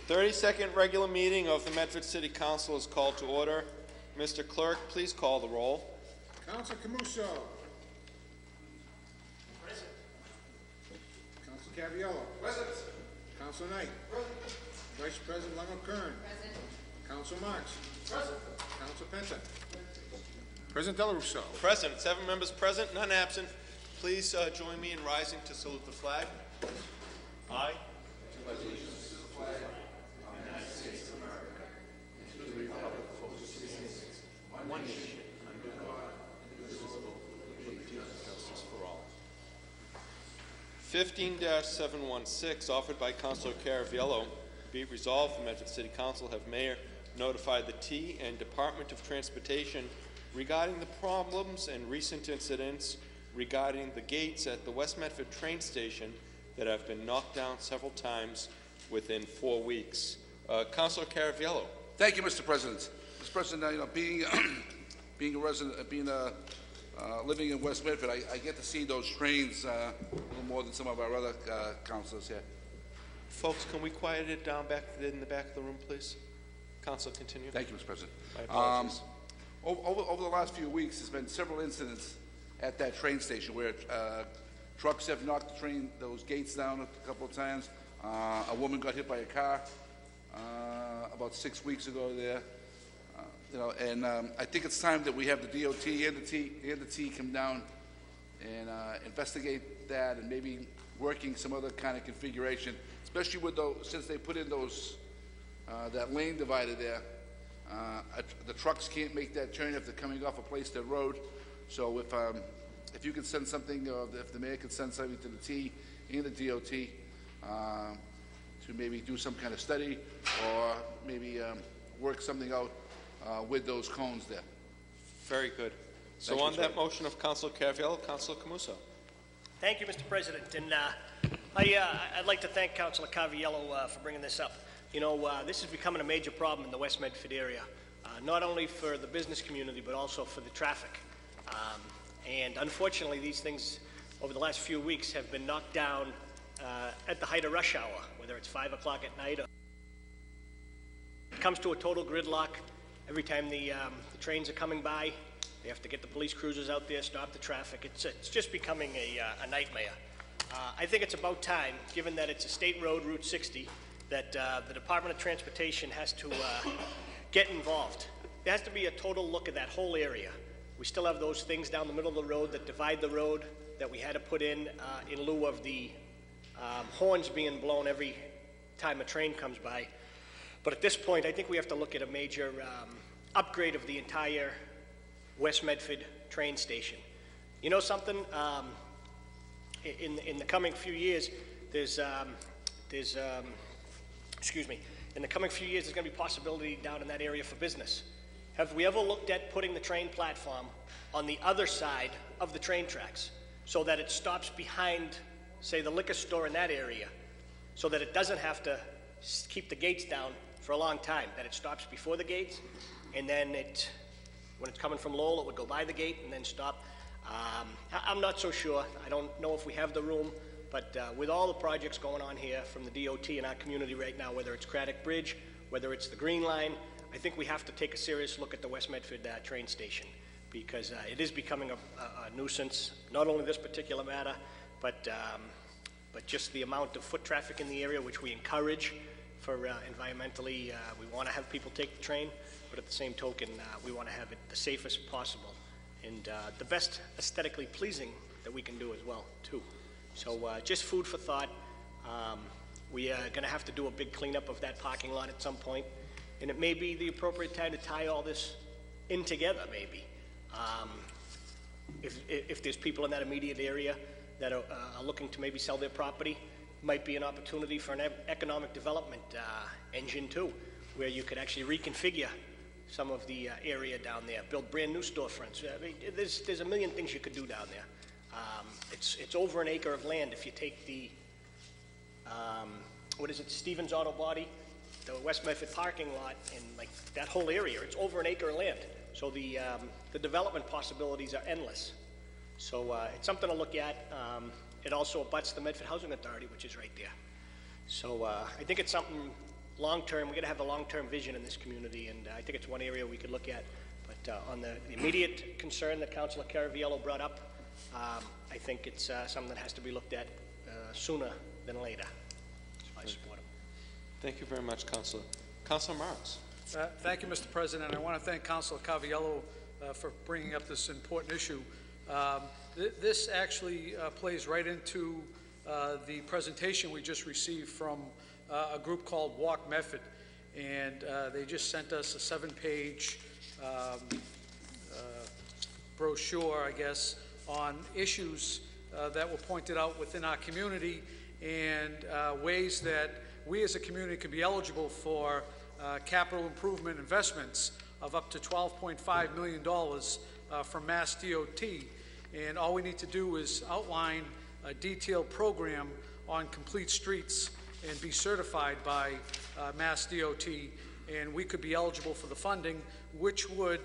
32nd regular meeting of the Medford City Council is called to order. Mr. Clerk, please call the roll. Council Camuso. Present. Council Caviello. Present. Council Knight. Present. Vice President Lenno Kern. Present. Council Marks. Present. Council Penta. President Della Russo. Present. 7 members present, none absent. Please join me in rising to salute the flag. I pledge allegiance to the flag of the United States of America and to the republic for which it stands, one nation, under God, indivisible, with liberty and justice for all. 15-716, offered by Councilor Caraviello. Be it resolved, the Medford City Council have Mayor notified the T and Department of Transportation regarding the problems and recent incidents regarding the gates at the West Medford train station that have been knocked down several times within 4 weeks. Councilor Caraviello. Thank you, Mr. President. Mr. President, being being a resident, living in West Medford, I get to see those trains a little more than some of our other councilors here. Folks, can we quiet it down back in the back of the room, please? Council, continue. Thank you, Mr. President. My apologies. Over the last few weeks, there's been several incidents at that train station where trucks have knocked those gates down a couple of times. A woman got hit by a car about 6 weeks ago there. I think it's time that we have the DOT and the T come down and investigate that, and maybe working some other kind of configuration, especially with those, since they put in those that lane divider there. The trucks can't make that turn if they're coming off a Plaisted Road. So if you could send something, if the mayor could send something to the T and the DOT to maybe do some kind of study, or maybe work something out with those cones there. Very good. So on that motion of Councilor Caraviello, Councilor Camuso. Thank you, Mr. President. And I'd like to thank Councilor Caraviello for bringing this up. You know, this is becoming a major problem in the West Medford area, not only for the business community, but also for the traffic. And unfortunately, these things over the last few weeks have been knocked down at the height of rush hour, whether it's 5 o'clock at night or it comes to a total gridlock. Every time the trains are coming by, they have to get the police cruisers out there, stop the traffic. It's just becoming a nightmare. I think it's about time, given that it's a state road, Route 60, that the Department of Transportation has to get involved. There has to be a total look at that whole area. We still have those things down the middle of the road that divide the road that we had to put in lieu of the horns being blown every time a train comes by. But at this point, I think we have to look at a major upgrade of the entire West Medford train station. You know something? In the coming few years, in the coming few years, there's going to be possibility down in that area for business. Have we ever looked at putting the train platform on the other side of the train tracks so that it stops behind, say, the liquor store in that area, so that it doesn't have to keep the gates down for a long time, that it stops before the gates, and then when it's coming from Lowell, it would go by the gate and then stop? I'm not so sure. I don't know if we have the room, but with all the projects going on here from the DOT in our community right now, whether it's Craddock Bridge, whether it's the Green Line, I think we have to take a serious look at the West Medford train station, because it is becoming a nuisance, not only this particular matter, but just the amount of foot traffic in the area, which we encourage for environmentally. We want to have people take the train, but at the same token, we want to have it the safest possible and the best aesthetically pleasing that we can do as well, too. So just food for thought. We are going to have to do a big cleanup of that parking lot at some point, and it may be the appropriate time to tie all this in together, maybe. If there's people in that immediate area that are looking to maybe sell their property, might be an opportunity for an economic development engine too, where you could actually reconfigure some of the area down there, build brand new storefronts. I mean, there's a million things you could do down there. It's over an acre of land if you take the, Stevens Auto Body, the West Medford parking lot, and like that whole area, it's over an acre of land. So the development possibilities are endless. So it's something to look at. It also abuts the Medford Housing Authority, which is right there. So I think it's something long-term, we got to have a long-term vision in this community, and I think it's one area we could look at. But on the immediate concern that Councilor Caraviello brought up, I think it's something that has to be looked at sooner than later. So I support him. Thank you very much, Councilor. Councilor Marks. Thank you, Mr. President. I want to thank Councilor Caraviello for bringing up this important issue. This actually plays right into the presentation we just received from a group called Walk Medford, and they just sent us a 7-page brochure, I guess, on issues that were pointed out within our community and ways that we as a community could be eligible for capital improvement investments of up to $12.5 million from Mass DOT. And all we need to do is outline a detailed program on complete streets and be certified by Mass DOT, and we could be eligible for the funding, which would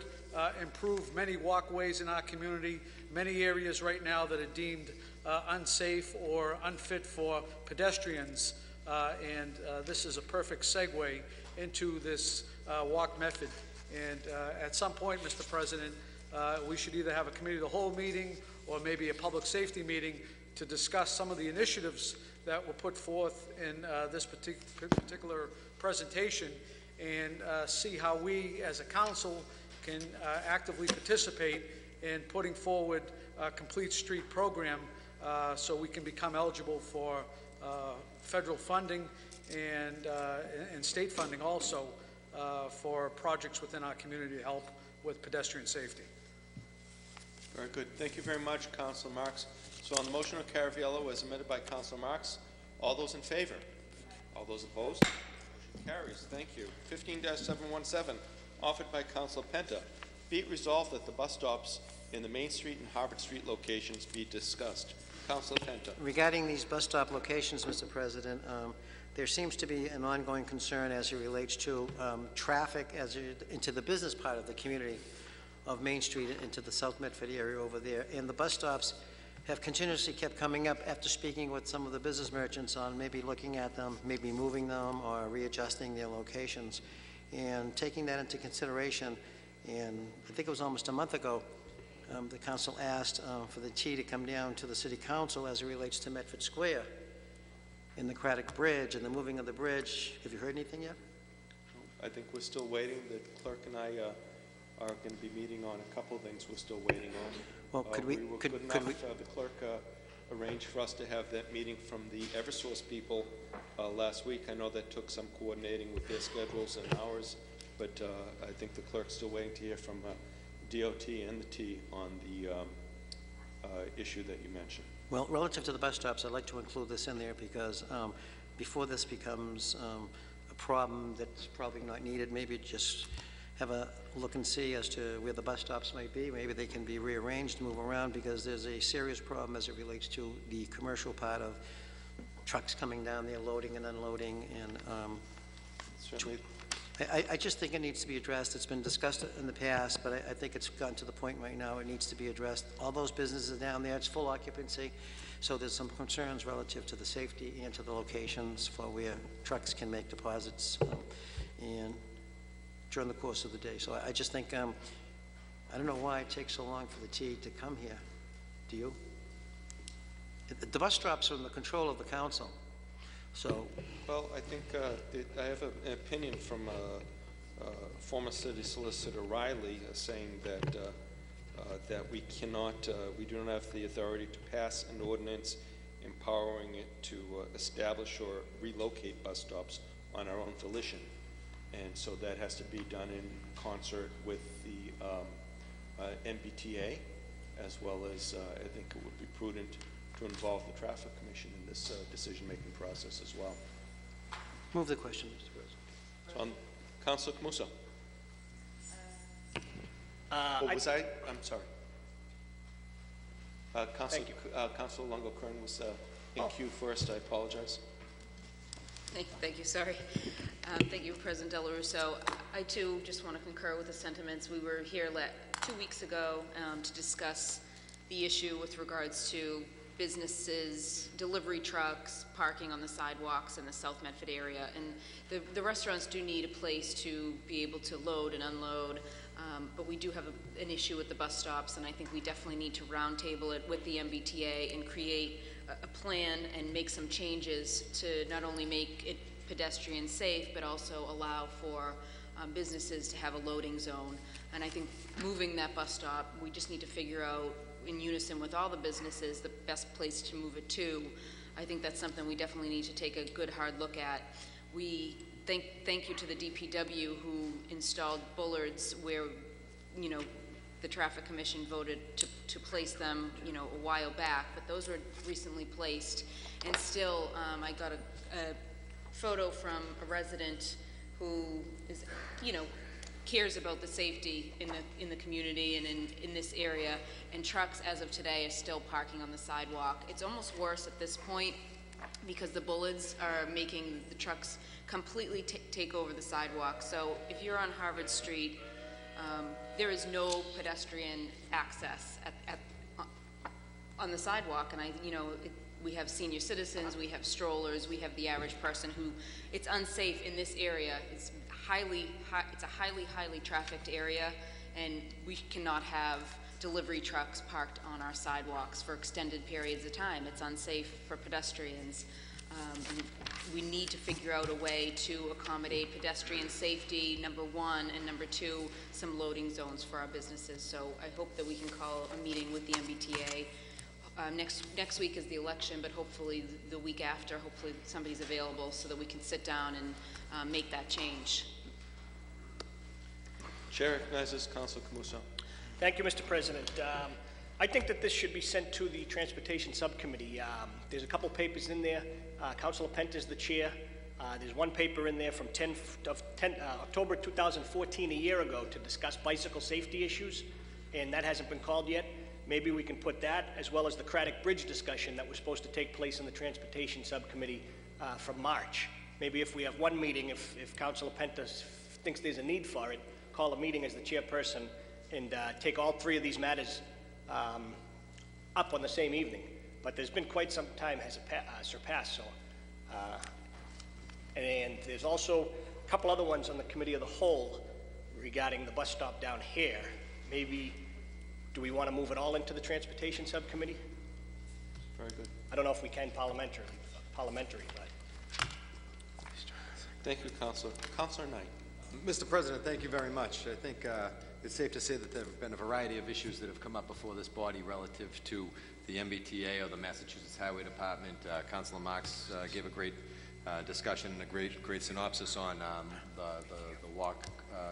improve many walkways in our community, many areas right now that are deemed unsafe or unfit for pedestrians, and this is a perfect segue into this walk method. And at some point, Mr. President, we should either have a committee of the whole meeting or maybe a public safety meeting to discuss some of the initiatives that were put forth in this particular presentation, and see how we as a council can actively participate in putting forward a complete street program so we can become eligible for federal funding and state funding also for projects within our community to help with pedestrian safety. Very good. Thank you very much, Councilor Marks. So on the motion of Caraviello as amended by Councilor Marks, all those in favor? All those opposed? Motion carries. Thank you. 15-717, offered by Councilor Penta. Be it resolved that the bus stops in the Main Street and Harvard Street locations be discussed. Councilor Penta. Regarding these bus stop locations, Mr. President, there seems to be an ongoing concern as it relates to traffic into the business part of the community of Main Street into the South Medford area over there. And the bus stops have continuously kept coming up after speaking with some of the business merchants on maybe looking at them, maybe moving them or readjusting their locations. And taking that into consideration, and I think it was almost a month ago, the council asked for the T to come down to the City Council as it relates to Medford Square in the Craddock Bridge and the moving of the bridge. Have you heard anything yet? I think we're still waiting. The clerk and I are going to be meeting on a couple of things we're still waiting on. Well, could we, the clerk arranged for us to have that meeting from the Eversource people last week. I know that took some coordinating with their schedules and ours, but I think the clerk's still waiting to hear from DOT and the T on the issue that you mentioned. Well, relative to the bus stops, I'd like to include this in there because before this becomes a problem that's probably not needed, maybe just have a look and see as to where the bus stops might be. Maybe they can be rearranged, move around, because there's a serious problem as it relates to the commercial part of trucks coming down there, loading and unloading, and Certainly. I just think it needs to be addressed. It's been discussed in the past, but I think it's gotten to the point right now it needs to be addressed. All those businesses down there, it's full occupancy, so there's some concerns relative to the safety and to the locations for where trucks can make deposits and during the course of the day. So I just think, I don't know why it takes so long for the T to come here. Do you? The bus stops are in the control of the council. So, well, I think I have an opinion from former city solicitor Riley saying that that we cannot, we do not have the authority to pass an ordinance empowering it to establish or relocate bus stops on our own volition, and so that has to be done in concert with the MBTA, as well as I think it would be prudent to involve the Traffic Commission in this decision-making process as well. move the question, Mr. President. So on Councilor Camuso. I'm sorry. Councilor Longo-Kern was in queue first. I apologize. Thank you, sorry. Thank you, President Del Russo. I, too, just want to concur with the sentiments. We were here 2 weeks ago to discuss the issue with regards to businesses, delivery trucks, parking on the sidewalks in the South Medford area. And the restaurants do need a place to be able to load and unload, but we do have an issue with the bus stops, and I think we definitely need to roundtable it with the MBTA and create a plan and make some changes to not only make it pedestrian safe, but also allow for businesses to have a loading zone. And I think moving that bus stop, we just need to figure out in unison with all the businesses the best place to move it to. I think that's something we definitely need to take a good hard look at. We thank you to the DPW who installed bullards where, you know, the Traffic Commission voted to place them, you know, a while back, but those were recently placed. And still, I got a photo from a resident who is, you know, cares about the safety in the community and in this area, and trucks as of today are still parking on the sidewalk. It's almost worse at this point because the bullets are making the trucks completely take over the sidewalk. So if you're on Harvard Street, there is no pedestrian access on the sidewalk, and we have senior citizens, we have strollers, we have the average person who, it's unsafe in this area. It's a highly trafficked area, and we cannot have delivery trucks parked on our sidewalks for extended periods of time. It's unsafe for pedestrians. We need to figure out a way to accommodate pedestrian safety, number one, and number two, some loading zones for our businesses. So I hope that we can call a meeting with the MBTA. Next week is the election, but hopefully the week after, hopefully somebody's available so that we can sit down and make that change. Chair recognizes Councilor Camuso. Thank you, Mr. President. I think that this should be sent to the Transportation Subcommittee. There's a couple papers in there. Councilor Penta is the chair. There's one paper in there from October 2014, a year ago, to discuss bicycle safety issues, and that hasn't been called yet. Maybe we can put that, as well as the Craddock Bridge discussion that was supposed to take place in the Transportation Subcommittee from March. Maybe if we have one meeting, if Councilor Penta thinks there's a need for it, call a meeting as the chairperson and take all three of these matters up on the same evening. But there's been quite some time has surpassed, so. And there's also a couple other ones on the Committee of the Whole regarding the bus stop down here. Maybe, do we want to move it all into the Transportation Subcommittee? Very good. I don't know if we can parliamentary, but. Thank you, Councilor. Councilor Knight. Mr. President, thank you very much. I think it's safe to say that there have been a variety of issues that have come up before this body relative to the MBTA or the Massachusetts Highway Department. Councilor Marks gave a great discussion and a great synopsis on the walk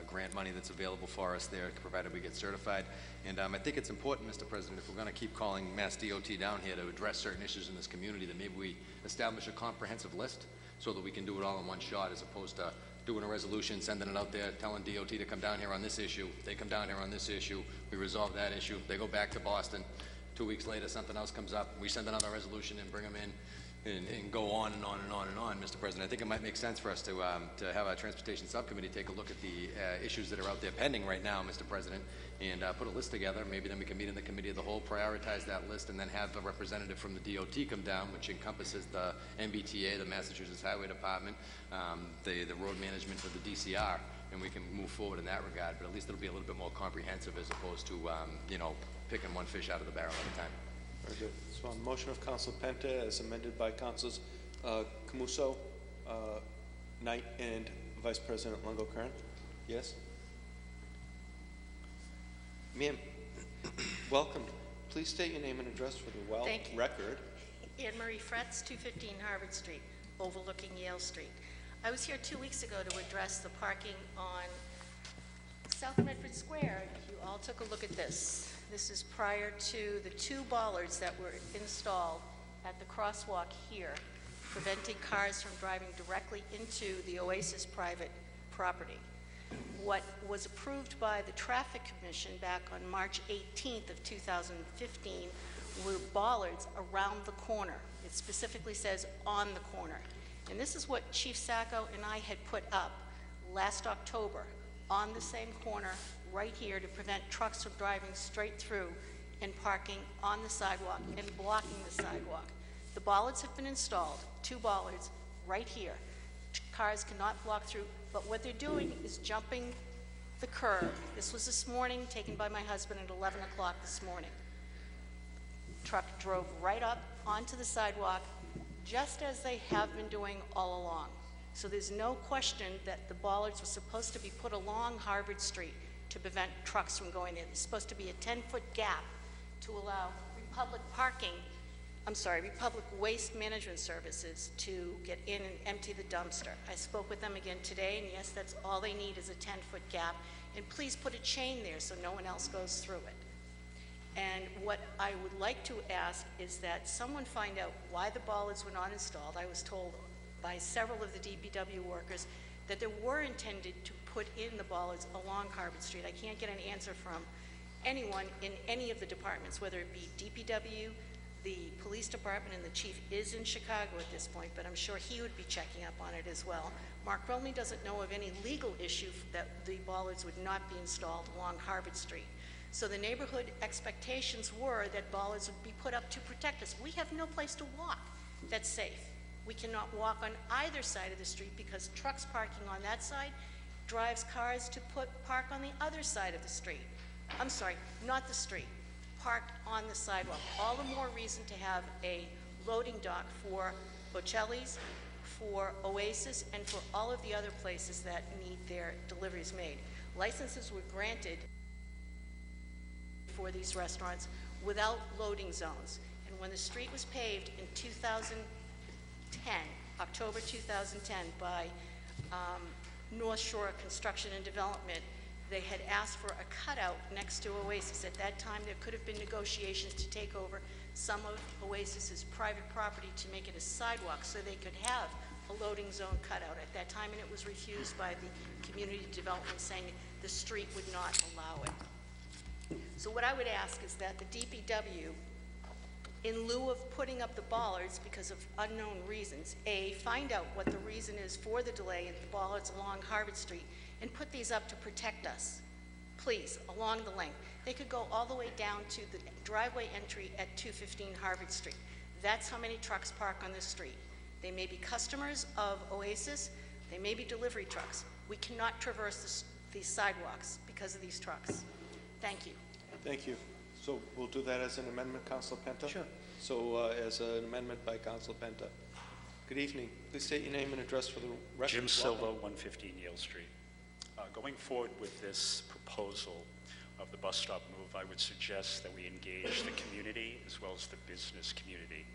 grant money that's available for us there, provided we get certified. And I think it's important, Mr. President, if we're going to keep calling Mass DOT down here to address certain issues in this community, that maybe we establish a comprehensive list so that we can do it all in one shot, as opposed to doing a resolution, sending it out there, telling DOT to come down here on this issue. They come down here on this issue. We resolve that issue. They go back to Boston. 2 weeks later, something else comes up. We send another resolution and bring them in and go on and on and on and on, Mr. President. I think it might make sense for us to have our Transportation Subcommittee take a look at the issues that are out there pending right now, Mr. President, and put a list together. Maybe then we can meet in the Committee of the Whole, prioritize that list, and then have a representative from the DOT come down, which encompasses the MBTA, the Massachusetts Highway Department, the road management for the DCR, and we can move forward in that regard. But at least it'll be a little bit more comprehensive as opposed to, picking one fish out of the barrel at a time. Very good. So on the motion of Councilor Penta as amended by Councilors Camuso, Knight, and Vice President Longo-Kern. Yes? Ma'am, welcome. Please state your name and address for the record. Anne Marie Fretz, 215 Harvard Street, overlooking Yale Street. I was here 2 weeks ago to address the parking on South Medford Square. You all took a look at this. This is prior to the 2 bollards that were installed at the crosswalk here, preventing cars from driving directly into the Oasis private property. What was approved by the Traffic Commission back on March 18th of 2015 were bollards around the corner. It specifically says on the corner. And this is what Chief Sacco and I had put up last October on the same corner right here to prevent trucks from driving straight through and parking on the sidewalk and blocking the sidewalk. The bollards have been installed, 2 bollards right here. Cars cannot block through, but what they're doing is jumping the curb. This was this morning, taken by my husband at 11 o'clock this morning. Truck drove right up onto the sidewalk, just as they have been doing all along. So there's no question that the bollards were supposed to be put along Harvard Street to prevent trucks from going there. There's supposed to be a 10-foot gap to allow Republic Waste Management Services to get in and empty the dumpster. I spoke with them again today, and yes, that's all they need is a 10-foot gap. And please put a chain there so no one else goes through it. And what I would like to ask is that someone find out why the bollards were not installed. I was told by several of the DPW workers that they were intended to put in the bollards along Harvard Street. I can't get an answer from anyone in any of the departments, whether it be DPW, the police department, and the chief is in Chicago at this point, but I'm sure he would be checking up on it as well. Mark Romney doesn't know of any legal issue that the bollards would not be installed along Harvard Street. So the neighborhood expectations were that bollards would be put up to protect us. We have no place to walk that's safe. We cannot walk on either side of the street because trucks parking on that side drives cars to park on the other side of the street. I'm sorry, not the street, parked on the sidewalk. All the more reason to have a loading dock for Bocelli's, for Oasis, and for all of the other places that need their deliveries made. Licenses were granted for these restaurants without loading zones. And when the street was paved in 2010, October 2010, by North Shore Construction and Development, they had asked for a cutout next to Oasis. At that time, there could have been negotiations to take over some of Oasis's private property to make it a sidewalk so they could have a loading zone cutout at that time, and it was refused by the community development, saying the street would not allow it. So what I would ask is that the DPW, in lieu of putting up the bollards because of unknown reasons, A, find out what the reason is for the delay in the bollards along Harvard Street and put these up to protect us, please, along the length. They could go all the way down to the driveway entry at 215 Harvard Street. That's how many trucks park on this street. They may be customers of Oasis, they may be delivery trucks. We cannot traverse these sidewalks because of these trucks. Thank you. Thank you. So we'll do that as an amendment, Councilor Penta? Sure. So as an amendment by Councilor Penta. Good evening. Please state your name and address for the record. Jim Silva, 115 Yale Street. Going forward with this proposal of the bus stop move, I would suggest that we engage the community as well as the business community.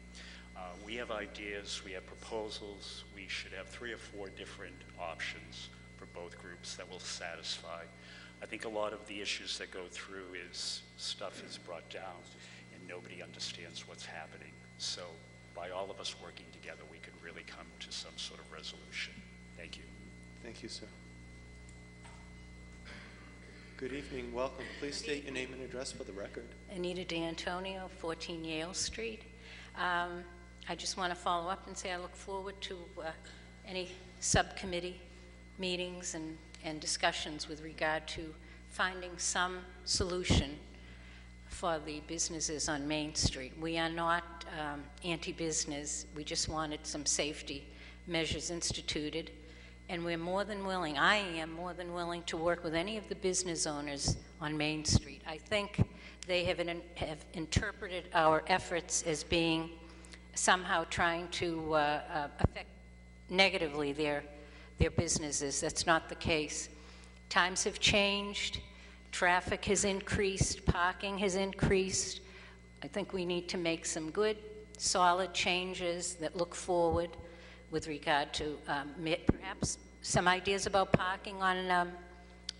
We have ideas, we have proposals. We should have 3 or 4 different options for both groups that will satisfy. I think a lot of the issues that go through is stuff is brought down and nobody understands what's happening. So by all of us working together, we could really come to some sort of resolution. Thank you. Thank you, sir. Good evening. Welcome. Please state your name and address for the record. Anita D'Antonio, 14 Yale Street. I just want to follow up and say I look forward to any subcommittee meetings and discussions with regard to finding some solution for the businesses on Main Street. We are not anti-business. We just wanted some safety measures instituted. And we're more than willing, I am more than willing to work with any of the business owners on Main Street. I think they have interpreted our efforts as being somehow trying to affect negatively their businesses. That's not the case. Times have changed, traffic has increased, parking has increased. I think we need to make some good, solid changes that look forward with regard to perhaps some ideas about parking on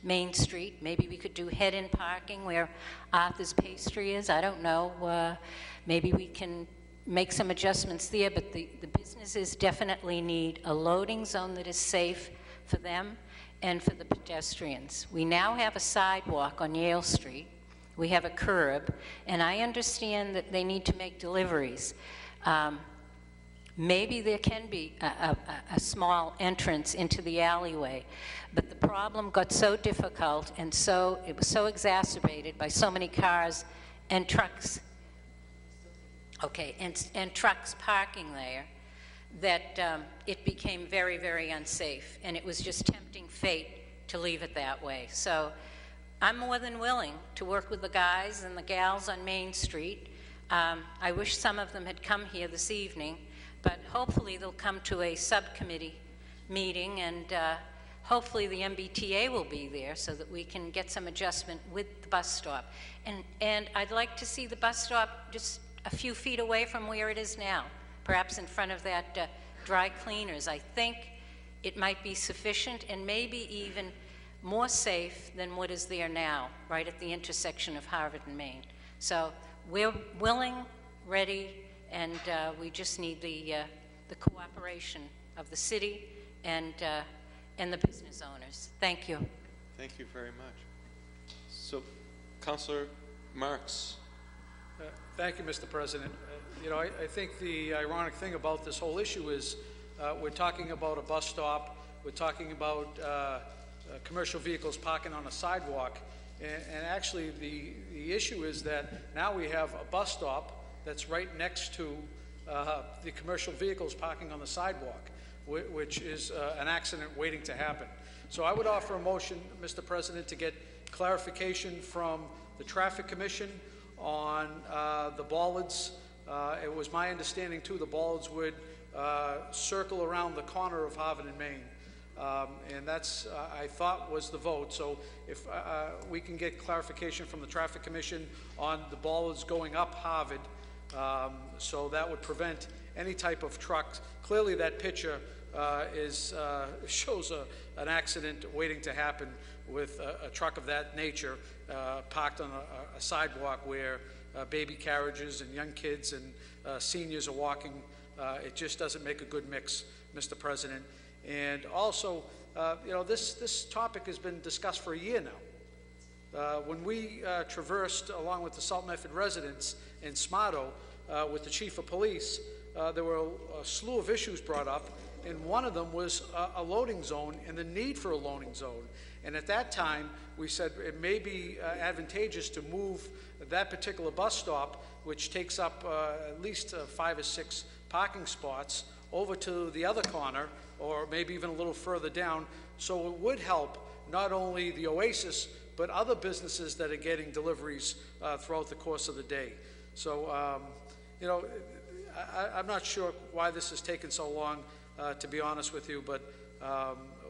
Main Street. Maybe we could do head-in parking where Arthur's Pastry is. I don't know. Maybe we can make some adjustments there, but the businesses definitely need a loading zone that is safe for them and for the pedestrians. We now have a sidewalk on Yale Street. We have a curb, and I understand that they need to make deliveries. Maybe there can be a small entrance into the alleyway, but the problem got so difficult and it was so exacerbated by so many cars and trucks, okay, and trucks parking there, that it became very, very unsafe, and it was just tempting fate to leave it that way. So I'm more than willing to work with the guys and the gals on Main Street. I wish some of them had come here this evening, but hopefully they'll come to a subcommittee meeting, and hopefully the MBTA will be there so that we can get some adjustment with the bus stop. And I'd like to see the bus stop just a few feet away from where it is now, perhaps in front of that dry cleaners. I think it might be sufficient and maybe even more safe than what is there now, right at the intersection of Harvard and Main. So we're willing, ready, and we just need the cooperation of the city and the business owners. Thank you. Thank you very much. So, Councilor Marks. Thank you, Mr. President. You know, I think the ironic thing about this whole issue is we're talking about a bus stop, we're talking about commercial vehicles parking on a sidewalk, and actually the issue is that now we have a bus stop that's right next to the commercial vehicles parking on the sidewalk, which is an accident waiting to happen. So I would offer a motion, Mr. President, to get clarification from the Traffic Commission on the bollards. It was my understanding, too, the bollards would circle around the corner of Harvard and Main. And that's, I thought, was the vote. So if we can get clarification from the Traffic Commission on the bollards going up Harvard, so that would prevent any type of trucks. Clearly that picture shows an accident waiting to happen with a truck of that nature parked on a sidewalk where baby carriages and young kids and seniors are walking. It just doesn't make a good mix, Mr. President. And also, you know, this topic has been discussed for a year now. When we traversed along with the Salt Medford residents in Smarto with the chief of police, there were a slew of issues brought up, and one of them was a loading zone and the need for a loading zone. And at that time, we said it may be advantageous to move that particular bus stop, which takes up at least 5 or 6 parking spots, over to the other corner, or maybe even a little further down, so it would help not only the Oasis, but other businesses that are getting deliveries throughout the course of the day. So, you know, I'm not sure why this has taken so long, to be honest with you, but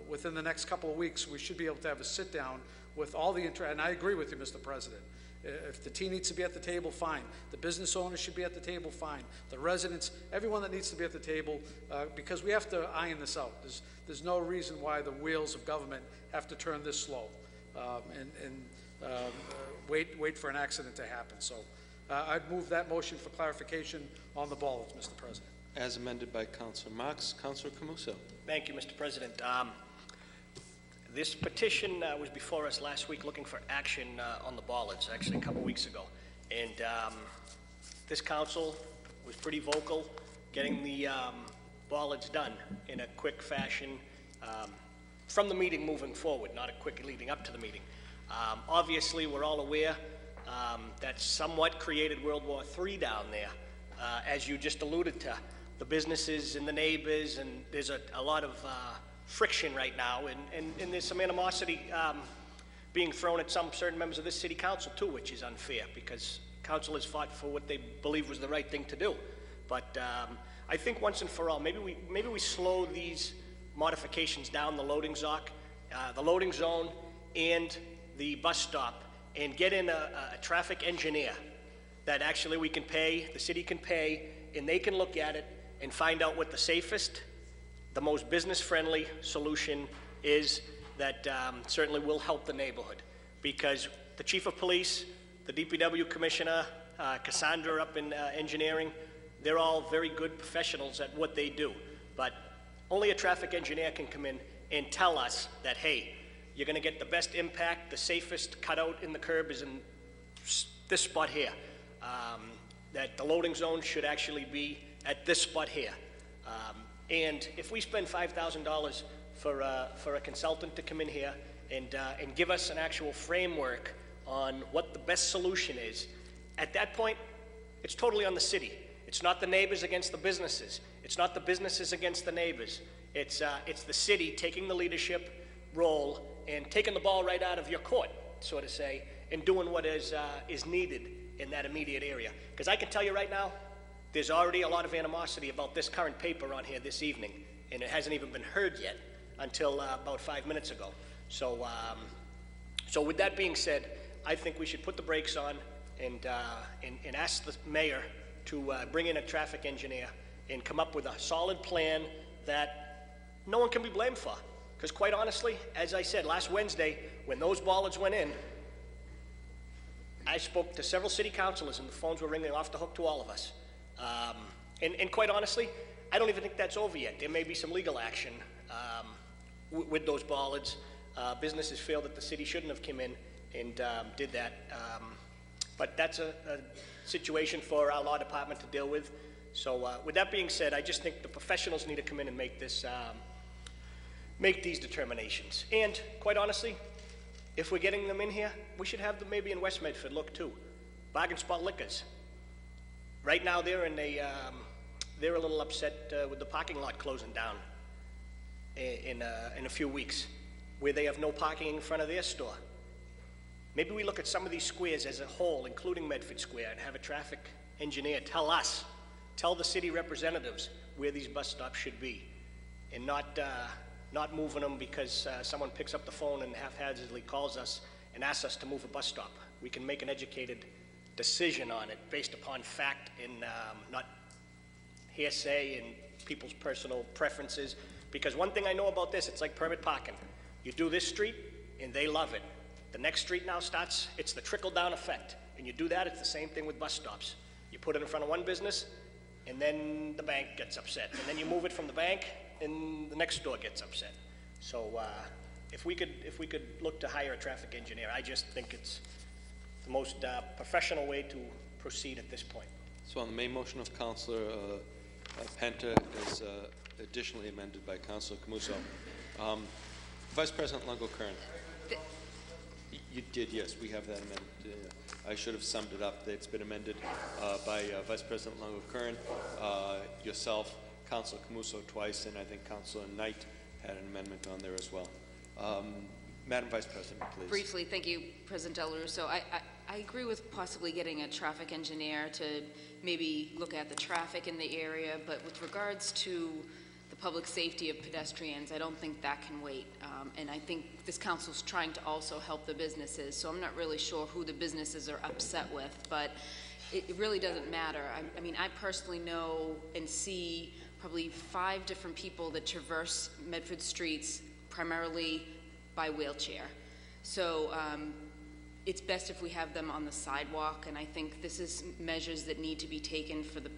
within the next couple of weeks, we should be able to have a sit-down with all the and I agree with you, Mr. President. If the T needs to be at the table, fine. The business owners should be at the table, fine. The residents, everyone that needs to be at the table, because we have to iron this out. There's no reason why the wheels of government have to turn this slow and wait for an accident to happen. So I'd move that motion for clarification on the bollards, Mr. President. As amended by Councilor Marks. Councilor Camuso. Thank you, Mr. President. This petition was before us last week looking for action on the bollards, actually a couple weeks ago. And this council was pretty vocal getting the bollards done in a quick fashion from the meeting moving forward, not a quick leading up to the meeting. Obviously, we're all aware that somewhat created World War III down there, as you just alluded to. The businesses and the neighbors, and there's a lot of friction right now, and there's some animosity being thrown at some certain members of this city council too, which is unfair because councilors fought for what they believe was the right thing to do. But I think once and for all, maybe we slow these modifications down, the loading zone and the bus stop, and get in a traffic engineer that actually we can pay, the city can pay, and they can look at it and find out what the safest, the most business-friendly solution is that certainly will help the neighborhood. Because the chief of police, the DPW commissioner, Cassandra up in engineering, they're all very good professionals at what they do. But only a traffic engineer can come in and tell us that, hey, you're gonna get the best impact, the safest cutout in the curb is in this spot here. That the loading zone should actually be at this spot here. And if we spend $5,000 for a consultant to come in here and give us an actual framework on what the best solution is, At that point, it's totally on the city. It's not the neighbors against the businesses. It's not the businesses against the neighbors. It's the city taking the leadership role and taking the ball right out of your court, so to say, and doing what is needed in that immediate area. Because I can tell you right now, there's already a lot of animosity about this current paper on here this evening, and it hasn't even been heard yet until about 5 minutes ago. So with that being said, I think we should put the brakes on and ask the mayor to bring in a traffic engineer and come up with a solid plan that no one can be blamed for. Because quite honestly, as I said, last Wednesday, when those bollards went in, I spoke to several city councilors and the phones were ringing off the hook to all of us. And quite honestly, I don't even think that's over yet. There may be some legal action with those bollards. Businesses feel that the city shouldn't have come in and did that. But that's a situation for our law department to deal with. So with that being said, I just think the professionals need to come in and make these determinations. And quite honestly, if we're getting them in here, we should have them maybe in West Medford look too. Bargain Spot Liquors. Right now they're a little upset with the parking lot closing down in a few weeks, where they have no parking in front of their store. Maybe we look at some of these squares as a whole, including Medford Square, and have a traffic engineer tell the city representatives where these bus stops should be, and not moving them because someone picks up the phone and haphazardly calls us and asks us to move a bus stop. We can make an educated decision on it based upon fact and not hearsay and people's personal preferences. Because one thing I know about this, it's like permit parking. You do this street and they love it. The next street now starts, it's the trickle-down effect. And you do that, it's the same thing with bus stops. You put it in front of one business, and then the bank gets upset. And then you move it from the bank, and the next store gets upset. So if we could look to hire a traffic engineer, I just think it's the most professional way to proceed at this point. So on the main motion of Councilor Penta, as additionally amended by Councilor Camuso, Vice President Longo-Kern. You did, yes, we have that amended. I should have summed it up. It's been amended by Vice President Longo-Kern, yourself, Councilor Camuso twice, and I think Councilor Knight had an amendment on there as well. Madam Vice President, please. Briefly, thank you, President Del Russo. I agree with possibly getting a traffic engineer to maybe look at the traffic in the area, but with regards to the public safety of pedestrians, I don't think that can wait. And I think this council's trying to also help the businesses, so I'm not really sure who the businesses are upset with, but it really doesn't matter. I mean, I personally know and see probably 5 different people that traverse Medford streets primarily by wheelchair. So it's best if we have them on the sidewalk, and I think this is measures that need to be taken for the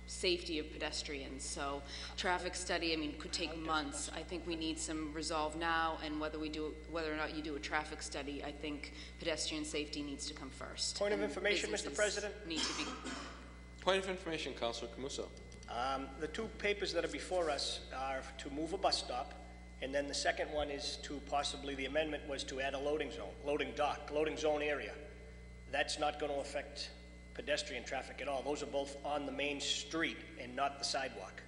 safety of pedestrians. So traffic study, I mean, could take months. I think we need some resolve now, and whether or not you do a traffic study, I think pedestrian safety needs to come first. Point of information, Mr. President. Need to be. Point of information, Councilor Camuso. The 2 papers that are before us are to move a bus stop, and then the second one is to possibly, the amendment was to add a loading zone, loading dock, loading zone area. That's not going to affect pedestrian traffic at all. Those are both on the main street and not the sidewalk.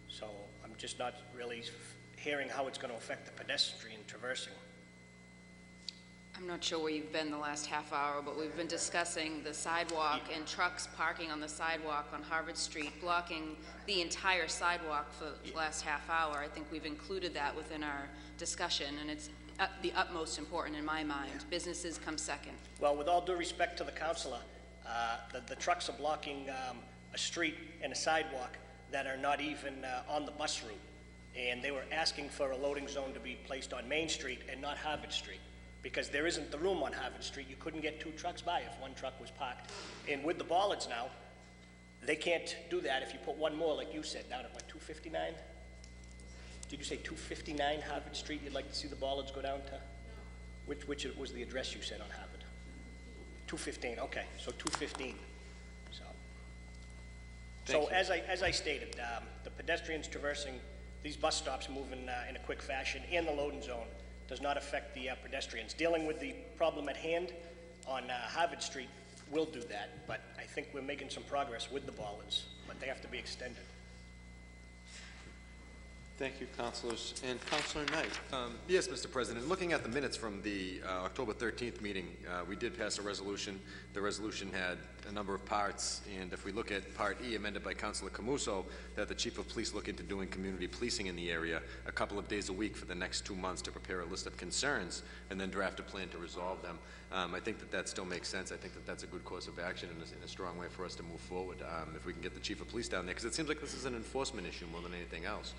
So I'm just not really hearing how it's going to affect the pedestrian traversing. I'm not sure where you've been the last half hour, but we've been discussing the sidewalk and trucks parking on the sidewalk on Harvard Street, blocking the entire sidewalk for the last half hour. I think we've included that within our discussion, and it's the utmost important in my mind. Businesses come second. Well, with all due respect to the councilor, the trucks are blocking a street and a sidewalk that are not even on the bus route. And they were asking for a loading zone to be placed on Main Street and not Harvard Street, because there isn't the room on Harvard Street. You couldn't get 2 trucks by if one truck was parked. And with the bollards now, they can't do that if you put one more, like you said, down at what, 259? Did you say 259 Harvard Street? You'd like to see the bollards go down to? Which was the address you said on Harvard? 215, okay, so 215. So as I stated, the pedestrians traversing these bus stops moving in a quick fashion and the loading zone does not affect the pedestrians. Dealing with the problem at hand on Harvard Street, will do that, but I think we're making some progress with the bollards, but they have to be extended. Thank you, councilors. And Councilor Knight. Yes, Mr. President. Looking at the minutes from the October 13th meeting, we did pass a resolution. The resolution had a number of parts, and if we look at Part E, amended by Councilor Camuso, that the Chief of Police look into doing community policing in the area a couple of days a week for the next 2 months to prepare a list of concerns and then draft a plan to resolve them. I think that still makes sense. I think that that's a good course of action and in a strong way for us to move forward. If we can get the Chief of Police down there, because it seems like this is an enforcement issue more than anything else.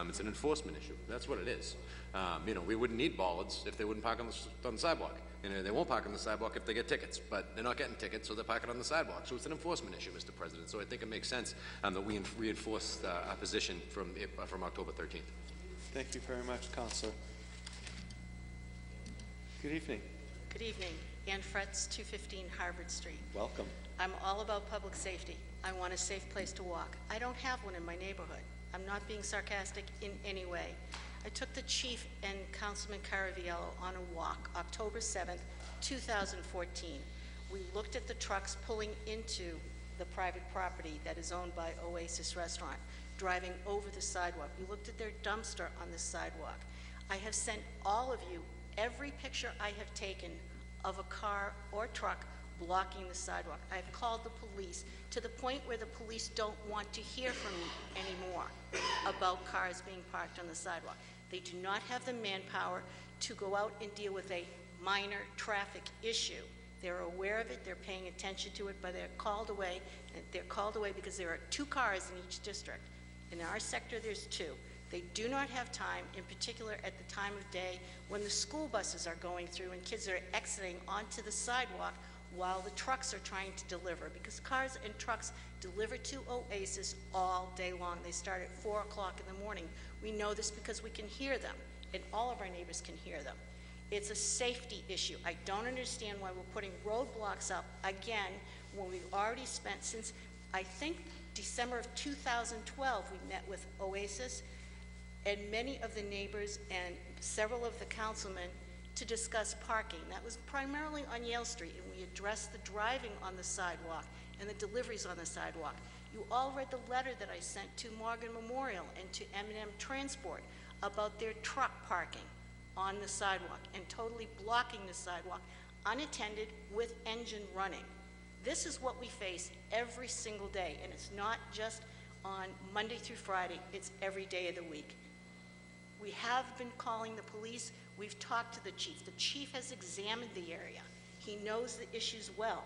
It's an enforcement issue. That's what it is. You know, we wouldn't need bollards if they wouldn't park on the sidewalk. And they won't park on the sidewalk if they get tickets, but they're not getting tickets, so they're parking on the sidewalk. So it's an enforcement issue, Mr. President. So I think it makes sense that we reinforce our position from October 13th. Thank you very much, Councilor. Good evening. Good evening. Ann Fretz, 215 Harvard Street. Welcome. I'm all about public safety. I want a safe place to walk. I don't have one in my neighborhood. I'm not being sarcastic in any way. I took the chief and Councilman Caraviello on a walk October 7th, 2014. We looked at the trucks pulling into the private property that is owned by Oasis Restaurant, driving over the sidewalk. We looked at their dumpster on the sidewalk. I have sent all of you every picture I have taken of a car or truck blocking the sidewalk. I've called the police to the point where the police don't want to hear from me anymore about cars being parked on the sidewalk. They do not have the manpower to go out and deal with a minor traffic issue. They're aware of it, they're paying attention to it, but they're called away. And they're called away because there are 2 cars in each district. In our sector, there's 2. They do not have time, in particular at the time of day when the school buses are going through and kids are exiting onto the sidewalk while the trucks are trying to deliver, because cars and trucks deliver to Oasis all day long. They start at 4 o'clock in the morning. We know this because we can hear them, and all of our neighbors can hear them. It's a safety issue. I don't understand why we're putting roadblocks up again when we've already spent, since I think December of 2012, we met with Oasis and many of the neighbors and several of the councilmen to discuss parking. That was primarily on Yale Street, and we addressed the driving on the sidewalk and the deliveries on the sidewalk. You all read the letter that I sent to Morgan Memorial and to M&M Transport about their truck parking on the sidewalk and totally blocking the sidewalk unattended with engine running. This is what we face every single day, and it's not just on Monday through Friday, it's every day of the week. We have been calling the police. We've talked to the chief. The chief has examined the area. He knows the issues well.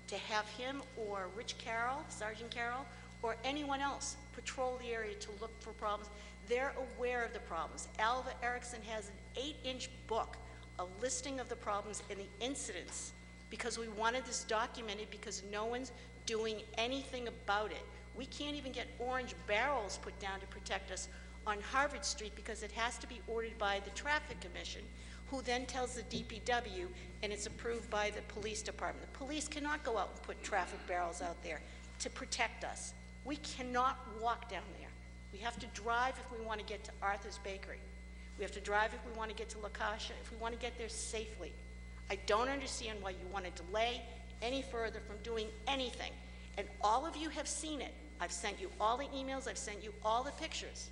To have him or Rich Carroll, Sergeant Carroll, or anyone else patrol the area to look for problems, they're aware of the problems. Alva Erickson has an 8-inch book, a listing of the problems and the incidents, because we wanted this documented because no one's doing anything about it. We can't even get orange barrels put down to protect us on Harvard Street because it has to be ordered by the Traffic Commission, who then tells the DPW, and it's approved by the police department. The police cannot go out and put traffic barrels out there to protect us. We cannot walk down there. We have to drive if we want to get to Arthur's Bakery. We have to drive if we want to get to La Cascia, if we want to get there safely. I don't understand why you want to delay any further from doing anything. And all of you have seen it. I've sent you all the emails, I've sent you all the pictures.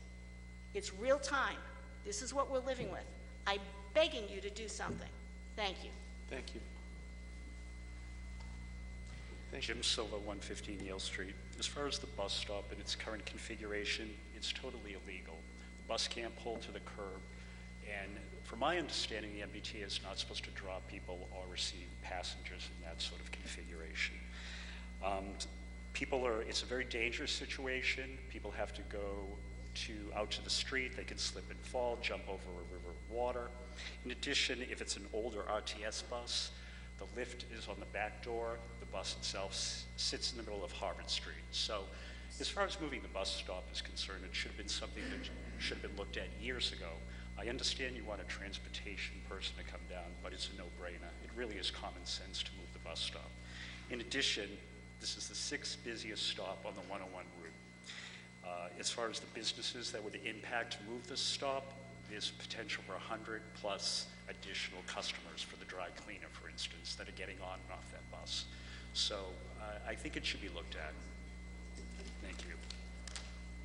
It's real time. This is what we're living with. I'm begging you to do something. Thank you. Thank you. Jim Silva, 115 Yale Street. As far as the bus stop in its current configuration, it's totally illegal. The bus can't pull to the curb, and from my understanding, the MBTA is not supposed to drop people or receive passengers in that sort of configuration. It's a very dangerous situation. People have to go out to the street. They can slip and fall, jump over a river of water. In addition, if it's an older RTS bus, the lift is on the back door. The bus itself sits in the middle of Harvard Street. So as far as moving the bus stop is concerned, it should have been something that should have been looked at years ago. I understand you want a transportation person to come down, but it's a no-brainer. It really is common sense to move the bus stop. In addition, this is the 6th busiest stop on the 101 route. As far as the businesses that would impact move this stop, there's potential for 100+ additional customers for the dry cleaner, for instance, that are getting on and off that bus. So I think it should be looked at. Thank you.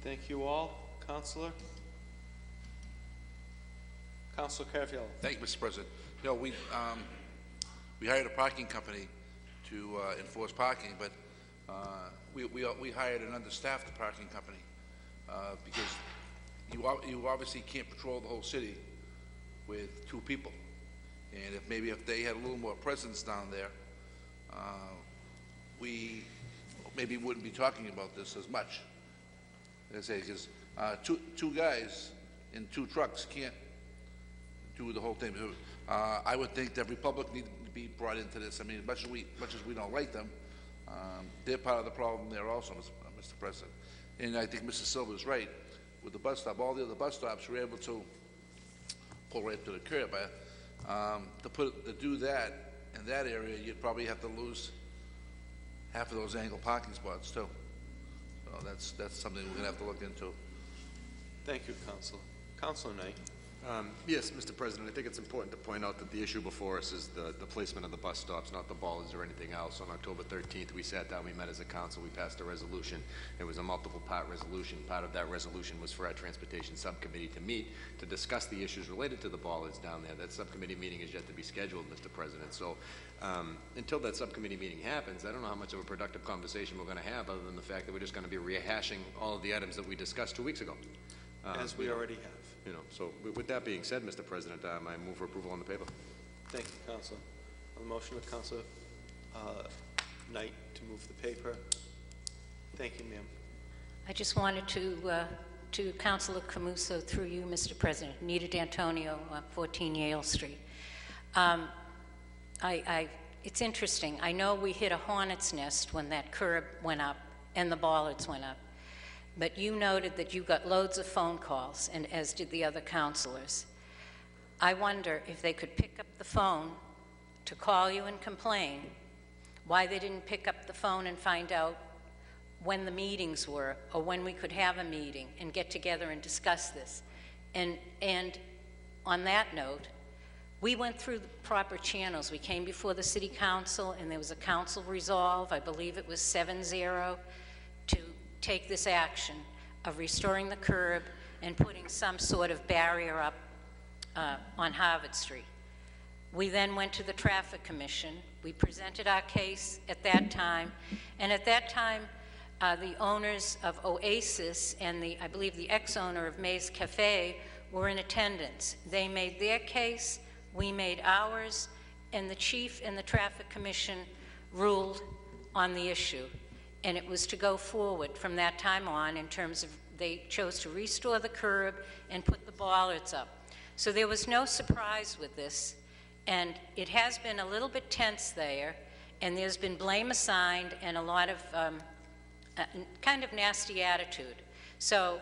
Thank you all. Councilor? Councilor Caraviello. Thank you, Mr. President. You know, we hired a parking company to enforce parking, but we hired an understaffed parking company because you obviously can't patrol the whole city with 2 people. And if they had a little more presence down there, we maybe wouldn't be talking about this as much. Like I say, because two guys in 2 trucks can't do the whole thing. I would think that Republic needed to be brought into this. I mean, as much as we don't like them, they're part of the problem there also, Mr. President. And I think Mr. Silva is right. With the bus stop, all the other bus stops were able to pull right to the curb. To do that in that area, you'd probably have to lose half of those angle parking spots too. So that's something we're gonna have to look into. Thank you, Councilor. Councilor Knight. Yes, Mr. President, I think it's important to point out that the issue before us is the placement of the bus stops, not the bollards or anything else. On October 13th, we sat down, we met as a council, we passed a resolution. It was a multiple-part resolution. Part of that resolution was for our transportation subcommittee to meet to discuss the issues related to the bollards down there. That subcommittee meeting is yet to be scheduled, Mr. President. So until that subcommittee meeting happens, I don't know how much of a productive conversation we're going to have other than the fact that we're just going to be rehashing all of the items that we discussed 2 weeks ago. As we already have. You know, so with that being said, Mr. President, I move for approval on the paper. Thank you, Councilor. On the motion of Councilor Knight to move the paper. Thank you, ma'am. I just wanted to Councilor Camuso, through you, Mr. President, Nita D'Antonio, 14 Yale Street. It's interesting. I know we hit a hornet's nest when that curb went up and the bollards went up. But you noted that you got loads of phone calls, and as did the other councilors. I wonder if they could pick up the phone to call you and complain, why they didn't pick up the phone and find out when the meetings were, or when we could have a meeting and get together and discuss this. And on that note, we went through the proper channels. We came before the City Council, and there was a council resolve, I believe it was 7-0, to take this action of restoring the curb and putting some sort of barrier up on Harvard Street. We then went to the Traffic Commission. We presented our case at that time, and at that time, the owners of Oasis and I believe the ex-owner of May's Cafe were in attendance. They made their case, we made ours, and the chief and the Traffic Commission ruled on the issue. And it was to go forward from that time on in terms of they chose to restore the curb and put the bollards up. So there was no surprise with this, and it has been a little bit tense there, and there's been blame assigned and a lot of kind of nasty attitude. So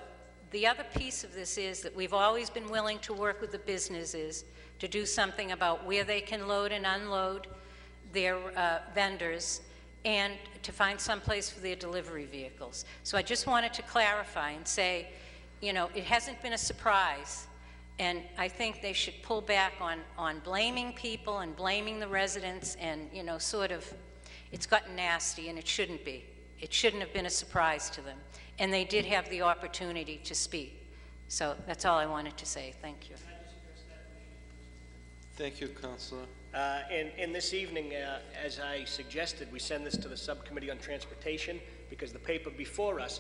the other piece of this is that we've always been willing to work with the businesses to do something about where they can load and unload their vendors, and to find some place for their delivery vehicles. So I just wanted to clarify and say, you know, it hasn't been a surprise, and I think they should pull back on blaming people and blaming the residents, and, you know, sort of, it's gotten nasty, and it shouldn't be. It shouldn't have been a surprise to them. And they did have the opportunity to speak. So that's all I wanted to say. Thank you. Thank you, Councilor. And this evening, as I suggested, we send this to the Subcommittee on Transportation because the paper before us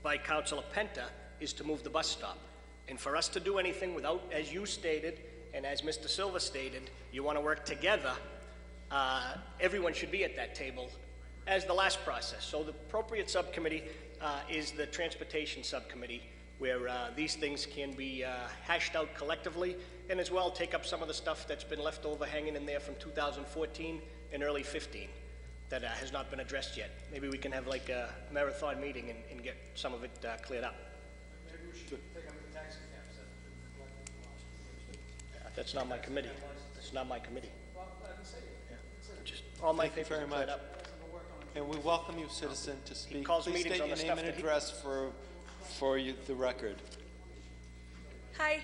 by Councilor Penta is to move the bus stop. And for us to do anything without, as you stated, and as Mr. Silva stated, you want to work together, everyone should be at that table as the last process. So the appropriate subcommittee is the Transportation Subcommittee, where these things can be hashed out collectively, and as well take up some of the stuff that's been left over hanging in there from 2014 and early 15 that has not been addressed yet. Maybe we can have like a marathon meeting and get some of it cleared up. Maybe we should take up the taxi cabs that That's not my committee. That's not my committee. Well, I can say it. Yeah. Just all my papers are cleared up. And we welcome you, citizen, to speak. calls Please meetings state on your the name stuff and that he- address for the record. Hi.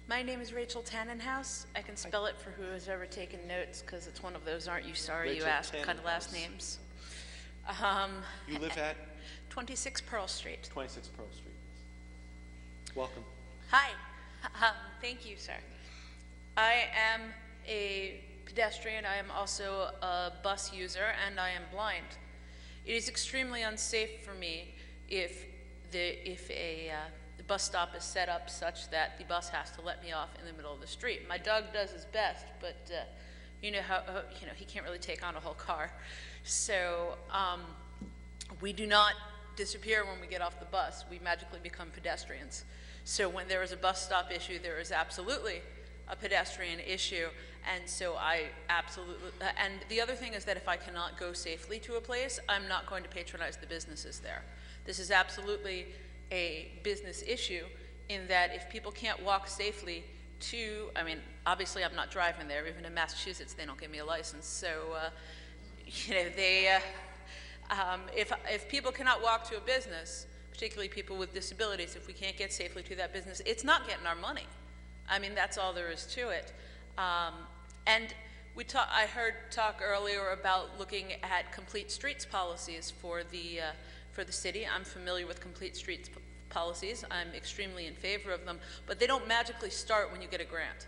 My name is Rachel Tannenhouse. I can spell it for who has ever taken notes, because it's one of those aren't you sorry Rachel you asked kind of last Tannenhouse. names. You live at 26 Pearl Street. 26 Pearl Street. Welcome. Hi. Thank you, sir. I am a pedestrian. I am also a bus user, and I am blind. It is extremely unsafe for me if a bus stop is set up such that the bus has to let me off in the middle of the street. My dog does his best, but you know how he can't really take on a whole car. So we do not disappear when we get off the bus. We magically become pedestrians. So when there is a bus stop issue, there is absolutely a pedestrian issue. And so I absolutely, and the other thing is that if I cannot go safely to a place, I'm not going to patronize the businesses there. This is absolutely a business issue in that if people can't walk safely to, I mean, obviously I'm not driving there. Even in Massachusetts, they don't give me a license. So, if people cannot walk to a business, particularly people with disabilities, if we can't get safely to that business, it's not getting our money. I mean, that's all there is to it. And I heard talk earlier about looking at complete streets policies for the city. I'm familiar with complete streets policies. I'm extremely in favor of them, but they don't magically start when you get a grant.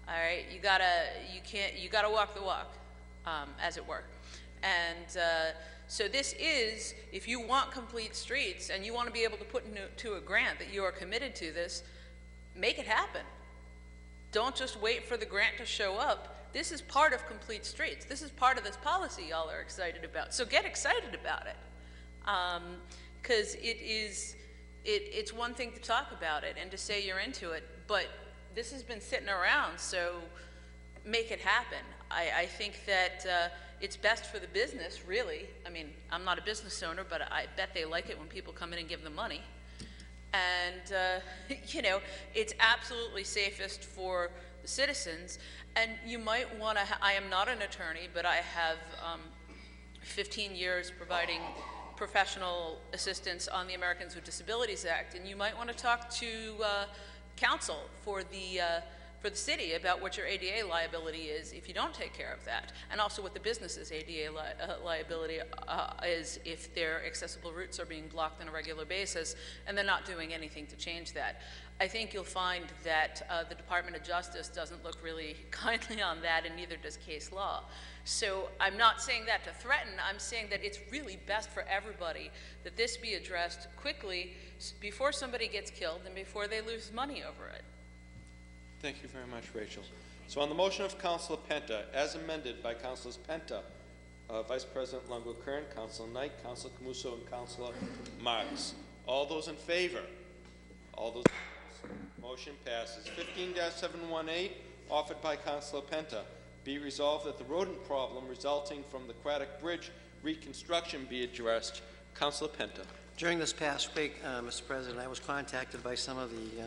All right, you gotta walk the walk, as it were. And so this is, if you want complete streets and you want to be able to put into a grant that you are committed to this, make it happen. Don't just wait for the grant to show up. This is part of complete streets. This is part of this policy y'all are excited about. So get excited about it. Because it's one thing to talk about it and to say you're into it, but this has been sitting around, so make it happen. I think that it's best for the business, really. I mean, I'm not a business owner, but I bet they like it when people come in and give them money. And, it's absolutely safest for the citizens. And you might want to, I am not an attorney, but I have 15 years providing professional assistance on the Americans with Disabilities Act, and you might want to talk to counsel for the city about what your ADA liability is if you don't take care of that, and also what the business's ADA liability is if their accessible routes are being blocked on a regular basis and they're not doing anything to change that. I think you'll find that the Department of Justice doesn't look really kindly on that, and neither does case law. So I'm not saying that to threaten. I'm saying that it's really best for everybody that this be addressed quickly before somebody gets killed and before they lose money over it. Thank you very much, Rachel. So on the motion of Councilor Penta, as amended by Councilors Penta, Vice President Longo-Kern, Councilor Knight, Councilor Camuso, and Councilor Marks. All those in favor? All those opposed? Motion passes. 15-718, offered by Councilor Penta. Be resolved that the rodent problem resulting from the Craddock Bridge reconstruction be addressed. Councilor Penta. During this past week, Mr. President, I was contacted by some of the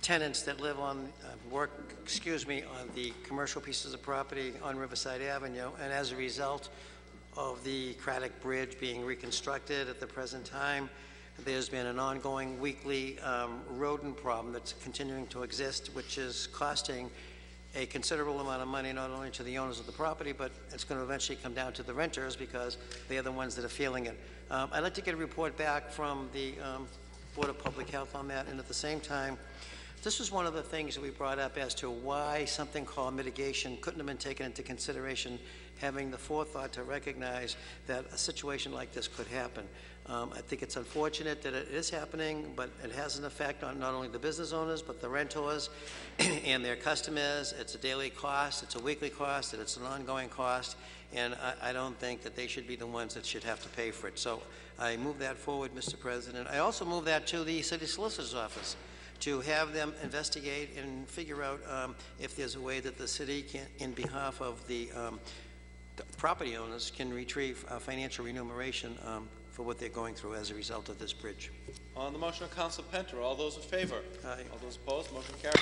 tenants that live on, on the commercial pieces of property on Riverside Avenue, and as a result of the Craddock Bridge being reconstructed at the present time, there's been an ongoing weekly rodent problem that's continuing to exist, which is costing a considerable amount of money not only to the owners of the property, but it's going to eventually come down to the renters because they're the ones that are feeling it. I'd like to get a report back from the Board of Public Health on that, and at the same time, this was one of the things that we brought up as to why something called mitigation couldn't have been taken into consideration, having the forethought to recognize that a situation like this could happen. I think it's unfortunate that it is happening, but it has an effect on not only the business owners, but the renters and their customers. It's a daily cost, it's a weekly cost, and it's an ongoing cost, and I don't think that they should be the ones that should have to pay for it. So I move that forward, Mr. President. I also move that to the City Solicitor's Office, to have them investigate and figure out if there's a way that the city can, in behalf of the property owners, can retrieve financial remuneration for what they're going through as a result of this bridge. On the motion of Council Penta, all those in favor? Aye. All those opposed? Motion carries.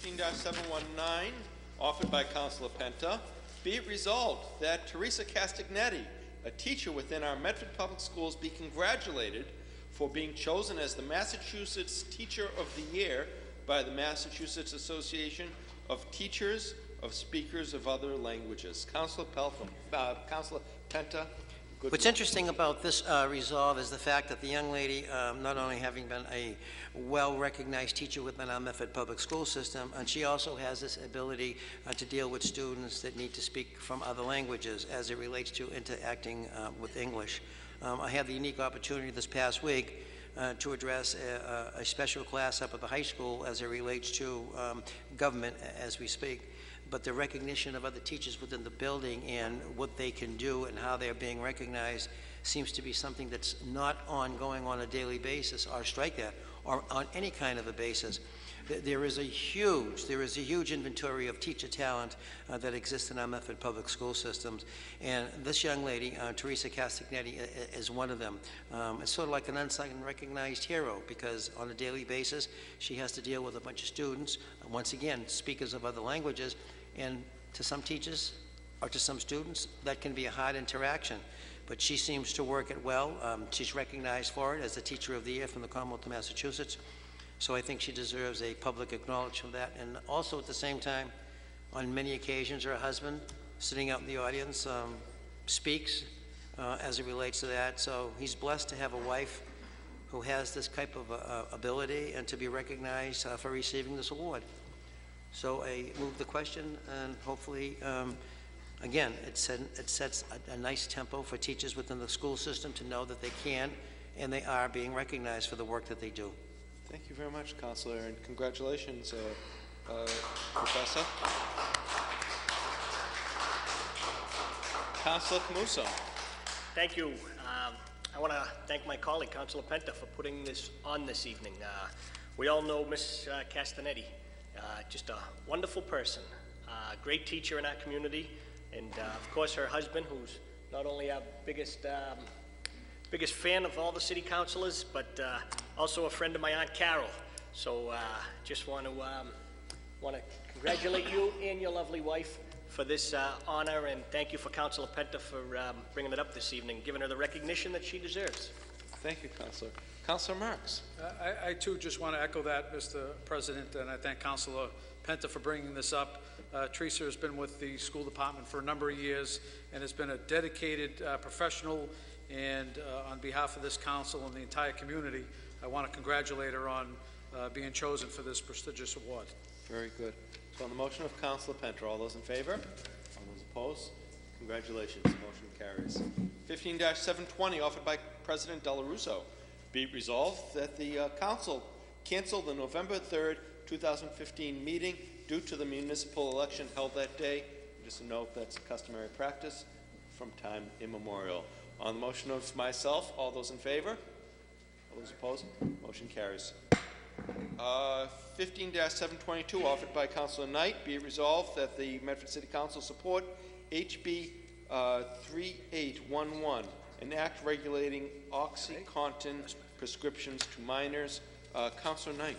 15-719, offered by Councilor Penta. Be it resolved that Teresa Castagnetti, a teacher within our Medford Public Schools, be congratulated for being chosen as the Massachusetts Teacher of the Year by the Massachusetts Association of Teachers of Speakers of Other Languages. Councilor Penta. What's interesting about this resolve is the fact that the young lady, not only having been a well-recognized teacher within our Medford public school system, and she also has this ability to deal with students that need to speak from other languages as it relates to interacting with English. I had the unique opportunity this past week to address a special class up at the high school as it relates to government as we speak. But the recognition of other teachers within the building and what they can do and how they're being recognized seems to be something that's not ongoing on a daily basis or strike that or on any kind of a basis. There is a huge inventory of teacher talent that exists in our Medford public school systems, and this young lady, Teresa Castagnetti, is one of them. It's sort of like an unsung and recognized hero because on a daily basis she has to deal with a bunch of students, once again speakers of other languages, and to some teachers or to some students that can be a hard interaction. But she seems to work it well. She's recognized for it as the Teacher of the Year from the Commonwealth of Massachusetts. So I think she deserves a public acknowledgement of that. And also at the same time, on many occasions, her husband, sitting out in the audience, speaks as it relates to that. So he's blessed to have a wife who has this type of ability and to be recognized for receiving this award. So I move the question, and hopefully, again, it sets a nice tempo for teachers within the school system to know that they can and they are being recognized for the work that they do. Thank you very much, Councilor, and congratulations, Professor. Councilor Camuso. Thank you. I want to thank my colleague, Councilor Penta, for putting this on this evening. We all know Ms. Castanetti, just a wonderful person, great teacher in our community, and of course her husband, who's not only our biggest fan of all the city councilors, but also a friend of my Aunt Carol. So just want to congratulate you and your lovely wife for this honor, and thank you for Councilor Penta for bringing it up this evening, giving her the recognition that she deserves. Thank you, Councilor. Councilor Marks. I too just want to echo that, Mr. President, and I thank Councilor Penta for bringing this up. Teresa has been with the school department for a number of years and has been a dedicated professional, and on behalf of this council and the entire community, I want to congratulate her on being chosen for this prestigious award. Very good. So on the motion of Councilor Penta, all those in favor? All those opposed? Congratulations. The motion carries. 15-720, offered by President Della Russo. Be it resolved that the council cancel the November 3rd, 2015 meeting due to the municipal election held that day. Just a note, that's a customary practice from time immemorial. On the motion of myself, all those in favor? All those opposed? Motion carries. 15-722, offered by Councilor Knight. Be it resolved that the Medford City Council support HB 3811, an act regulating OxyContin prescriptions to minors. Councilor Knight.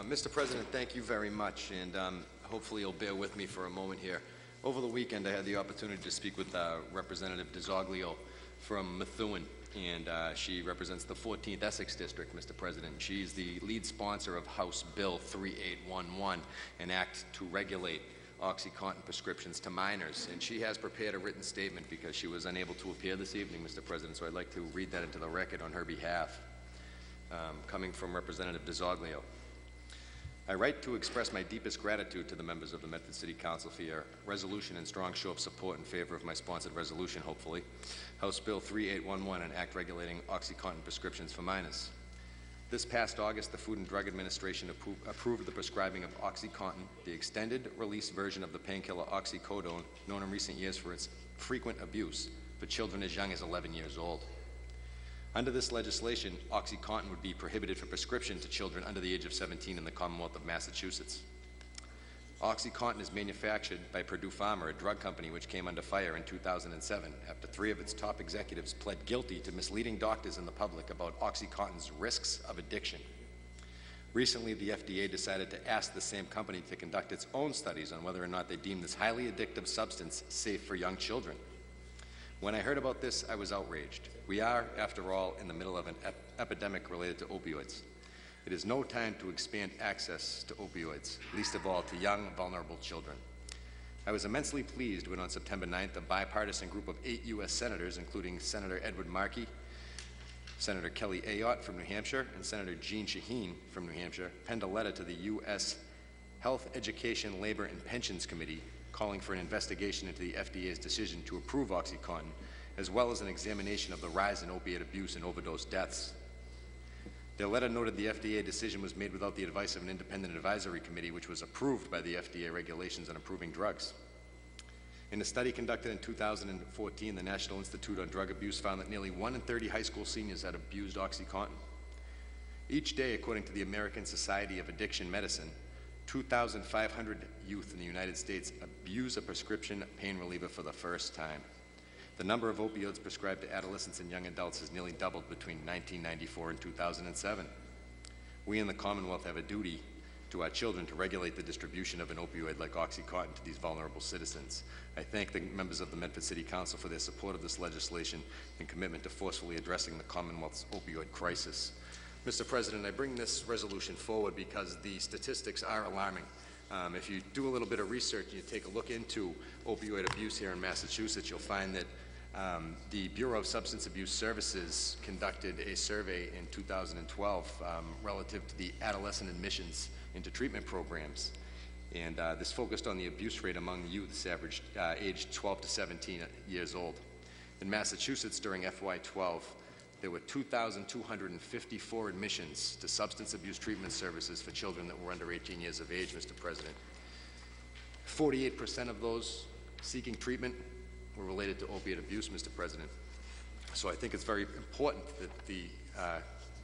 Mr. President, thank you very much, and hopefully you'll bear with me for a moment here. Over the weekend, I had the opportunity to speak with Representative DiZoglio from Methuen, and she represents the 14th Essex District, Mr. President. She's the lead sponsor of House Bill 3811, an act to regulate OxyContin prescriptions to minors, and she has prepared a written statement because she was unable to appear this evening, Mr. President, so I'd like to read that into the record on her behalf, coming from Representative DiZoglio. I write to express my deepest gratitude to the members of the Medford City Council for your resolution and strong show of support in favor of my sponsored resolution, hopefully. House Bill 3811, an act regulating OxyContin prescriptions for minors. This past August, the Food and Drug Administration approved the prescribing of OxyContin, the extended-release version of the painkiller oxycodone, known in recent years for its frequent abuse, for children as young as 11 years old. Under this legislation, OxyContin would be prohibited for prescription to children under the age of 17 in the Commonwealth of Massachusetts. OxyContin is manufactured by Purdue Pharma, a drug company which came under fire in 2007 after 3 of its top executives pled guilty to misleading doctors and the public about OxyContin's risks of addiction. Recently, the FDA decided to ask the same company to conduct its own studies on whether or not they deem this highly addictive substance safe for young children. When I heard about this, I was outraged. We are, after all, in the middle of an epidemic related to opioids. It is no time to expand access to opioids, least of all to young, vulnerable children. I was immensely pleased when on September 9th, a bipartisan group of 8 U.S. senators, including Senator Edward Markey, Senator Kelly Ayotte from New Hampshire, and Senator Jean Shaheen from New Hampshire, penned a letter to the U.S. Health, Education, Labor, and Pensions Committee calling for an investigation into the FDA's decision to approve OxyContin, as well as an examination of the rise in opiate abuse and overdose deaths. Their letter noted the FDA decision was made without the advice of an independent advisory committee, which was approved by the FDA regulations on approving drugs. In a study conducted in 2014, the National Institute on Drug Abuse found that nearly 1 in 30 high school seniors had abused OxyContin. Each day, according to the American Society of Addiction Medicine, 2,500 youth in the United States abuse a prescription pain reliever for the first time. The number of opioids prescribed to adolescents and young adults has nearly doubled between 1994 and 2007. We in the Commonwealth have a duty to our children to regulate the distribution of an opioid like OxyContin to these vulnerable citizens. I thank the members of the Medford City Council for their support of this legislation and commitment to forcefully addressing the Commonwealth's opioid crisis. Mr. President, I bring this resolution forward because the statistics are alarming. If you do a little bit of research and you take a look into opioid abuse here in Massachusetts, you'll find that the Bureau of Substance Abuse Services conducted a survey in 2012 relative to the adolescent admissions into treatment programs. And this focused on the abuse rate among youths aged 12 to 17 years old. In Massachusetts during FY12, there were 2,254 admissions to substance abuse treatment services for children that were under 18 years of age, Mr. President. 48% of those seeking treatment were related to opiate abuse, Mr. President. So I think it's very important that the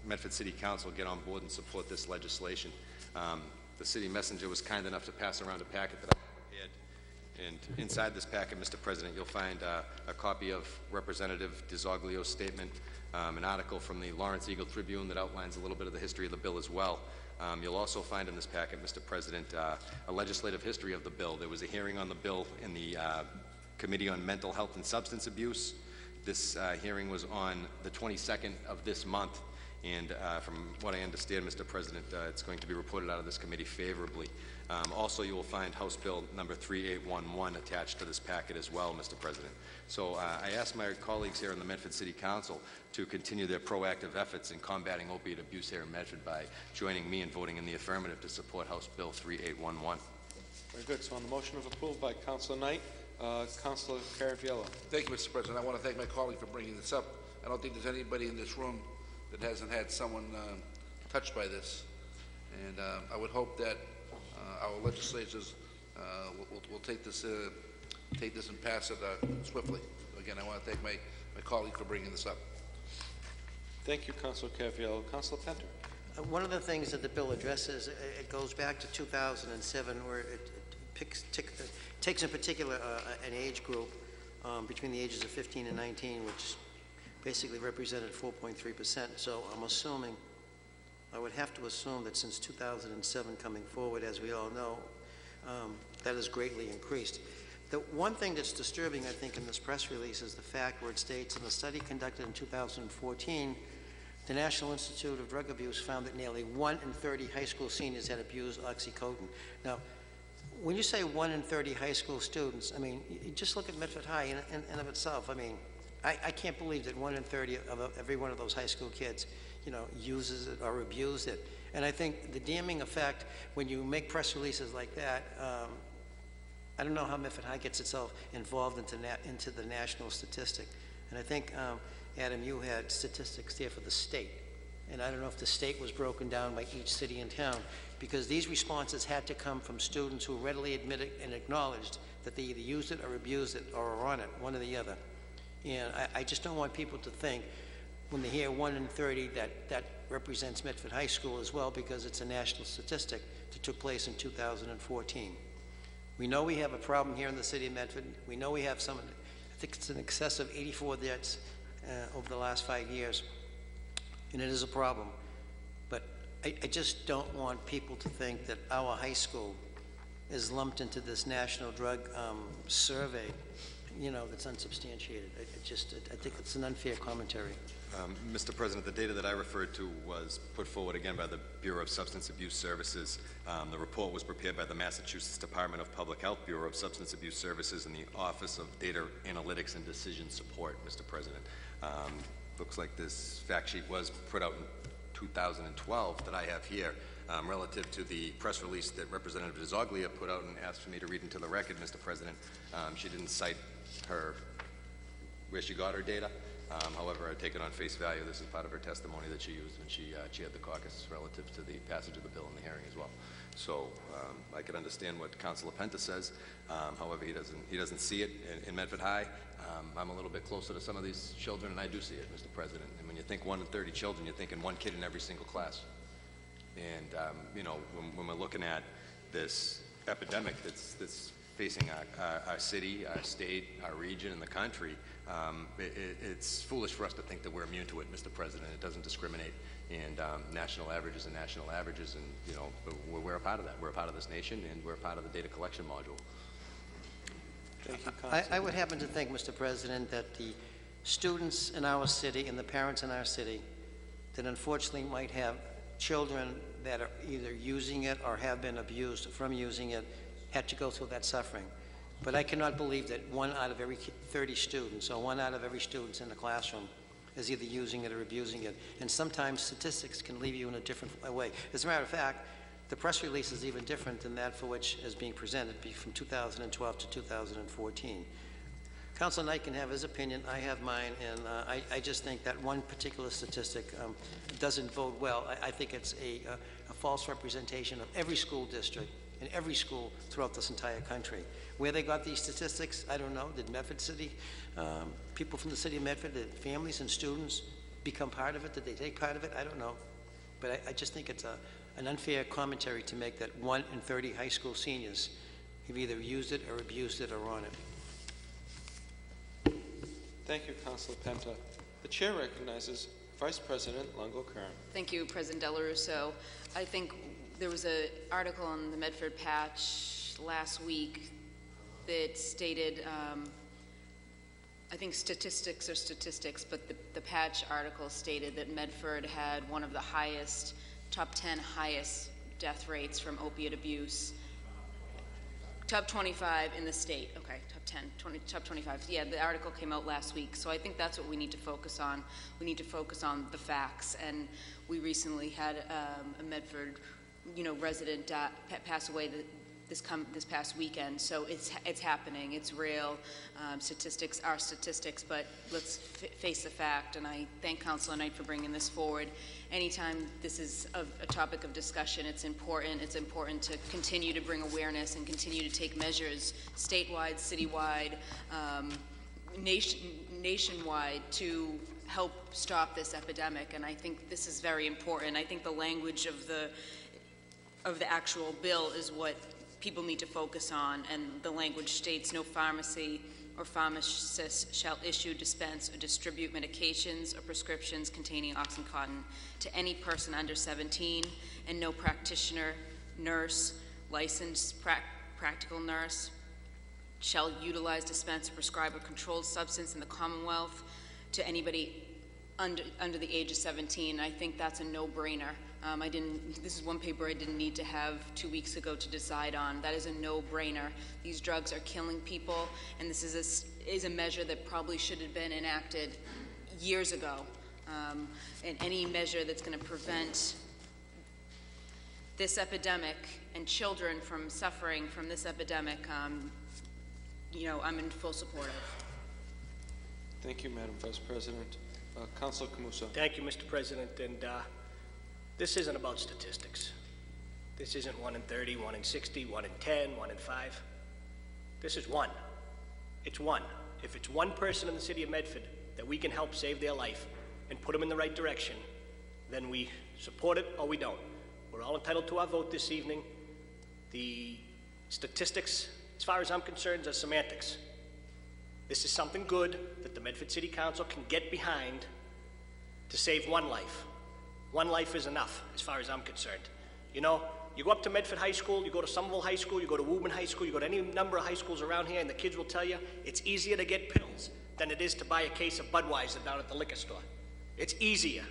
Medford City Council get on board and support this legislation. The city messenger was kind enough to pass around a packet that I prepared. And inside this packet, Mr. President, you'll find a copy of Representative DiZoglio's statement, an article from the Lawrence Eagle Tribune that outlines a little bit of the history of the bill as well. You'll also find in this packet, Mr. President, a legislative history of the bill. There was a hearing on the bill in the Committee on Mental Health and Substance Abuse. This hearing was on the 22nd of this month, and from what I understand, Mr. President, it's going to be reported out of this committee favorably. Also, you will find House Bill number 3811 attached to this packet as well, Mr. President. So I ask my colleagues here in the Medford City Council to continue their proactive efforts in combating opiate abuse here in Medford by joining me in voting in the affirmative to support House Bill 3811. Very good. So on the motion of approval by Councilor Knight, Councilor Caraviello. Thank you, Mr. President. I want to thank my colleague for bringing this up. I don't think there's anybody in this room that hasn't had someone touched by this. And I would hope that our legislators will take this and pass it swiftly. Again, I want to thank my colleague for bringing this up. Thank you, Councilor Caraviello. Councilor Penter. One of the things that the bill addresses, it goes back to 2007, where it takes in particular an age group between the ages of 15 and 19, which basically represented 4.3%. So I'm assuming, I would have to assume that since 2007 coming forward, as we all know, that has greatly increased. The one thing that's disturbing, I think, in this press release is the fact where it states in a study conducted in 2014, the National Institute of Drug Abuse found that nearly 1 in 30 high school seniors had abused OxyContin. Now, when you say 1 in 30 high school students, I mean, you just look at Medford High in of itself. I mean, I can't believe that 1 in 30 of every one of those high school kids, you know, uses it or abused it. And I think the damning effect when you make press releases like that, I don't know how Medford High gets itself involved into the national statistic. And I think, Adam, you had statistics there for the state. And I don't know if the state was broken down by each city and town, because these responses had to come from students who readily admitted and acknowledged that they either used it or abused it or are on it, one or the other. And I just don't want people to think, when they hear 1 in 30, that represents Medford High School as well, because it's a national statistic that took place in 2014. We know we have a problem here in the city of Medford. We know we have some, I think it's in excess of 84 deaths over the last 5 years, and it is a problem. But I just don't want people to think that our high school is lumped into this national drug survey. that's unsubstantiated. I think it's an unfair commentary. Mr. President, the data that I referred to was put forward again by the Bureau of Substance Abuse Services. The report was prepared by the Massachusetts Department of Public Health, Bureau of Substance Abuse Services, and the Office of Data Analytics and Decision Support, Mr. President. Looks like this fact sheet was put out in 2012 that I have here, relative to the press release that Representative DeZoglia put out and asked for me to read into the record, Mr. President. She didn't cite where she got her data. However, I take it on face value. This is part of her testimony that she used when she chaired the caucus relative to the passage of the bill in the hearing as well. So I can understand what Councilor Penta says. However, he doesn't see it in Medford High. I'm a little bit closer to some of these children, and I do see it, Mr. President. And when you think 1 in 30 children, you're thinking 1 kid in every single class. And when we're looking at this epidemic that's facing our city, our state, our region, and the country, it's foolish for us to think that we're immune to it, Mr. President. It doesn't discriminate. And national averages and national averages, and we're a part of that. We're a part of this nation, and we're a part of the data collection module. Thank you, Councilor. I would happen to think, Mr. President, that the students in our city and the parents in our city that unfortunately might have children that are either using it or have been abused from using it had to go through that suffering. But I cannot believe that 1 out of every 30 students or 1 out of every student in the classroom is either using it or abusing it. And sometimes statistics can leave you in a different way. As a matter of fact, the press release is even different than that for which is being presented from 2012 to 2014. Councilor Knight can have his opinion, I have mine, and I just think that one particular statistic doesn't bode well. I think it's a false representation of every school district in every school throughout this entire country. Where they got these statistics, I don't know. Did Medford City, people from the city of Medford, did families and students become part of it? Did they take part of it? I don't know. But I just think it's an unfair commentary to make that 1 in 30 high school seniors have either used it or abused it or on it. Thank you, Councilor Penta. The chair recognizes Vice President Longo-Kern. Thank you, President Dela Russo. I think there was an article on the Medford Patch last week that stated, I think statistics are statistics, but the Patch article stated that Medford had one of the highest, top 10 highest death rates from opiate abuse. Top 25 in the state. Okay, top 10, top 25. Yeah, the article came out last week, so I think that's what we need to focus on. We need to focus on the facts, and we recently had a Medford, resident pass away this past weekend. So it's happening. It's real. Statistics are statistics, but let's face the fact. And I thank Councilor Knight for bringing this forward. Anytime this is a topic of discussion, it's important. It's important to continue to bring awareness and continue to take measures statewide, citywide, nationwide to help stop this epidemic. And I think this is very important. I think the language of the actual bill is what people need to focus on, and the language states no pharmacy or pharmacist shall issue, dispense, or distribute medications or prescriptions containing OxyContin to any person under 17, and no practitioner, nurse, licensed practical nurse shall utilize, dispense, or prescribe a controlled substance in the Commonwealth to anybody under the age of 17. I think that's a no-brainer. This is one paper I didn't need to have 2 weeks ago to decide on. That is a no-brainer. These drugs are killing people, and this is a measure that probably should have been enacted years ago. And any measure that's going to prevent this epidemic and children from suffering from this epidemic, I'm in full support of. Thank you, Madam Vice President. Councilor Camuso. Thank you, Mr. President. And this isn't about statistics. This isn't 1 in 30, 1 in 60, 1 in 10, 1 in 5. This is one. It's one. If it's one person in the city of Medford that we can help save their life and put them in the right direction, then we support it or we don't. We're all entitled to our vote this evening. The statistics, as far as I'm concerned, are semantics. This is something good that the Medford City Council can get behind to save one life. One life is enough, as far as I'm concerned. You go up to Medford High School, you go to Somerville High School, you go to Woburn High School, you go to any number of high schools around here, and the kids will tell you it's easier to get pills than it is to buy a case of Budweiser down at the liquor store. It's easier.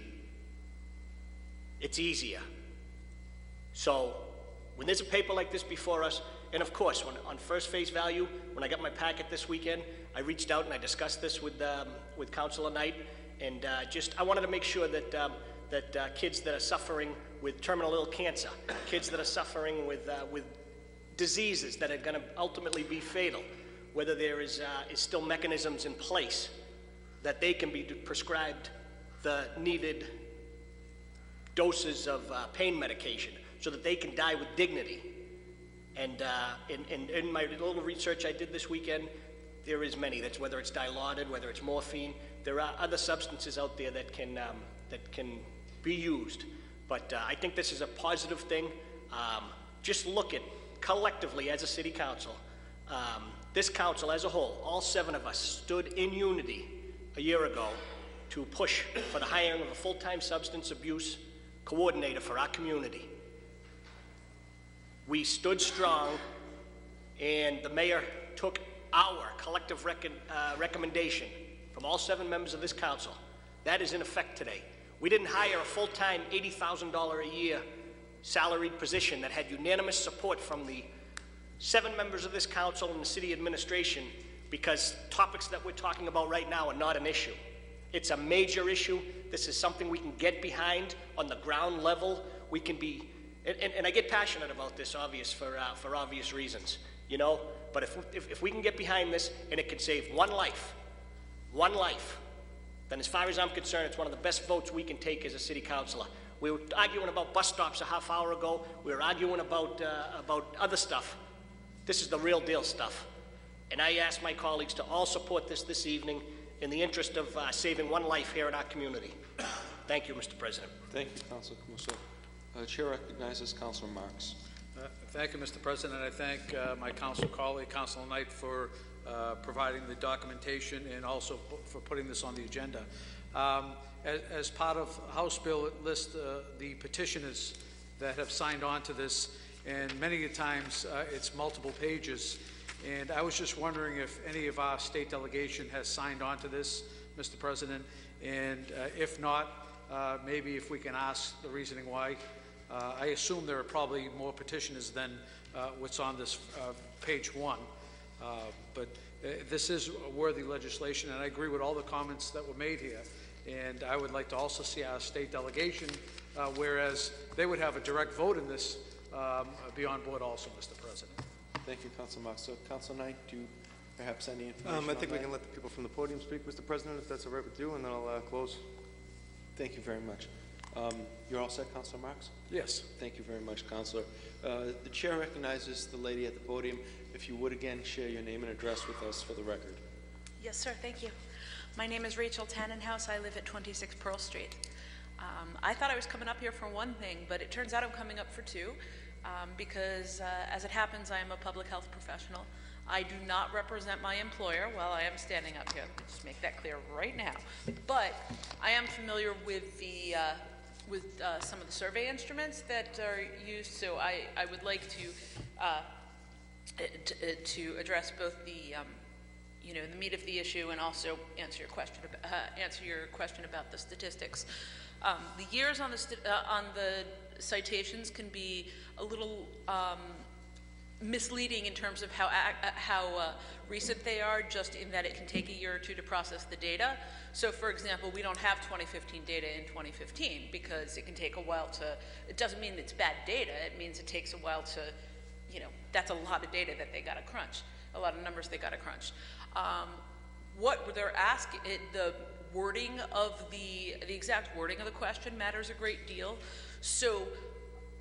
It's easier. So when there's a paper like this before us, and of course, on first face value, when I got my packet this weekend, I reached out and I discussed this with Councilor Knight, and I wanted to make sure that kids that are suffering with terminal ill cancer, kids that are suffering with diseases that are going to ultimately be fatal, whether there is still mechanisms in place that they can be prescribed the needed doses of pain medication so that they can die with dignity. And in my little research I did this weekend, there is many. That's whether it's Dilaudid, whether it's morphine. There are other substances out there that can be used. But I think this is a positive thing. Just look at, collectively as a city council, this council as a whole, all 7 of us stood in unity a year ago to push for the hiring of a full-time substance abuse coordinator for our community. We stood strong, and the mayor took our collective recommendation from all 7 members of this council. That is in effect today. We didn't hire a full-time $80,000 a year salaried position that had unanimous support from the 7 members of this council and the city administration, because topics that we're talking about right now are not an issue. It's a major issue. This is something we can get behind on the ground level. We can be, and I get passionate about this, for obvious reasons, you know. But if we can get behind this and it can save one life, then as far as I'm concerned, it's one of the best votes we can take as a city councilor. We were arguing about bus stops a half hour ago. We were arguing about other stuff. This is the real deal stuff. And I ask my colleagues to all support this evening in the interest of saving one life here in our community. Thank you, Mr. President. Thank you, Councilor Camuso. The chair recognizes Councilor Marks. Thank you, Mr. President. I thank my council colleague, Councilor Knight, for providing the documentation and also for putting this on the agenda. As part of House Bill, it lists the petitioners that have signed on to this, and many times it's multiple pages. And I was just wondering if any of our state delegation has signed on to this, Mr. President, and if not, maybe if we can ask the reasoning why. I assume there are probably more petitioners than what's on this page 1, but this is worthy legislation, and I agree with all the comments that were made here. And I would like to also see our state delegation, whereas they would have a direct vote in this, be on board also, Mr. President. Thank you, Councilor Marks. So, Councilor Knight, do you perhaps any information I think we that? can let the people from the podium speak, Mr. President, if that's all right with you, and then I'll close. Thank you very much. You're all set, Councilor Marks? Yes. Thank you very much, Councilor. The chair recognizes the lady at the podium. If you would again share your name and address with us for the record. Yes, sir. Thank you. My name is Rachel Tannenhouse. I live at 26 Pearl Street. I thought I was coming up here for one thing, but it turns out I'm coming up for 2, because as it happens, I am a public health professional. I do not represent my employer while I am standing up here. Let me just make that clear right now. But I am familiar with the some of the survey instruments that are used, so I would like to address both the the meat of the issue and also answer your question about the statistics. The years on the citations can be a little misleading in terms of how recent they are, just in that it can take a year or 2 to process the data. So, for example, we don't have 2015 data in 2015 because it can take a while to, it doesn't mean it's bad data, it means it takes a while to, that's a lot of data that they got to crunch, a lot of numbers they got to crunch. What they're asking, the wording of the exact wording of the question matters a great deal. So,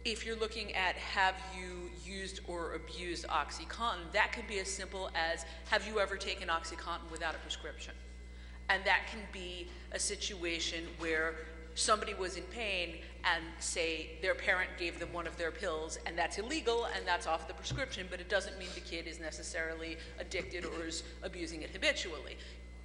if you're looking at have you used or abused OxyContin, that could be as simple as have you ever taken OxyContin without a prescription? And that can be a situation where somebody was in pain and say their parent gave them one of their pills, and that's illegal and that's off the prescription, but it doesn't mean the kid is necessarily addicted or is abusing it habitually.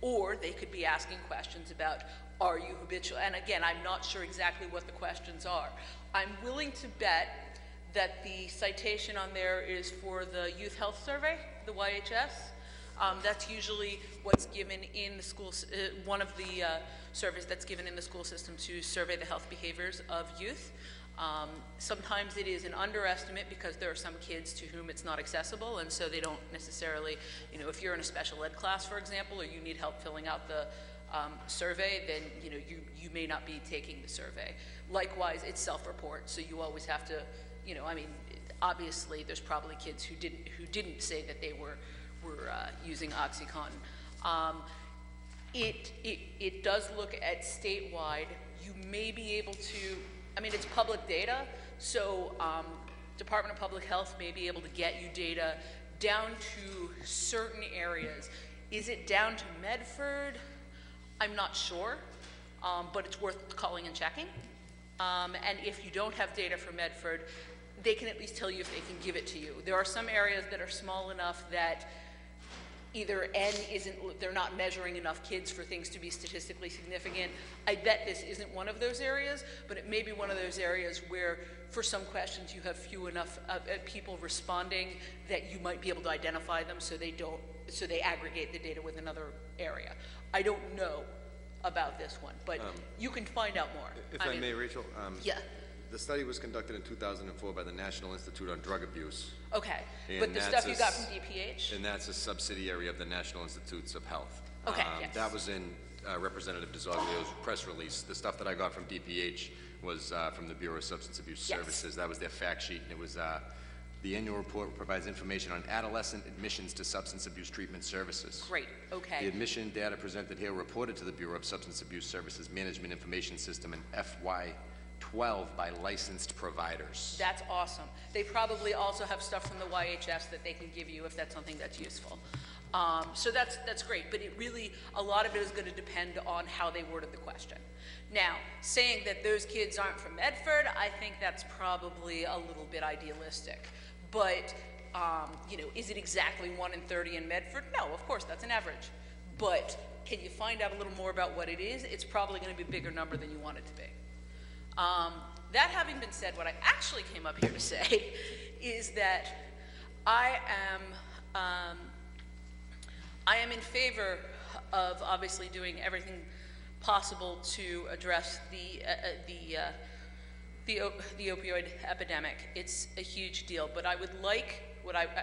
Or they could be asking questions about, are you habitual? And again, I'm not sure exactly what the questions are. I'm willing to bet that the citation on there is for the Youth Health Survey, the YHS. That's usually what's given in the schools, one of the surveys that's given in the school system to survey the health behaviors of youth. Sometimes it is an underestimate because there are some kids to whom it's not accessible, and so they don't necessarily, you know, if you're in a special ed class, for example, or you need help filling out the survey, then you may not be taking the survey. Likewise, it's self-report, so you always have to, I mean, obviously there's probably kids who didn't say that they were using OxyContin. It does look at statewide. You may be able to, I mean, it's public data, so Department of Public Health may be able to get you data down to certain areas. Is it down to Medford? I'm not sure, but it's worth calling and checking. And if you don't have data for Medford, they can at least tell you if they can give it to you. There are some areas that are small enough that either they're not measuring enough kids for things to be statistically significant. I bet this isn't one of those areas, but it may be one of those areas where for some questions you have few enough people responding that you might be able to identify them, so they aggregate the data with another area. I don't know about this one, but you can find out more. If I may, Rachel? Yeah. The study was conducted in 2004 by the National Institute on Drug Abuse. Okay, And but the stuff you got from DPH? And that's a subsidiary of the National Institutes of Health. Okay, yes. That was in Representative DeZoglio's press release. The stuff that I got from DPH was from the Bureau of Substance Abuse Services. That was their fact sheet, and it was the annual report provides information on adolescent admissions to substance abuse treatment services. Great, okay. The admission data presented here reported to the Bureau of Substance Abuse Services Management Information System in FY12 by licensed providers. That's awesome. They probably also have stuff from the YHS that they can give you if that's something that's useful. So that's great, but it really, a lot of it is going to depend on how they worded the question. Now, saying that those kids aren't from Medford, I think that's probably a little bit idealistic. But, is it exactly 1 in 30 in Medford? No, of course, that's an average. But can you find out a little more about what it is? It's probably going to be a bigger number than you want it to be. That having been said, what I actually came up here to say is that I am in favor of obviously doing everything possible to address the opioid epidemic. It's a huge deal, but I would like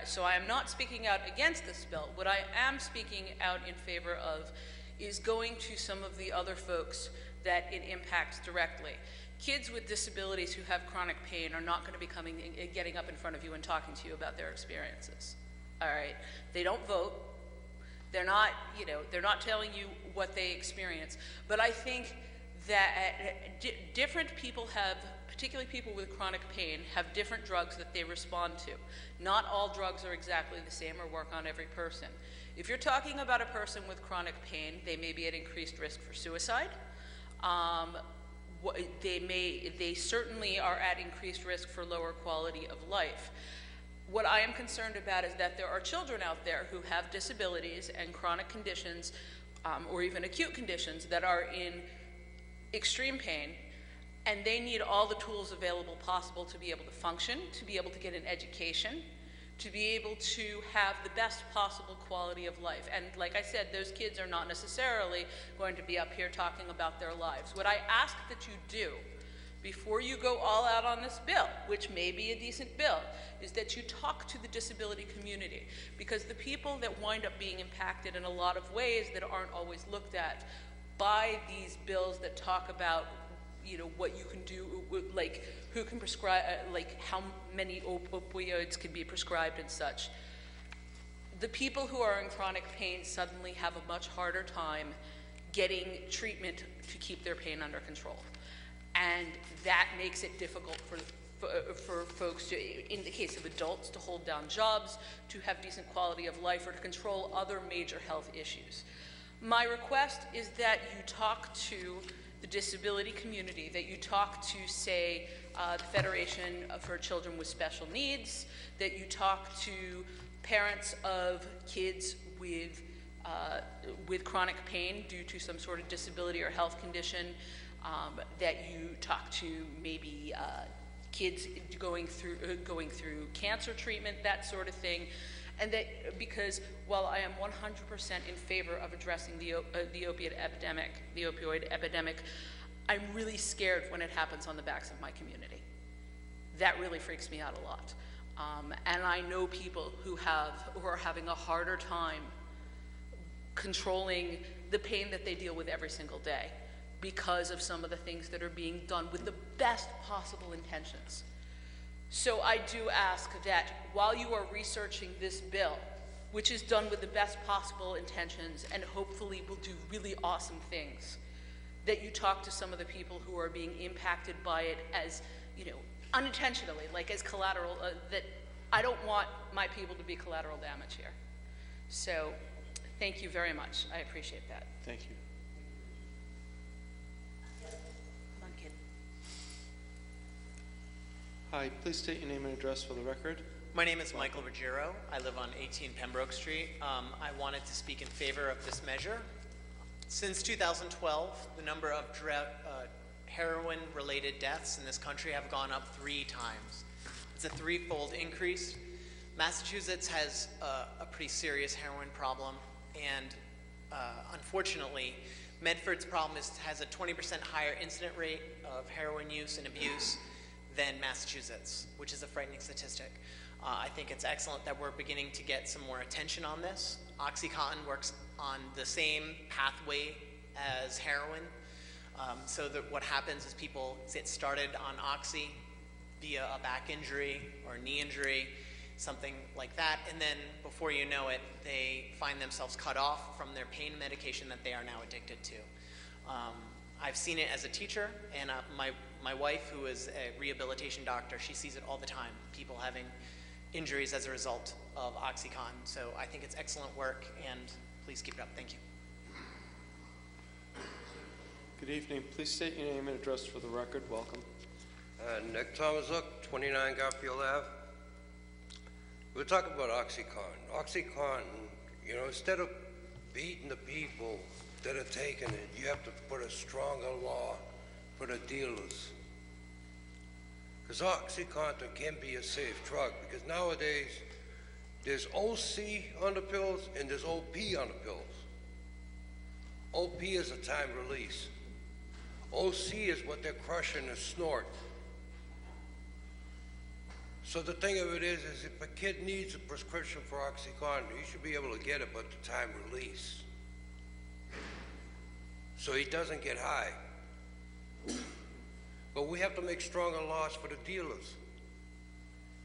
so I am not speaking out against this bill. What I am speaking out in favor of is going to some of the other folks that it impacts directly. Kids with disabilities who have chronic pain are not going to be getting up in front of you and talking to you about their experiences. All right? They don't vote. They're not, they're not telling you what they experience. But I think that different people have, particularly people with chronic pain, have different drugs that they respond to. Not all drugs are exactly the same or work on every person. If you're talking about a person with chronic pain, they may be at increased risk for suicide. They certainly are at increased risk for lower quality of life. What I am concerned about is that there are children out there who have disabilities and chronic conditions, or even acute conditions, that are in extreme pain, and they need all the tools available possible to be able to function, to be able to get an education, to be able to have the best possible quality of life. And like I said, those kids are not necessarily going to be up here talking about their lives. What I ask that you do before you go all out on this bill, which may be a decent bill, is that you talk to the disability community, because the people that wind up being impacted in a lot of ways that aren't always looked at by these bills that talk about what you can do, like who can prescribe, like how many opioids can be prescribed and such. The people who are in chronic pain suddenly have a much harder time getting treatment to keep their pain under control. And that makes it difficult for folks to, in the case of adults, to hold down jobs, to have decent quality of life, or to control other major health issues. My request is that you talk to the disability community, that you talk to, say, the Federation for Children with Special Needs, that you talk to parents of kids with chronic pain due to some sort of disability or health condition, that you talk to maybe kids going through cancer treatment, that sort of thing. And that because while I am 100% in favor of addressing the opioid epidemic, I'm really scared when it happens on the backs of my community. That really freaks me out a lot. And I know people who are having a harder time controlling the pain that they deal with every single day because of some of the things that are being done with the best possible intentions. So I do ask that while you are researching this bill, which is done with the best possible intentions and hopefully will do really awesome things, that you talk to some of the people who are being impacted by it as, unintentionally, like as collateral, that I don't want my people to be collateral damage here. So thank you very much. I appreciate that. Thank you. Come on, kid. Hi, please state your name and address for the record. My name is Michael Ruggiero. I live on 18 Pembroke Street. I wanted to speak in favor of this measure. Since 2012, the number of heroin-related deaths in this country have gone up 3 times. It's a 3-fold increase. Massachusetts has a pretty serious heroin problem, and unfortunately, Medford's problem has a 20% higher incident rate of heroin use and abuse than Massachusetts, which is a frightening statistic. I think it's excellent that we're beginning to get some more attention on this. OxyContin works on the same pathway as heroin, so that what happens is people get started on Oxy via a back injury or a knee injury, something like that, and then before you know it, they find themselves cut off from their pain medication that they are now addicted to. I've seen it as a teacher, and my wife, who is a rehabilitation doctor, she sees it all the time, people having injuries as a result of OxyContin. So I think it's excellent work, and please keep it up. Thank you. Good evening. Please state your name and address for the record. Welcome. Nick Thomasuk, 29 Garfield Ave. We're talking about OxyContin. OxyContin, instead of beating the people that are taking it, you have to put a stronger law for the dealers. Because OxyContin can be a safe drug, because nowadays there's OC on the pills and there's OP on the pills. OP is a time release. OC is what they're crushing and snort. So the thing of it is if a kid needs a prescription for OxyContin, he should be able to get it, but the time release. So he doesn't get high. But we have to make stronger laws for the dealers,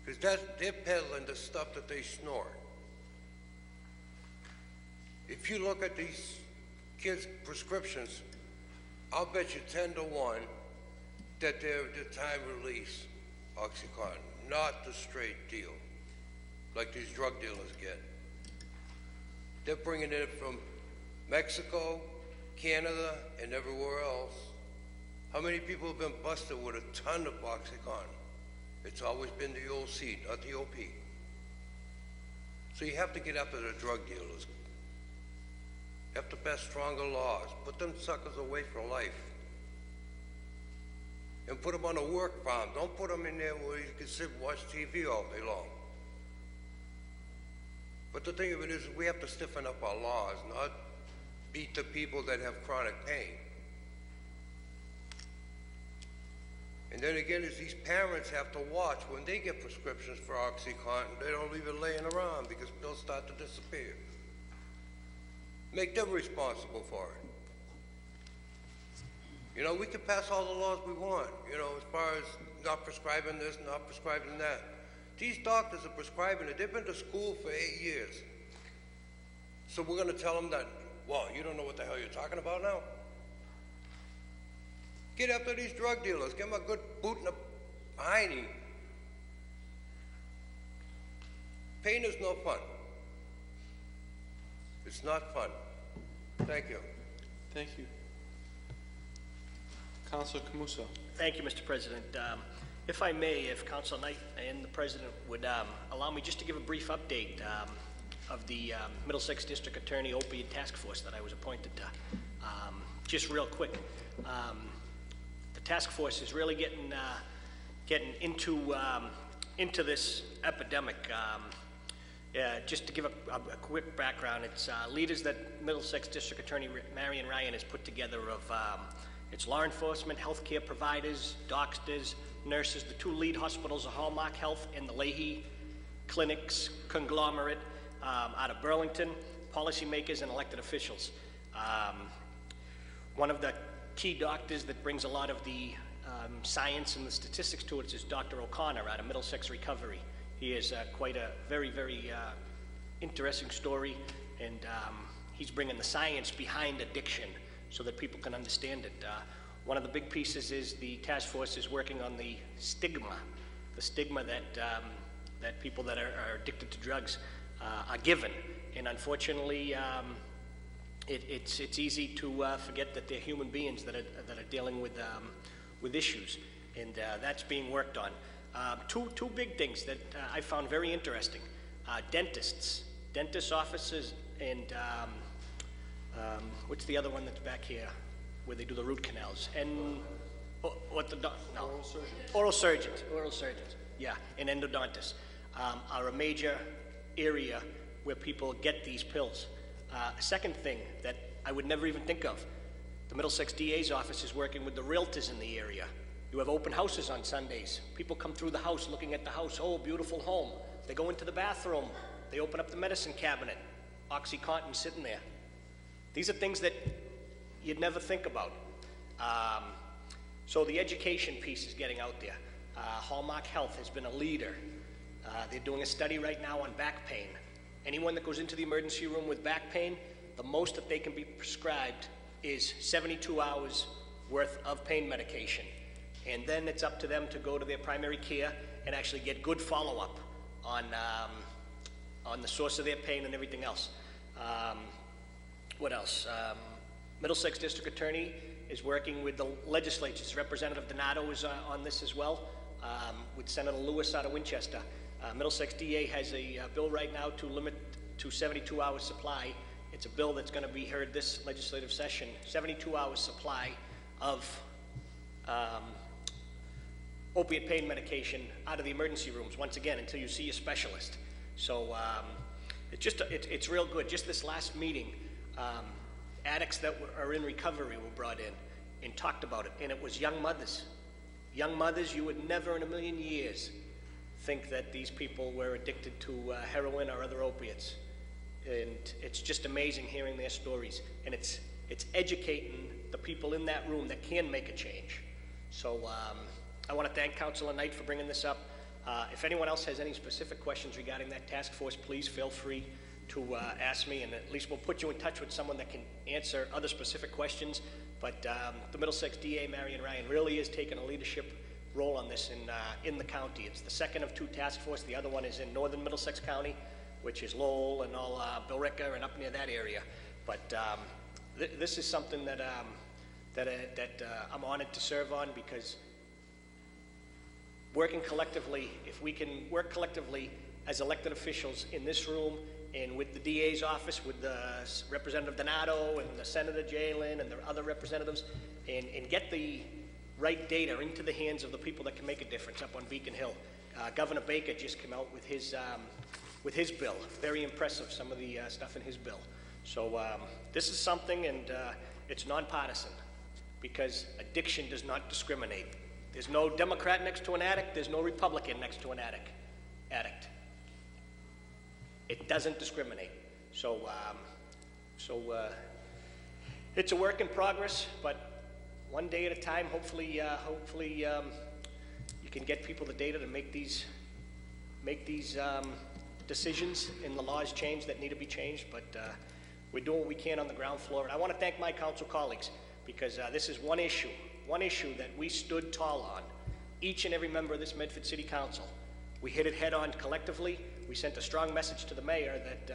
because they're peddling the stuff that they snort. If you look at these kids' prescriptions, I'll bet you 10 to 1 that they're the time release OxyContin, not the straight deal, like these drug dealers get. They're bringing it from Mexico, Canada, and everywhere else. How many people have been busted with a ton of OxyContin? It's always been the OC, not the OP. So you have to get after the drug dealers. You have to pass stronger laws. Put them suckers away for life. And put them on a work farm. Don't put them in there where you can sit and watch TV all day long. But the thing of it is, we have to stiffen up our laws, not beat the people that have chronic pain. And then again, is these parents have to watch when they get prescriptions for OxyContin, they don't leave it laying around because pills start to disappear. Make them responsible for it. We can pass all the laws we want, as far as not prescribing this, not prescribing that. These doctors are prescribing it. They've been to school for 8 years. So we're going to tell them that, well, you don't know what the hell you're talking about now? Get after these drug dealers. Give them a good boot in the hiney. Pain is no fun. It's not fun. Thank you. Thank you. Councilor Camuso. Thank you, Mr. President. If I may, if Council Knight and the President would allow me just to give a brief update of the Middlesex District Attorney Opioid Task Force that I was appointed to. Just real quick. The task force is really getting getting into this epidemic. Just to give a quick background, it's leaders that Middlesex District Attorney Marion Ryan has put together of it's law enforcement, healthcare providers, doctors, nurses. The 2 lead hospitals are Hallmark Health and the Leahy Clinics conglomerate out of Burlington, policymakers and elected officials. One of the key doctors that brings a lot of the science and the statistics to it is Dr. O'Connor out of Middlesex Recovery. He is quite a very, very interesting story, and he's bringing the science behind addiction so that people can understand it. One of the big pieces is the task force is working on the stigma that people that are addicted to drugs are given, and unfortunately, it's easy to forget that they're human beings that are dealing with issues, and that's being worked on. Two big things that I found very interesting: dentist offices, and what's the other one that's back here, where they do the root canals? And oral surgeons. Yeah, and endodontists are a major area where people get these pills. A second thing that I would never even think of, the Middlesex DA's office is working with the realtors in the area. You have open houses on Sundays. People come through the house looking at the house. Oh, beautiful home. They go into the bathroom. They open up the medicine cabinet. OxyContin sitting there. These are things that you'd never think about. So the education piece is getting out there. Hallmark Health has been a leader. They're doing a study right now on back pain. Anyone that goes into the emergency room with back pain, the most that they can be prescribed is 72 hours worth of pain medication. And then it's up to them to go to their primary care and actually get good follow-up on the source of their pain and everything else. What else? Middlesex District Attorney is working with the legislatures. Representative Donato is on this as well, with Senator Lewis out of Winchester. Middlesex DA has a bill right now to limit to 72 hours supply. It's a bill that's going to be heard this legislative session. 72 hours supply of opiate pain medication out of the emergency rooms, once again, until you see a specialist. So it's real good. Just this last meeting, addicts that are in recovery were brought in and talked about it, and it was young mothers. Young mothers, you would never in a million years think that these people were addicted to heroin or other opiates. And it's just amazing hearing their stories. And it's educating the people in that room that can make a change. So I want to thank Councilor Knight for bringing this up. If anyone else has any specific questions regarding that task force, please feel free to ask me, and at least we'll put you in touch with someone that can answer other specific questions. But the Middlesex DA, Marion Ryan, really is taking a leadership role on this in the county. It's the second of 2 task force. The other one is in northern Middlesex County, which is Lowell and all Billerica and up near that area. But this is something that I'm honored to serve on, because working collectively, if we can work collectively as elected officials in this room and with the DA's office, with the Representative Donato and the Senator Jalen and the other representatives, and get the right data into the hands of the people that can make a difference up on Beacon Hill. Governor Baker just came out with his bill. Very impressive, some of the stuff in his bill. So this is something, and it's nonpartisan, because addiction does not discriminate. There's no Democrat next to an addict. There's no Republican next to an addict. It doesn't discriminate. So it's a work in progress, but one day at a time. Hopefully, you can get people the data to make these decisions, and the laws change that need to be changed. But we're doing what we can on the ground floor. And I want to thank my council colleagues, because this is one issue that we stood tall on. Each and every member of this Medford City Council, we hit it head on collectively. We sent a strong message to the mayor that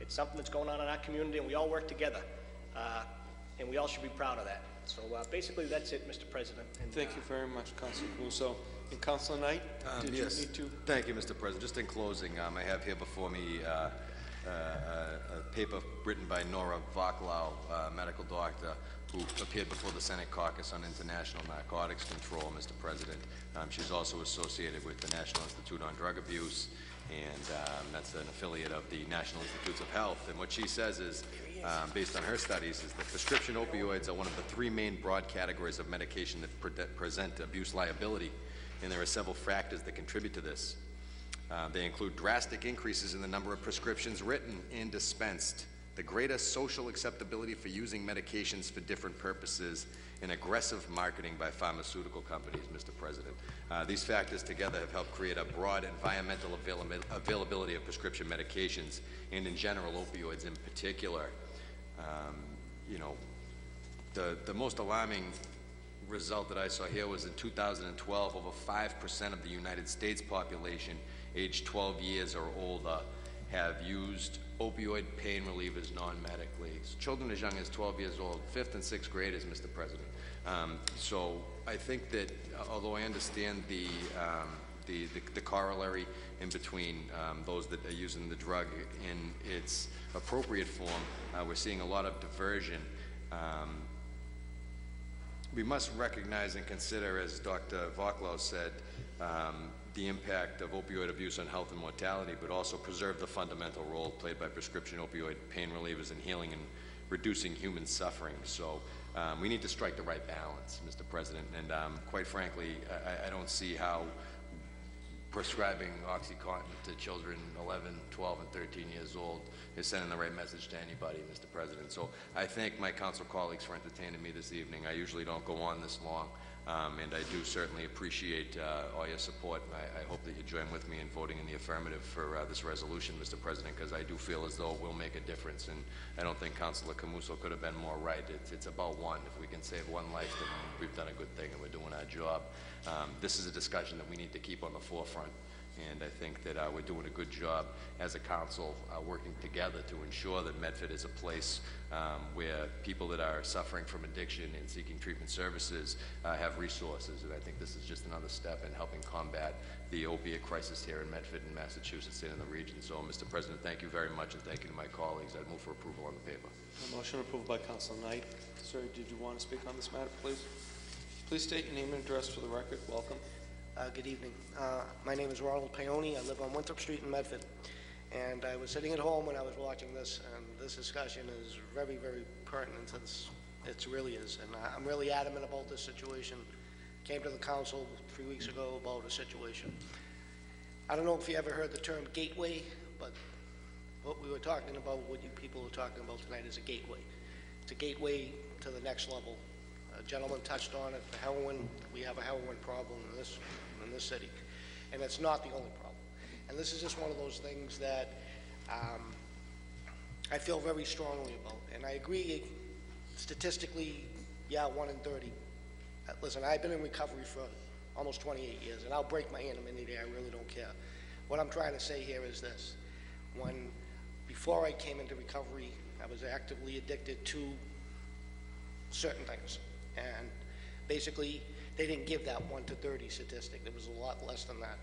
it's something that's going on in our community, and we all work together, and we all should be proud of that. So basically, that's it, Mr. President. And, thank you very much, Councilor Caruso. And Councilor Knight, did yes. you need to? Thank you, Mr. President. Just in closing, I have here before me a paper written by Nora Voklau, a medical doctor, who appeared before the Senate Caucus on International Narcotics Control, Mr. President. She's also associated with the National Institute on Drug Abuse, and that's an affiliate of the National Institutes of Health. And what she says is, based on her studies, is that prescription opioids are one of the three main broad categories of medication that present abuse liability, and there are several factors that contribute to this. They include drastic increases in the number of prescriptions written and dispensed, the greater social acceptability for using medications for different purposes, and aggressive marketing by pharmaceutical companies, Mr. President. These factors together have helped create a broad environmental availability of prescription medications, and in general, opioids in particular. You know, the most alarming result that I saw here was in 2012, over 5% of the United States population aged 12 years or older have used opioid pain relievers non-medically. So children as young as 12 years old, 5th and 6th graders, Mr. President. So I think that although I understand the corollary in between those that are using the drug in its appropriate form, we're seeing a lot of diversion. We must recognize and consider, as Dr. Voklau said, the impact of opioid abuse on health and mortality, but also preserve the fundamental role played by prescription opioid pain relievers in healing and reducing human suffering. So we need to strike the right balance, Mr. President, and quite frankly, I don't see how prescribing OxyContin to children 11, 12, and 13 years old is sending the right message to anybody, Mr. President. So I thank my council colleagues for entertaining me this evening. I usually don't go on this long, and I do certainly appreciate all your support. I hope that you join with me in voting in the affirmative for this resolution, Mr. President, because I do feel as though it will make a difference, and I don't think Councilor Camuso could have been more right. It's about one. If we can save one life, then we've done a good thing and we're doing our job. This is a discussion that we need to keep on the forefront, and I think that we're doing a good job as a council working together to ensure that Medford is a place where people that are suffering from addiction and seeking treatment services have resources, and I think this is just another step in helping combat the opiate crisis here in Medford and Massachusetts and in the region. So, Mr. President, thank you very much, and thank you to my colleagues. I'd move for approval on the paper. A motion approved by Councilor Knight. Sir, did you want to speak on this matter, please? Please state your name and address for the record. Welcome. Good evening. My name is Ronald Paoni. I live on Winthrop Street in Medford. And I was sitting at home when I was watching this, and this discussion is very, very pertinent. It really is. And I'm really adamant about this situation. Came to the council 3 weeks ago about a situation. I don't know if you ever heard the term gateway, but what we were talking about, what you people are talking about tonight is a gateway. It's a gateway to the next level. A gentleman touched on it, the heroin. We have a heroin problem in this city, and it's not the only problem. And this is just one of those things that I feel very strongly about. And I agree, statistically, yeah, 1 in 30. Listen, I've been in recovery for almost 28 years, and I'll break my anonymity. I really don't care. What I'm trying to say here is this. Before I came into recovery, I was actively addicted to certain things. And basically, they didn't give that 1 to 30 statistic. There was a lot less than that.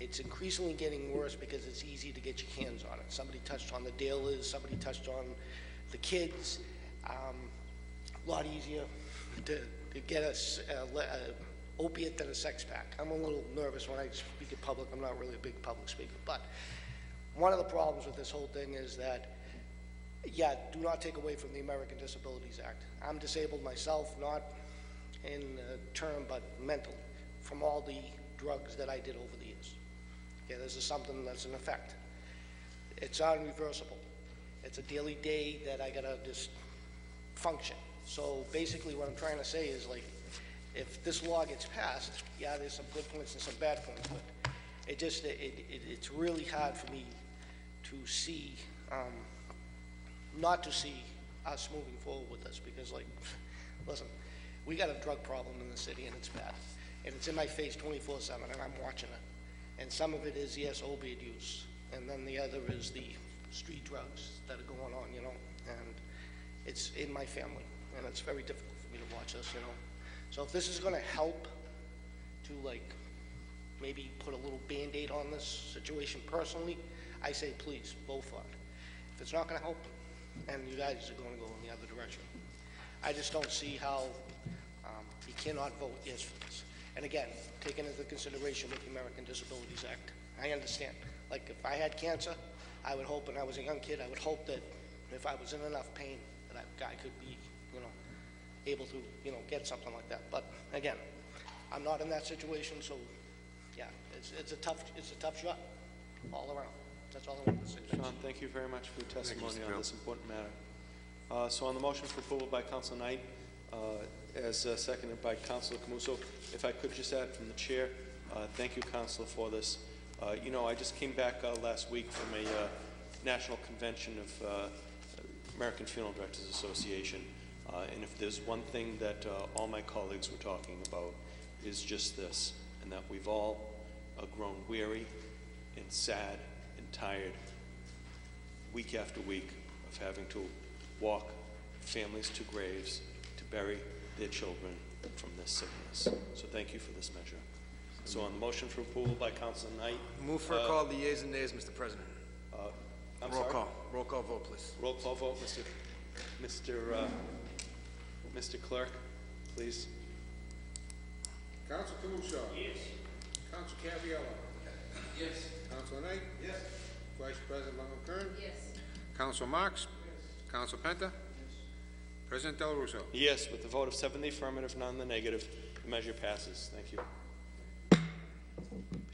It's increasingly getting worse because it's easy to get your hands on it. Somebody touched on the dealers, somebody touched on the kids. A lot easier to get a opiate than a sex pack. I'm a little nervous when I speak in public. I'm not really a big public speaker. But one of the problems with this whole thing is that, yeah, do not take away from the American Disabilities Act. I'm disabled myself, not in term, but mentally, from all the drugs that I did over the years. Okay, this is something that's an effect. It's unreversible. It's a daily day that I gotta just function. So basically what I'm trying to say is, like, if this law gets passed, yeah, there's some good points and some bad points, but it's really hard for me to see, not to see us moving forward with this, because, like, listen, we got a drug problem in the city, and it's bad. And it's in my face 24/7, and I'm watching it. And some of it is, yes, opiate use, and then the other is the street drugs that are going on, you know, and it's in my family, and it's very difficult for me to watch this, you know. So if this is gonna help to, like, maybe put a little Band-Aid on this situation personally, I say please, vote for it. if it's not gonna help, and you guys are gonna go in the other direction, I just don't see how you cannot vote yes for this. And again, taking into consideration with the American Disabilities Act, I understand. Like, if I had cancer, I would hope, and I was a young kid, I would hope that if I was in enough pain, that I could be, able to, get something like that. But again, I'm not in that situation, so yeah, it's a tough shot all around. That's all I want to say. Sean, thank you very much for your testimony on this important matter. So on the motion for approval by Councilor Knight, as seconded by Councilor Camuso, if I could just add from the chair, thank you, Councilor, for this. I just came back last week from a national convention of American Funeral Directors Association, and if there's one thing that all my colleagues were talking about is just this, and that we've all grown weary and sad and tired week after week of having to walk families to graves to bury their children from this sickness. So thank you for this measure. So on the motion for approval by Councilor Knight. Move for a call the yeas and nays, Mr. President. Roll call. Roll call vote, please. Roll call vote, Mr. Clerk, please. Council Camuso. Yes. Council Caviola. Yes. Council Knight. Yes. Vice President Longo Kern. Yes. Council Marks. Yes. Council Penta. Yes. President Del Russo. Yes, with the vote of 7 in the affirmative, none in the negative, the measure passes. Thank you.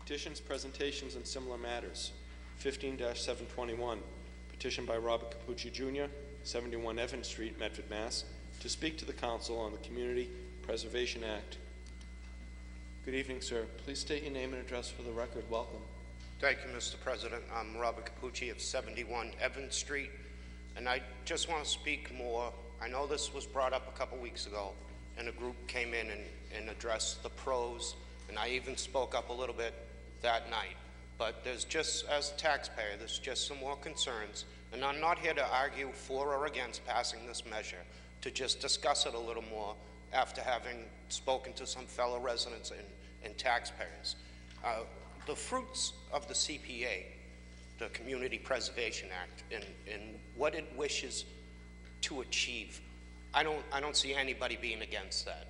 Petitions, presentations, and similar matters. 15-721, petition by Robert Capucci Jr., 71 Evans Street, Medford, Mass., to speak to the council on the Community Preservation Act. Good evening, sir. Please state your name and address for the record. Welcome. Thank you, Mr. President. I'm Robert Capucci of 71 Evans Street, and I just want to speak more. I know this was brought up a couple weeks ago, and a group came in and addressed the pros, and I even spoke up a little bit that night. But there's just, as a taxpayer, there's just some more concerns, and I'm not here to argue for or against passing this measure, to just discuss it a little more after having spoken to some fellow residents and taxpayers. The fruits of the CPA, the Community Preservation Act, and what it wishes to achieve, I don't see anybody being against that.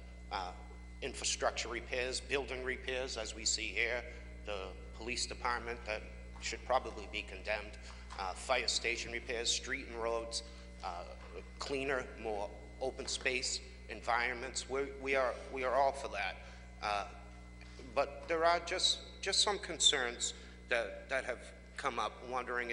Infrastructure repairs, building repairs, as we see here, the police department that should probably be condemned, fire station repairs, street and roads, cleaner, more open space environments. We are all for that. But there are just some concerns that have come up, wondering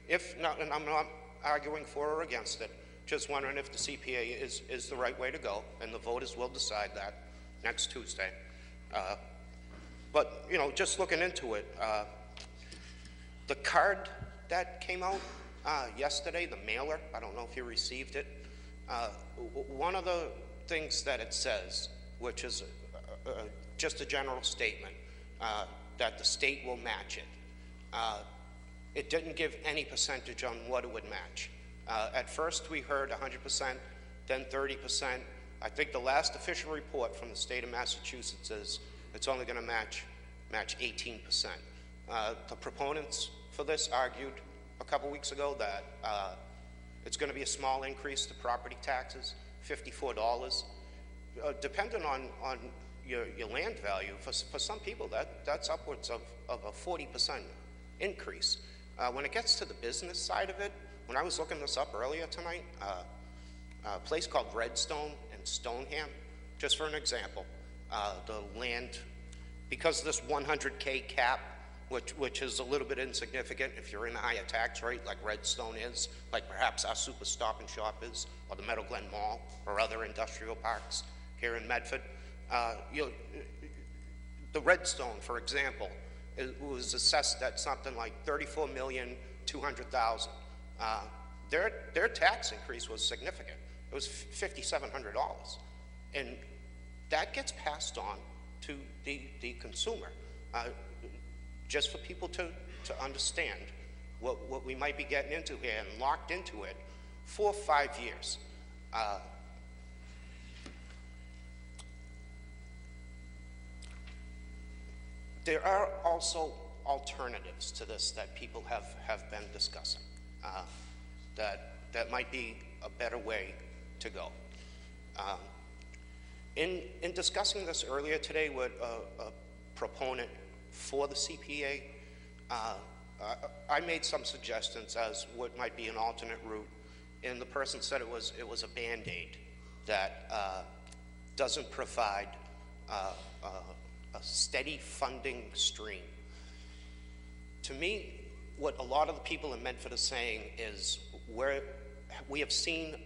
if not, and I'm not arguing for or against it, just wondering if the CPA is the right way to go, and the voters will decide that next Tuesday. But, just looking into it, the card that came out yesterday, the mailer, I don't know if you received it, one of the things that it says, which is just a general statement, that the state will match it. It didn't give any percentage on what it would match. At first we heard 100%, then 30%. I think the last official report from the state of Massachusetts is it's only going to match 18%. The proponents for this argued a couple weeks ago that it's going to be a small increase to property taxes, $54. Depending on your land value, for some people that's upwards of a 40% increase. When it gets to the business side of it, when I was looking this up earlier tonight, a place called Redstone in Stoneham, just for an example, the land, because of this 100K cap, which is a little bit insignificant if you're in a higher tax rate like Redstone is, like perhaps our Super Stop and Shop is, or the Meadow Glen Mall, or other industrial parks here in Medford. The Redstone, for example, it was assessed at something like $34,200,000. Their tax increase was significant. It was $5,700, and that gets passed on to the consumer. Just for people to understand what we might be getting into here and locked into it for 5 years. There are also alternatives to this that people have been discussing. that might be a better way to go. In discussing this earlier today with a proponent for the CPA, I made some suggestions as what might be an alternate route, and the person said it was a Band-Aid that doesn't provide a steady funding stream. To me, what a lot of the people in Medford are saying is we have seen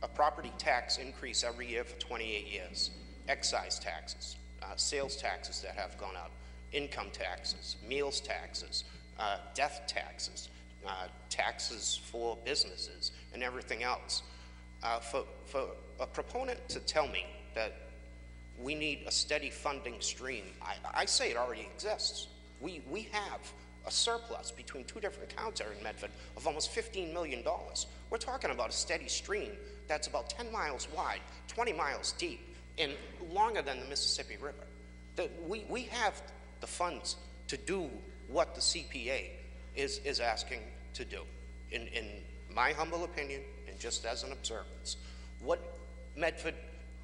a property tax increase every year for 28 years. Excise taxes, sales taxes that have gone up, income taxes, meals taxes, death taxes, taxes for businesses, and everything else. For a proponent to tell me that we need a steady funding stream, I say it already exists. We have a surplus between two different accounts here in Medford of almost $15 million. We're talking about a steady stream that's about 10 miles wide, 20 miles deep, and longer than the Mississippi River. We have the funds to do what the CPA is asking to do. In my humble opinion, and just as an observance, what Medford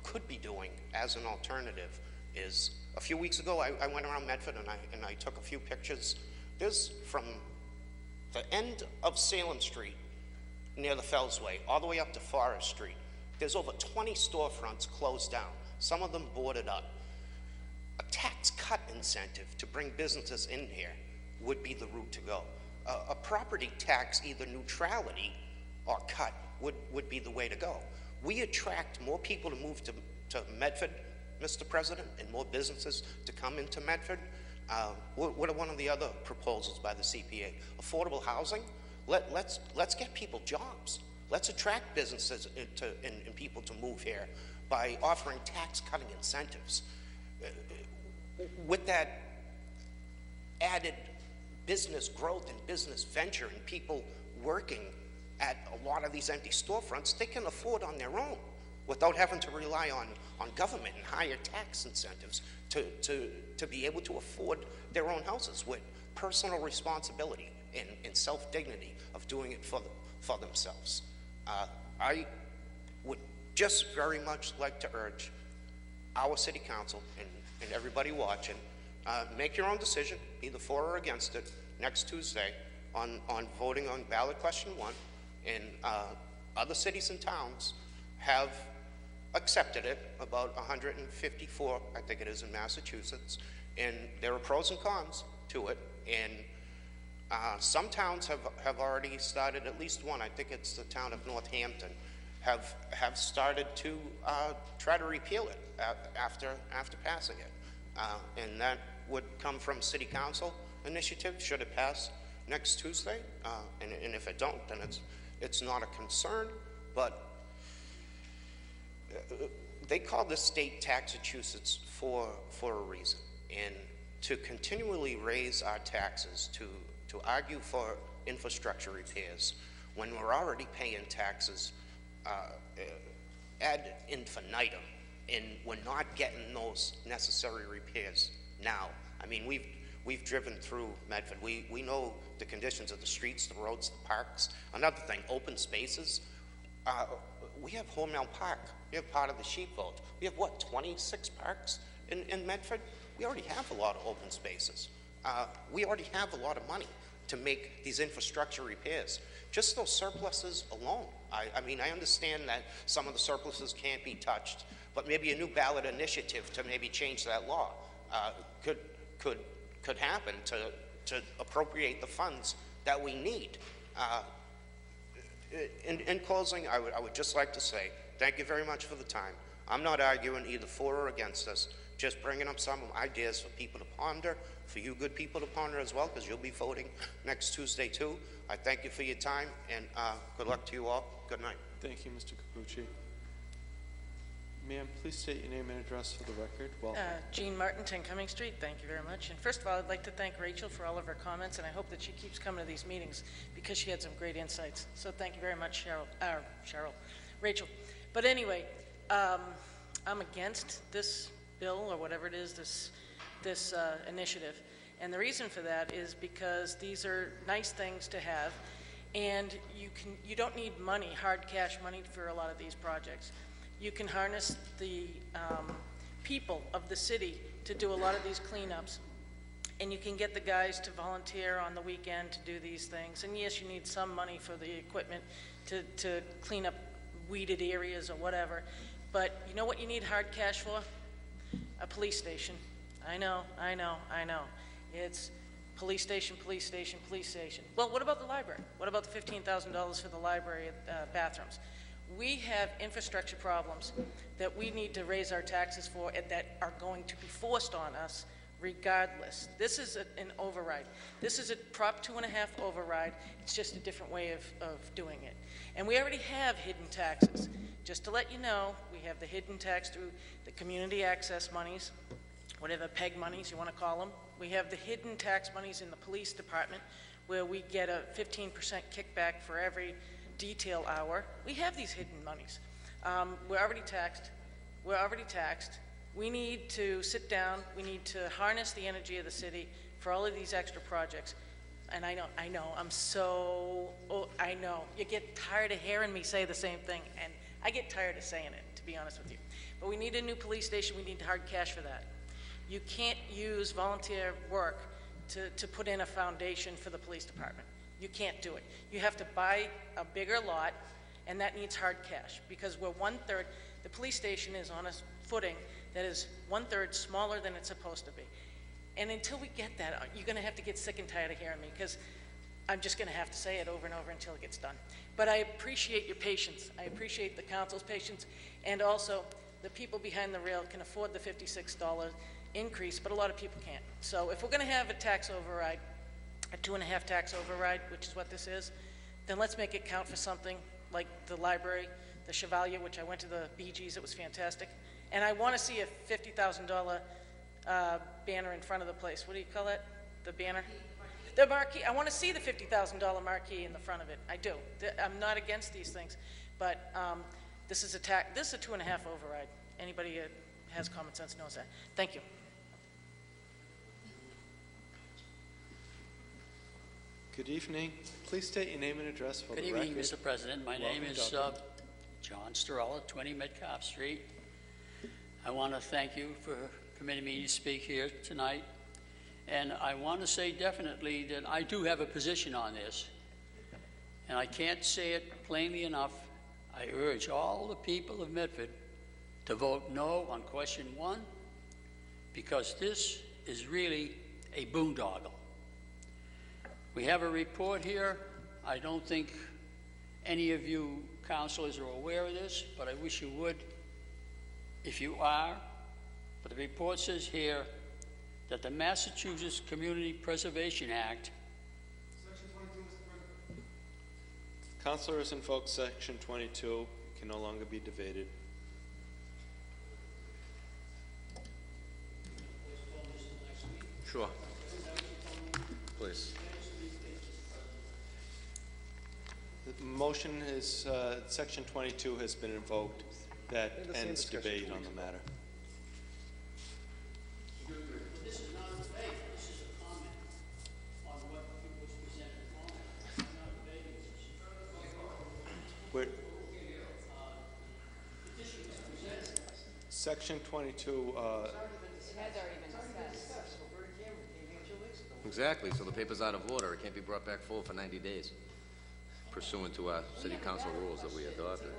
could be doing as an alternative is, a few weeks ago I went around Medford and I took a few pictures. There's from the end of Salem Street near the Fellsway all the way up to Forest Street, there's over 20 storefronts closed down, some of them boarded up. A tax cut incentive to bring businesses in here would be the route to go. A property tax, either neutrality or cut, would be the way to go. We attract more people to move to Medford, Mr. President, and more businesses to come into Medford. What are one of the other proposals by the CPA? Affordable housing? Let's get people jobs. Let's attract businesses and people to move here by offering tax-cutting incentives. With that added business growth and business venture and people working at a lot of these empty storefronts, they can afford on their own without having to rely on government and higher tax incentives to be able to afford their own houses with personal responsibility and self-dignity of doing it for themselves. I would just very much like to urge our city council and everybody watching, make your own decision, either for or against it, next Tuesday on voting on ballot question 1. And other cities and towns have accepted it, about 154, I think it is, in Massachusetts, and there are pros and cons to it, and some towns have already started, at least one, I think it's the town of Northampton, have started to try to repeal it after passing it. And that would come from city council initiative, should it pass next Tuesday, and if it don't, then it's not a concern, but they call the state Taxachusetts for a reason, and to continually raise our taxes, to argue for infrastructure repairs when we're already paying taxes ad infinitum, and we're not getting those necessary repairs now. I mean, we've driven through Medford. We know the conditions of the streets, the roads, the parks. Another thing, open spaces. We have Hormel Park. We have part of the sheepfold. We have, what, 26 parks in Medford? We already have a lot of open spaces. We already have a lot of money to make these infrastructure repairs. Just those surpluses alone. I mean, I understand that some of the surpluses can't be touched, but maybe a new ballot initiative to maybe change that law could happen to appropriate the funds that we need. In closing, I would just like to say thank you very much for the time. I'm not arguing either for or against this, just bringing up some ideas for people to ponder, for you good people to ponder as well, because you'll be voting next Tuesday too. I thank you for your time, and good luck to you all. Good night. Thank you, Mr. Capucci. Ma'am, please state your name and address for the record. Welcome. Jean Martin, 10 Cumming Street. Thank you very much. And first of all, I'd like to thank Rachel for all of her comments, and I hope that she keeps coming to these meetings because she had some great insights. So thank you very much, Rachel. But anyway, I'm against this bill or whatever it is, this initiative. And the reason for that is because these are nice things to have, And you don't need money, hard cash money for a lot of these projects. You can harness the people of the city to do a lot of these cleanups. And you can get the guys to volunteer on the weekend to do these things. And yes, you need some money for the equipment to clean up weeded areas or whatever. But you know what you need hard cash for? A police station. I know. It's police station, police station, police station. Well, what about the library? What about the $15,000 for the library bathrooms? We have infrastructure problems that we need to raise our taxes for and that are going to be forced on us regardless. This is an override. This is a Prop 2.5 override. It's just a different way of doing it. And we already have hidden taxes. Just to let you know, we have the hidden tax through the community access monies, whatever PEG monies you want to call them. We have the hidden tax monies in the police department where we get a 15% kickback for every detail hour. We have these hidden monies. We're already taxed. We need to sit down. We need to harness the energy of the city for all of these extra projects. And I know, I know. You get tired of hearing me say the same thing, and I get tired of saying it, to be honest with you. But we need a new police station. We need hard cash for that. You can't use volunteer work to put in a foundation for the police department. You can't do it. You have to buy a bigger lot, and that needs hard cash because we're 1/3. The police station is on a footing that is 1/3 smaller than it's supposed to be. And until we get that, you're going to have to get sick and tired of hearing me because I'm just going to have to say it over and over until it gets done. But I appreciate your patience. I appreciate the council's patience, and also the people behind the rail can afford the $56 increase, but a lot of people can't. So if we're going to have a tax override, a 2.5 tax override, which is what this is, then let's make it count for something like the library, the Chevalier, which I went to the Bee Gees, it was fantastic. And I want to see a $50,000 banner in front of the place. What do you call that? The banner? The marquee. I want to see the $50,000 marquee in the front of it. I do. I'm not against these things, but this is a 2.5 override. Anybody who has common sense knows that. Thank you. Good evening. Please state your name and address for the record. Good evening, Mr. President. My name is John Storella, 20 Metcalf Street. I want to thank you for permitting me to speak here tonight. And I want to say definitely that I do have a position on this. And I can't say it plainly enough. I urge all the people of Medford to vote no on question 1 because this is really a boondoggle. We have a report here. I don't think any of you councilors are aware of this, but I wish you would if you are. But the report says here that the Massachusetts Community Preservation Act. Section 22, Mr. President. Councilor has invoked Section 22. It can no longer be debated. Sure. Please. The motion is, Section 22 has been invoked. That ends debate on the matter. This is not a debate. This is a comment on what was presented. I'm not debating this. Petition was presented. Section 22. It has already been discussed. Exactly, so the paper's out of order. It can't be brought back full for 90 days, pursuant to our city council rules that we adopted.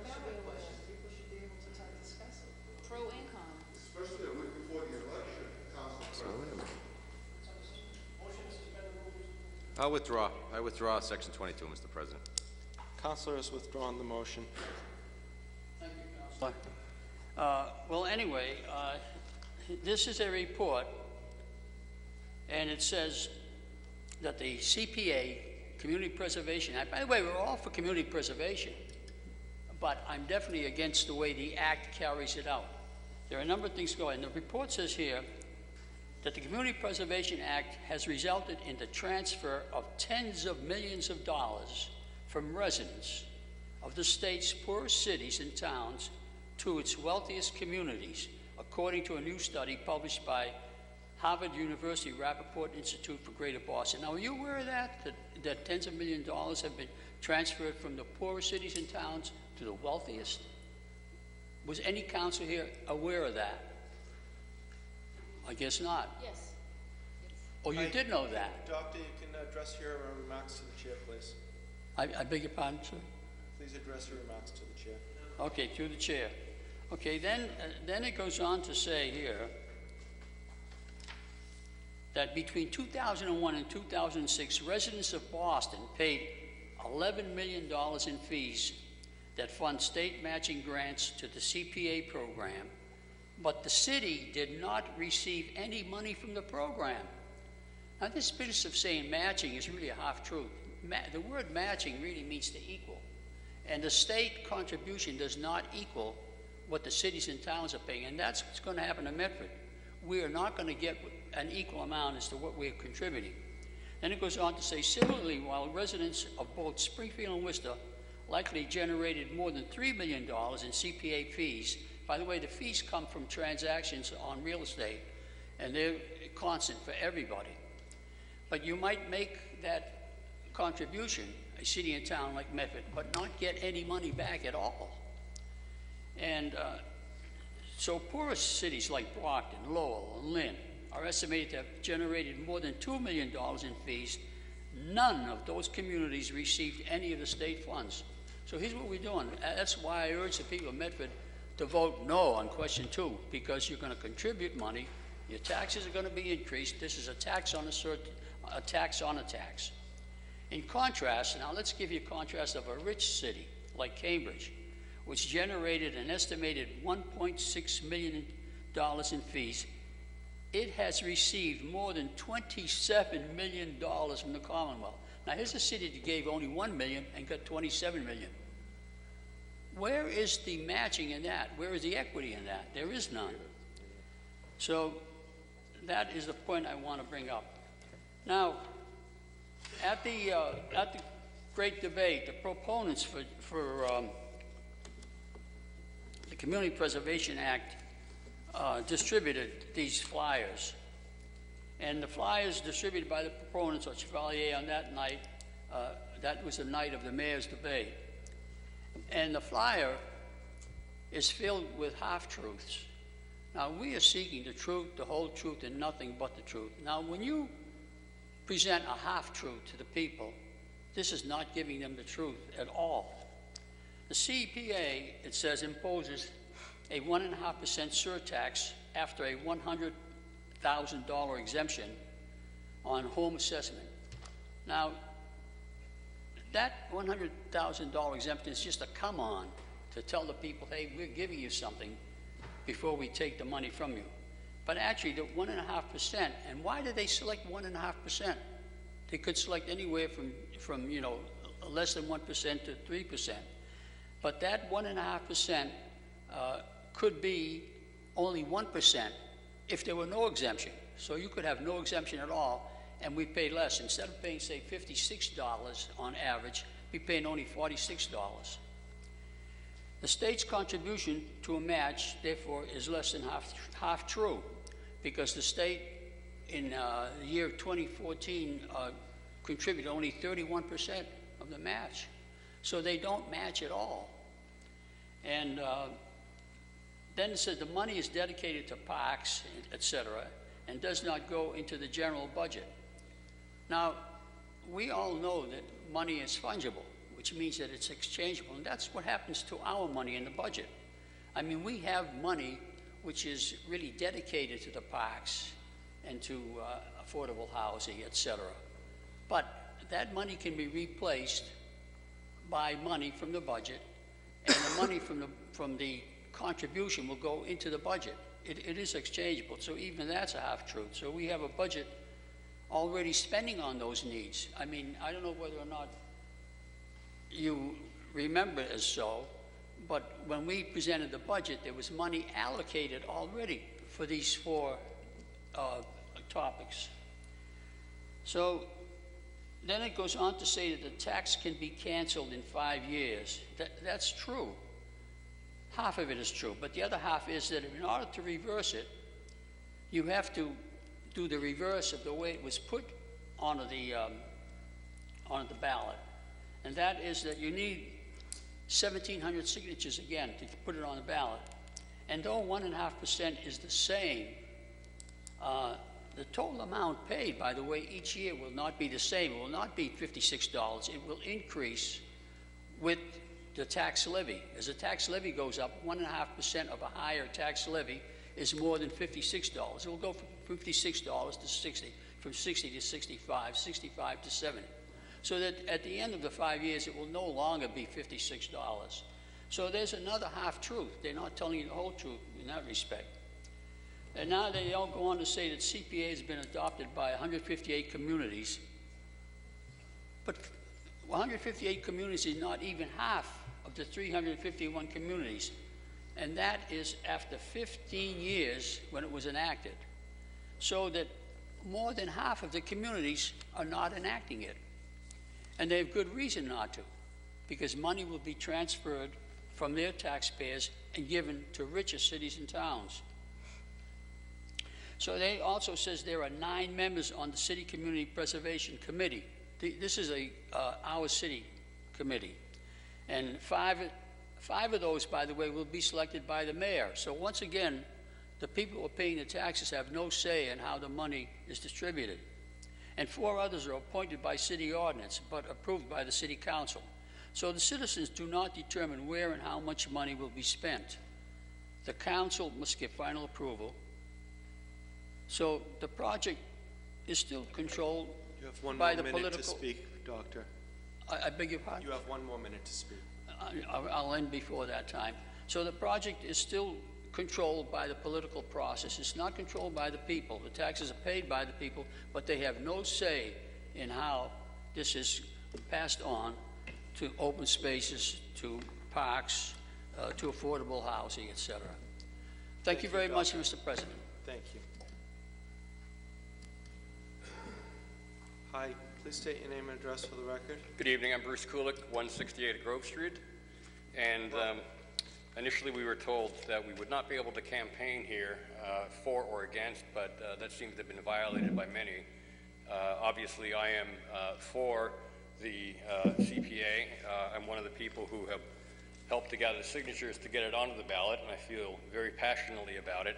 Pro and con. Especially a week before the election, So, wait a minute. I'll withdraw. I withdraw Section 22, Mr. President. Councilor has withdrawn the motion. Thank you, Councilor. Well, anyway, this is a report, and it says that the CPA, Community Preservation Act, by the way, we're all for community preservation, but I'm definitely against the way the Act carries it out. There are a number of things going on. The report says here that the Community Preservation Act has resulted in the transfer of tens of millions of dollars from residents of the state's poorest cities and towns to its wealthiest communities, according to a new study published by Harvard University Rappaport Institute for Greater Boston. Now, are you aware of that tens of millions of dollars have been transferred from the poorest cities and towns to the wealthiest? Was any council here aware of that? I guess not. Yes. Oh, you did know that? Doctor, you can address your remarks to the chair, please. I beg your pardon, sir? Please address your remarks to the chair. Okay, through the chair. Okay, then it goes on to say here that between 2001 and 2006, residents of Boston paid $11 million in fees that fund state matching grants to the CPA program, but the city did not receive any money from the program. Now, this business of saying matching is really a half-truth. The word matching really means to equal, and the state contribution does not equal what the cities and towns are paying, and that's what's going to happen in Medford. We are not going to get an equal amount as to what we're contributing. Then it goes on to say, similarly, while residents of both Springfield and Worcester likely generated more than $3 million in CPA fees. By the way, the fees come from transactions on real estate, and they're constant for everybody. But you might make that contribution, a city and town like Medford, but not get any money back at all. And so poorest cities like Brockton, Lowell, and Lynn are estimated to have generated more than $2 million in fees. None of those communities received any of the state funds. So here's what we're doing. That's why I urge the people of Medford to vote no on question 2, because you're going to contribute money, your taxes are going to be increased. This is a tax on a tax on a tax. In contrast, now let's give you a contrast of a rich city like Cambridge, which generated an estimated $1.6 million in fees. It has received more than $27 million from the Commonwealth. Now, here's a city that gave only $1 million and got $27 million. Where is the matching in that? Where is the equity in that? There is none. So that is the point I want to bring up. Now, at the great debate, the proponents for the Community Preservation Act distributed these flyers. And the flyers distributed by the proponents or Chevalier on that night, that was the night of the mayor's debate. And the flyer is filled with half-truths. Now, we are seeking the truth, the whole truth, and nothing but the truth. Now, when you present a half-truth to the people, this is not giving them the truth at all. The CPA, it says, imposes a 1.5% surtax after a $100,000 exemption on home assessment. Now, that $100,000 exemption is just a come-on to tell the people, hey, we're giving you something before we take the money from you. But actually, the 1.5%, and why did they select 1.5%? They could select anywhere from you know, less than 1% to 3%. But that 1.5% could be only 1% if there were no exemption. So you could have no exemption at all, and we pay less. Instead of paying, say, $56 on average, we paying only $46. The state's contribution to a match, therefore, is less than half true, because the state in the year 2014 contributed only 31% of the match. So they don't match at all. And then it says the money is dedicated to parks, et cetera, and does not go into the general budget. Now, we all know that money is fungible, which means that it's exchangeable, and that's what happens to our money in the budget. I mean, we have money which is really dedicated to the parks and to affordable housing, et cetera. But that money can be replaced by money from the budget, and the money from the contribution will go into the budget. It is exchangeable, so even that's a half-truth. So we have a budget already spending on those needs. I mean, I don't know whether or not you remember it as so, but when we presented the budget, there was money allocated already for these 4 topics. So then it goes on to say that the tax can be canceled in 5 years. That's true. Half of it is true, but the other half is that in order to reverse it, you have to do the reverse of the way it was put onto the ballot. and that is that you need 1,700 signatures again to put it on the ballot. And though 1.5% is the same, the total amount paid, by the way, each year will not be the same. It will not be $56. It will increase with the tax levy. As the tax levy goes up, 1.5% of a higher tax levy is more than $56. It will go from $56 to 60, from 60 to 65, 65 to 70. So that at the end of the 5 years, it will no longer be $56. So there's another half-truth. They're not telling you the whole truth in that respect. And now they all go on to say that CPA has been adopted by 158 communities. But 158 communities is not even half of the 351 communities. And that is after 15 years when it was enacted. So that more than half of the communities are not enacting it. And they have good reason not to, because money will be transferred from their taxpayers and given to richer cities and towns. So they also says there are 9 members on the City Community Preservation Committee. This is our city committee. And five of those, by the way, will be selected by the mayor. So once again, the people who are paying the taxes have no say in how the money is distributed. And 4 others are appointed by city ordinance, but approved by the city council. So the citizens do not determine where and how much money will be spent. The council must give final approval. So the project is still controlled You have one by more the minute political... to speak, Doctor. I beg your pardon? You have one more minute to speak. I'll end before that time. So the project is still controlled by the political process. It's not controlled by the people. The taxes are paid by the people, but they have no say in how this is passed on to open spaces, to parks, to affordable housing, etc. Thank you very much, Mr. President. Thank you. Hi, please state your name and address for the record. Good evening, I'm Bruce Kulik, 168 Grove Street. And initially we were told that we would not be able to campaign here for or against, but that seems to have been violated by many. Obviously I am for the CPA. I'm one of the people who have helped to gather the signatures to get it onto the ballot, and I feel very passionately about it.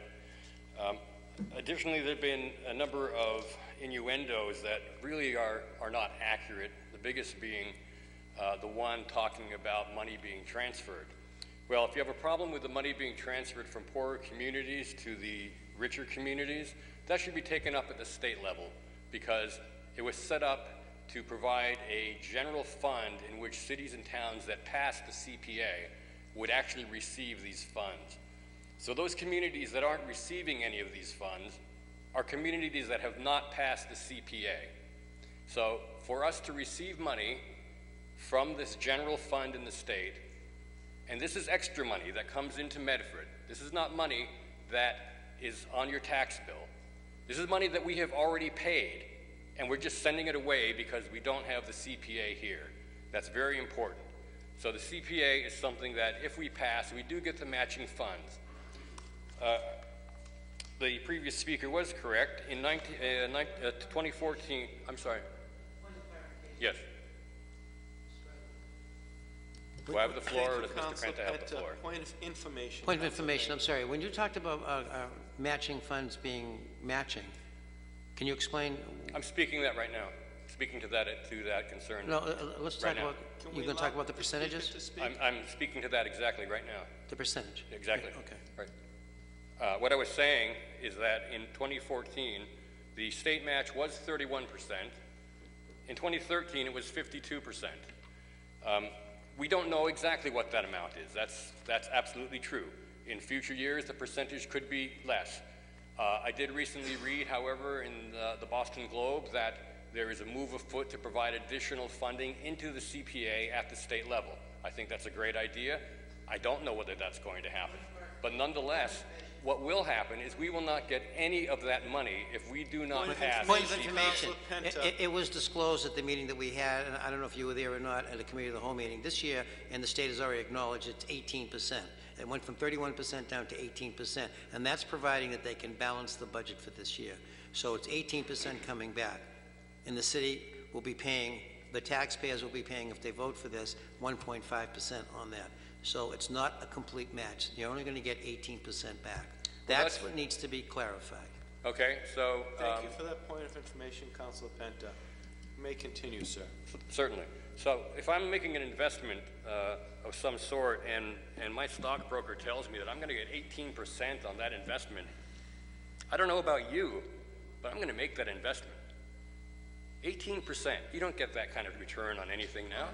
Additionally, there have been a number of innuendos that really are not accurate, the biggest being the one talking about money being transferred. Well, if you have a problem with the money being transferred from poorer communities to the richer communities, that should be taken up at the state level, because it was set up to provide a general fund in which cities and towns that passed the CPA would actually receive these funds. So those communities that aren't receiving any of these funds are communities that have not passed the CPA. So for us to receive money from this general fund in the state, and this is extra money that comes into Medford. This is not money that is on your tax bill. This is money that we have already paid, and we're just sending it away because we don't have the CPA here. That's very important. So the CPA is something that if we pass, we do get the matching funds. The previous speaker was correct. In 2014, I'm sorry. Yes. Do I have the floor, or does Mr. Penta have the floor? Point of information. Point of information, I'm sorry. When you talked about matching funds being matching, can you explain? I'm speaking that right now. Speaking to that concern. No, let's talk about, you're going to talk about the percentages? I'm speaking to that exactly right now. The percentage? Exactly. Okay. Right. What I was saying is that in 2014, the state match was 31%. In 2013, it was 52%. We don't know exactly what that amount is. That's absolutely true. In future years, the percentage could be less. I did recently read, however, in the Boston Globe that there is a move afoot to provide additional funding into the CPA at the state level. I think that's a great idea. I don't know whether that's going to happen. But nonetheless, what will happen is we will not get any of that money if we do not pass. Point of information. It was disclosed at the meeting that we had, and I don't know if you were there or not, at a committee of the whole meeting this year, and the state has already acknowledged it's 18%. It went from 31% down to 18%, and that's providing that they can balance the budget for this year. So it's 18% coming back, and the city will be paying the taxpayers will be paying, if they vote for this, 1.5% on that. So it's not a complete match. You're only going to get 18% back. That's what needs to be clarified. Okay, so... Thank you for that point of information, Councilor Penta. You may continue, sir. Certainly. So if I'm making an investment of some sort and my stockbroker tells me that I'm going to get 18% on that investment, I don't know about you, but I'm going to make that investment. 18%. You don't get that kind of return on anything now.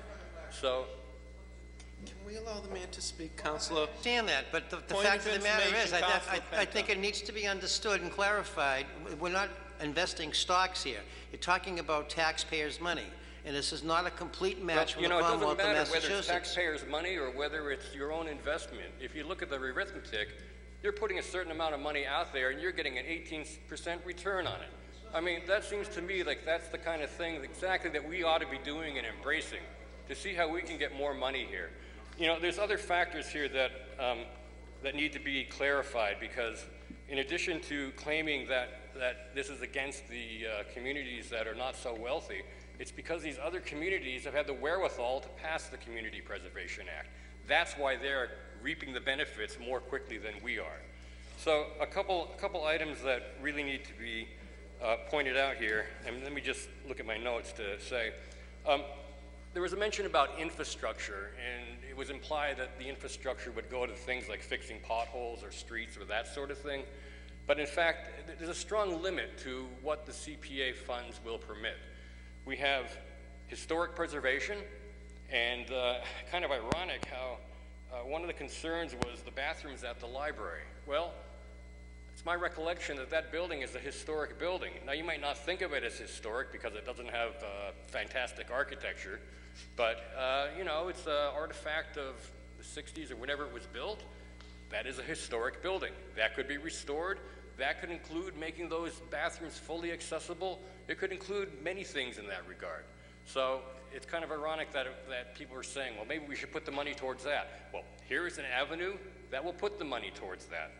So... Can we allow the man to speak, Councilor? I understand that, but the fact of the matter is, I think it needs to be understood and clarified. We're not investing stocks here. You're talking about taxpayers' money, and this is not a complete match from the Commonwealth of Massachusetts. It doesn't matter whether it's taxpayers' money or whether it's your own investment. If you look at the arithmetic, you're putting a certain amount of money out there, and you're getting an 18% return on it. I mean, that seems to me like that's the kind of thing exactly that we ought to be doing and embracing to see how we can get more money here. You know, there's other factors here that, that need to be clarified, because in addition to claiming that this is against the communities that are not so wealthy, it's because these other communities have had the wherewithal to pass the Community Preservation Act. That's why they're reaping the benefits more quickly than we are. So a couple items that really need to be pointed out here, and let me just look at my notes to say. There was a mention about infrastructure, and it was implied that the infrastructure would go to things like fixing potholes or streets or that sort of thing. But in fact, there's a strong limit to what the CPA funds will permit. We have historic preservation, and kind of ironic how one of the concerns was the bathrooms at the library. Well, it's my recollection that that building is a historic building. Now, you might not think of it as historic because it doesn't have fantastic architecture, but, you know, it's an artifact of the 60s or whenever it was built. That is a historic building. That could be restored. That could include making those bathrooms fully accessible. It could include many things in that regard. So it's kind of ironic that people are saying, well, maybe we should put the money towards that. Well, here is an avenue that will put the money towards that.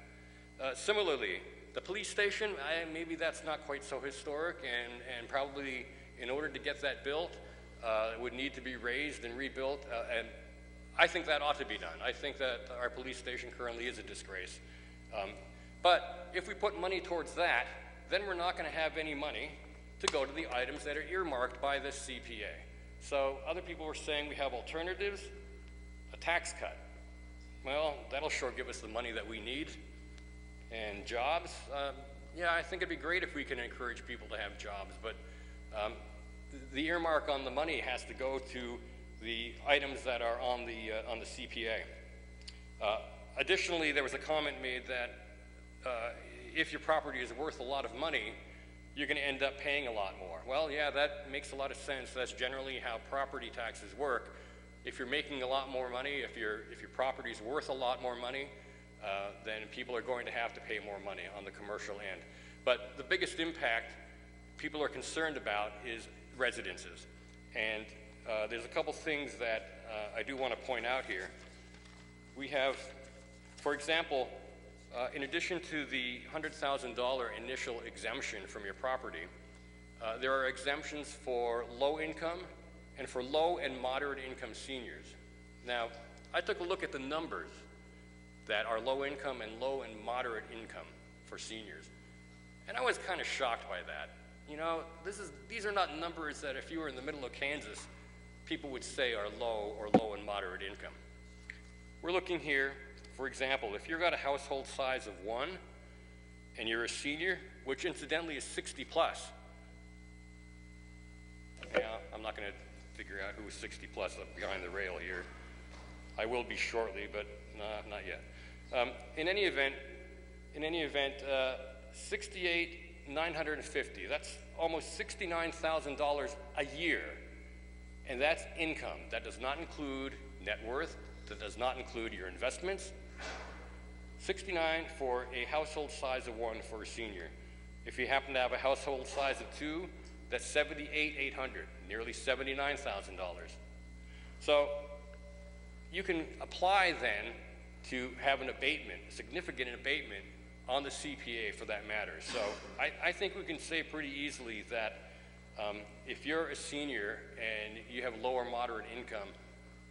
Similarly, the police station, maybe that's not quite so historic, and probably in order to get that built, it would need to be raised and rebuilt, and I think that ought to be done. I think that our police station currently is a disgrace. But if we put money towards that, then we're not going to have any money to go to the items that are earmarked by this CPA. So other people were saying we have alternatives, a tax cut. Well, that'll sure give us the money that we need. And jobs, yeah, I think it'd be great if we can encourage people to have jobs, but the earmark on the money has to go to the items that are on the CPA. Additionally, there was a comment made that if your property is worth a lot of money, you're going to end up paying a lot more. Well, yeah, that makes a lot of sense. That's generally how property taxes work. If you're making a lot more money, if your property is worth a lot more money, then people are going to have to pay more money on the commercial end. But the biggest impact people are concerned about is residences. And there's a couple things that I do want to point out here. We have, for example, in addition to the $100,000 initial exemption from your property, there are exemptions for low income and for low and moderate income seniors. Now, I took a look at the numbers that are low income and low and moderate income for seniors. And I was kind of shocked by that. You know, these are not numbers that if you were in the middle of Kansas, people would say are low or low and moderate income. We're looking here, for example, if you've got a household size of 1 and you're a senior, which incidentally is 60 plus. Yeah, I'm not going to figure out who is 60 plus up behind the rail here. I will be shortly, but not yet. In any event, $68,950. That's almost $69,000 a year, and that's income. That does not include net worth. That does not include your investments. 69 for a household size of 1 for a senior. If you happen to have a household size of 2, that's $78,800, nearly $79,000. So you can apply then to have an abatement, a significant abatement on the CPA for that matter. So I think we can say pretty easily that If you're a senior and you have low or moderate income,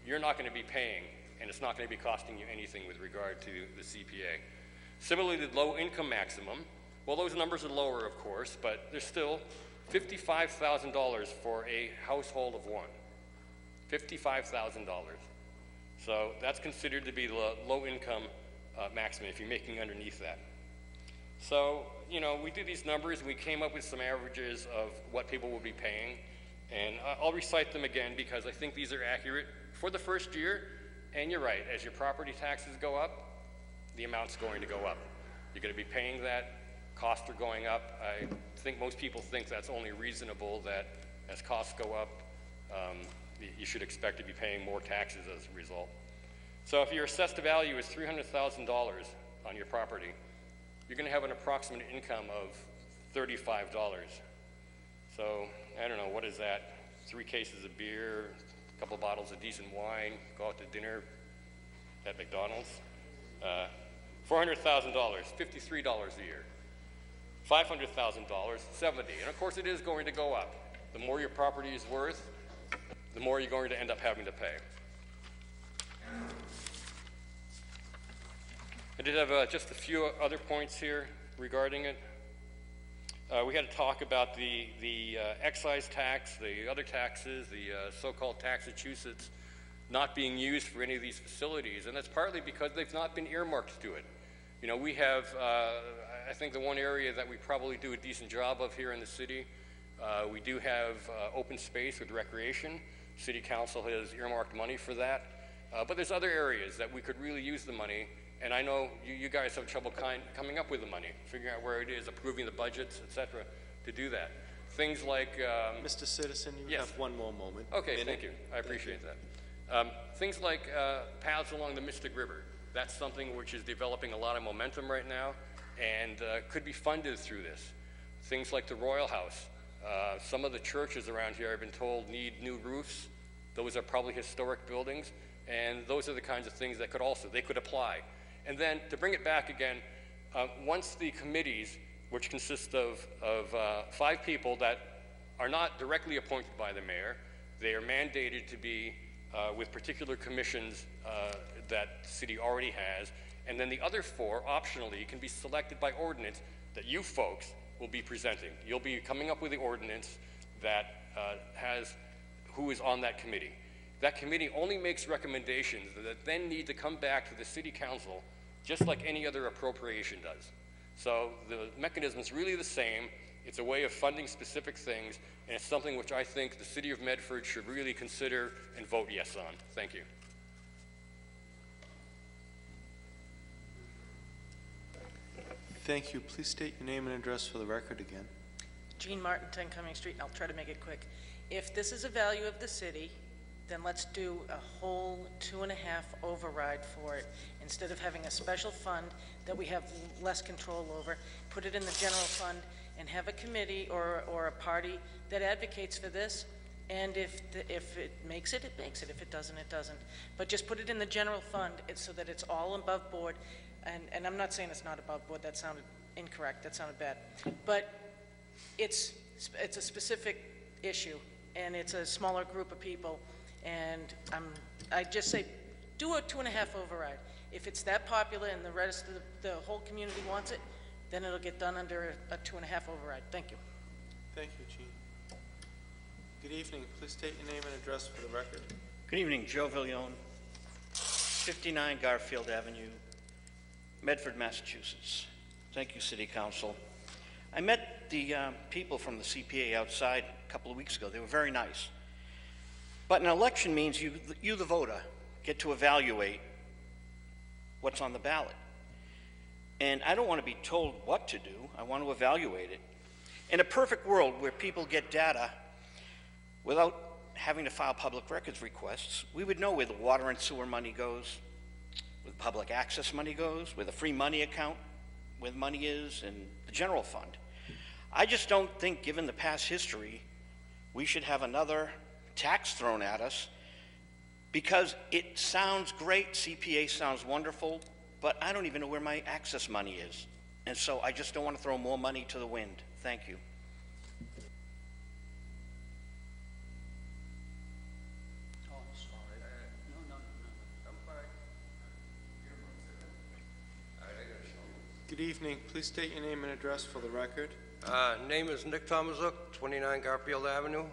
you're not going to be paying, and it's not going to be costing you anything with regard to the CPA. Similarly, the low income maximum, well, those numbers are lower, of course, but there's still $55,000 for a household of one. $55,000. So that's considered to be the low income maximum if you're making underneath that. So, you know, we did these numbers and we came up with some averages of what people will be paying. And I'll recite them again because I think these are accurate for the first year. And you're right, as your property taxes go up, the amount's going to go up. You're going to be paying that, costs are going up. I think most people think that's only reasonable that as costs go up, you should expect to be paying more taxes as a result. So if your assessed value is $300,000 on your property, you're going to have an approximate income of $35. So, I don't know, what is that? 3 cases of beer, a couple bottles of decent wine, go out to dinner at McDonald's. $400,000, $53 a year. $500,000, $70. And of course it is going to go up. The more your property is worth, the more you're going to end up having to pay. I did have just a few other points here regarding it. We had to talk about the excise tax, the other taxes, the so-called Taxachusetts not being used for any of these facilities, and that's partly because they've not been earmarked to it. You know, we have, I think the one area that we probably do a decent job of here in the city, we do have open space with recreation. City Council has earmarked money for that, but there's other areas that we could really use the money. And I know you guys have trouble coming up with the money, figuring out where it is, approving the budgets, et cetera, to do that. Things like... Mr. Citizen, you have one more moment. Okay, thank you. I appreciate that. Things like paths along the Mystic River. That's something which is developing a lot of momentum right now and could be funded through this. Things like the Royal House. Some of the churches around here, I've been told, need new roofs. Those are probably historic buildings, and those are the kinds of things that could also, they could apply. And then, to bring it back again, once the committees, which consist of 5 people that are not directly appointed by the mayor, they are mandated to be with particular commissions that the city already has, and then the other 4, optionally, can be selected by ordinance that you folks will be presenting. You'll be coming up with the ordinance that has who is on that committee. That committee only makes recommendations that then need to come back to the City Council just like any other appropriation does. So the mechanism is really the same. It's a way of funding specific things, and it's something which I think the City of Medford should really consider and vote yes on. Thank you. Thank you. Please state your name and address for the record again. Jean Martin, 10 Cumming Street, and I'll try to make it quick. If this is a value of the city, then let's do a whole 2.5 override for it. Instead of having a special fund that we have less control over, put it in the general fund and have a committee or a party that advocates for this. And if it makes it, it makes it. If it doesn't, it doesn't. But just put it in the general fund so that it's all above board. And I'm not saying it's not above board. That sounded incorrect. That sounded bad. But it's a specific issue, and it's a smaller group of people. And I just say, do a 2.5 override. If it's that popular and the rest of the whole community wants it, then it'll get done under a 2.5 override. Thank you. Thank you, Jean. Good evening. Please state your name and address for the record. Good evening. Joe Villione, 59 Garfield Avenue, Medford, Massachusetts. Thank you, City Council. I met the people from the CPA outside a couple of weeks ago. They were very nice. But an election means you, the voter, get to evaluate what's on the ballot. And I don't want to be told what to do. I want to evaluate it. In a perfect world where people get data without having to file public records requests, we would know where the water and sewer money goes, where the public access money goes, where the free money account, where the money is, and the general fund. I just don't think, given the past history, we should have another tax thrown at us, because it sounds great, CPA sounds wonderful, but I don't even know where my access money is. And so I just don't want to throw more money to the wind. Thank you. Good evening. Please state your name and address for the record. Name is Nick Tomaszuk, 29 Garfield Avenue.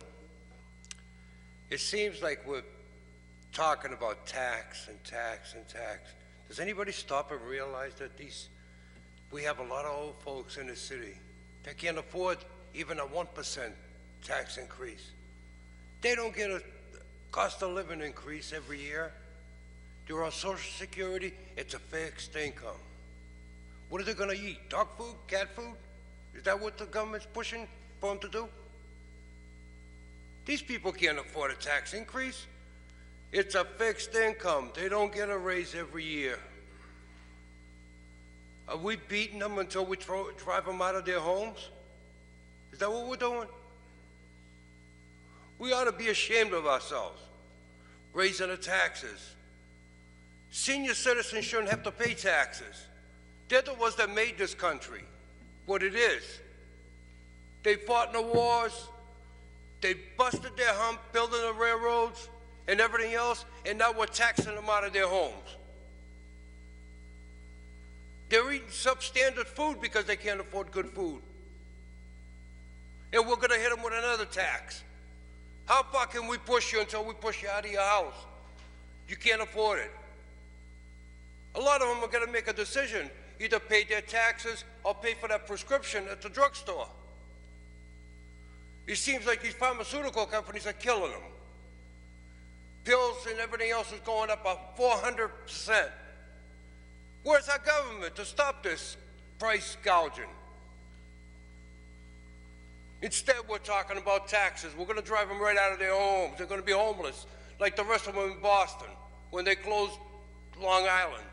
It seems like we're talking about tax and tax and tax. Does anybody stop and realize that we have a lot of old folks in the city that can't afford even a 1% tax increase? They don't get a cost of living increase every year. They're on Social Security. It's a fixed income. What are they going to eat? Dog food? Cat food? Is that what the government's pushing for them to do? These people can't afford a tax increase. It's a fixed income. They don't get a raise every year. Are we beating them until we drive them out of their homes? Is that what we're doing? We ought to be ashamed of ourselves, raising the taxes. Senior citizens shouldn't have to pay taxes. They're the ones that made this country what it is. They fought in the wars. They busted their hump building the railroads and everything else, and now we're taxing them out of their homes. They're eating substandard food because they can't afford good food. And we're going to hit them with another tax. How far can we push you until we push you out of your house? You can't afford it. A lot of them are going to make a decision, either pay their taxes or pay for that prescription at the drugstore. It seems like these pharmaceutical companies are killing them. Pills and everything else is going up about 400%. Where's our government to stop this price gouging? Instead, we're talking about taxes. We're going to drive them right out of their homes. They're going to be homeless, like the rest of them in Boston when they closed Long Island.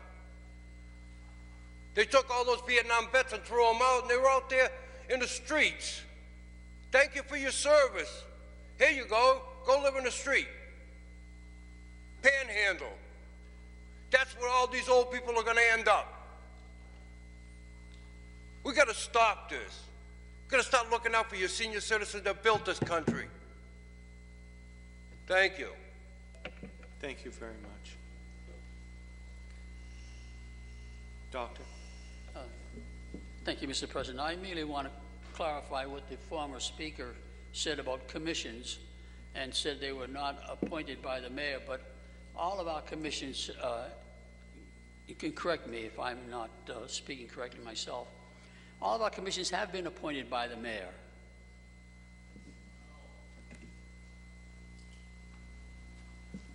They took all those Vietnam vets and threw them out, and they were out there in the streets. Thank you for your service. Here you go. Go live in the street. Panhandle. That's where all these old people are going to end up. We got to stop this. We got to start looking out for your senior citizens that built this country. Thank you. Thank you very much. Doctor? Thank you, Mr. President. I merely want to clarify what the former speaker said about commissions and said they were not appointed by the mayor, but all of our commissions, you can correct me if I'm not speaking correctly myself, all of our commissions have been appointed by the mayor.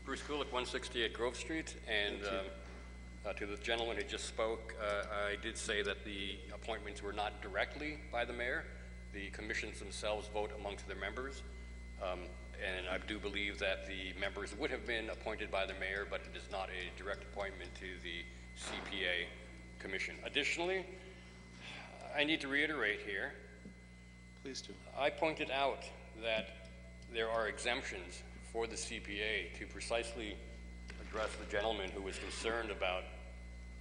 Bruce Kulik, 168 Grove Street, and to the gentleman who just spoke, I did say that the appointments were not directly by the mayor. The commissions themselves vote amongst their members, and I do believe that the members would have been appointed by the mayor, but it is not a direct appointment to the CPA commission. Additionally, I need to reiterate here, please do. I pointed out that there are exemptions for the CPA to precisely address the gentleman who was concerned about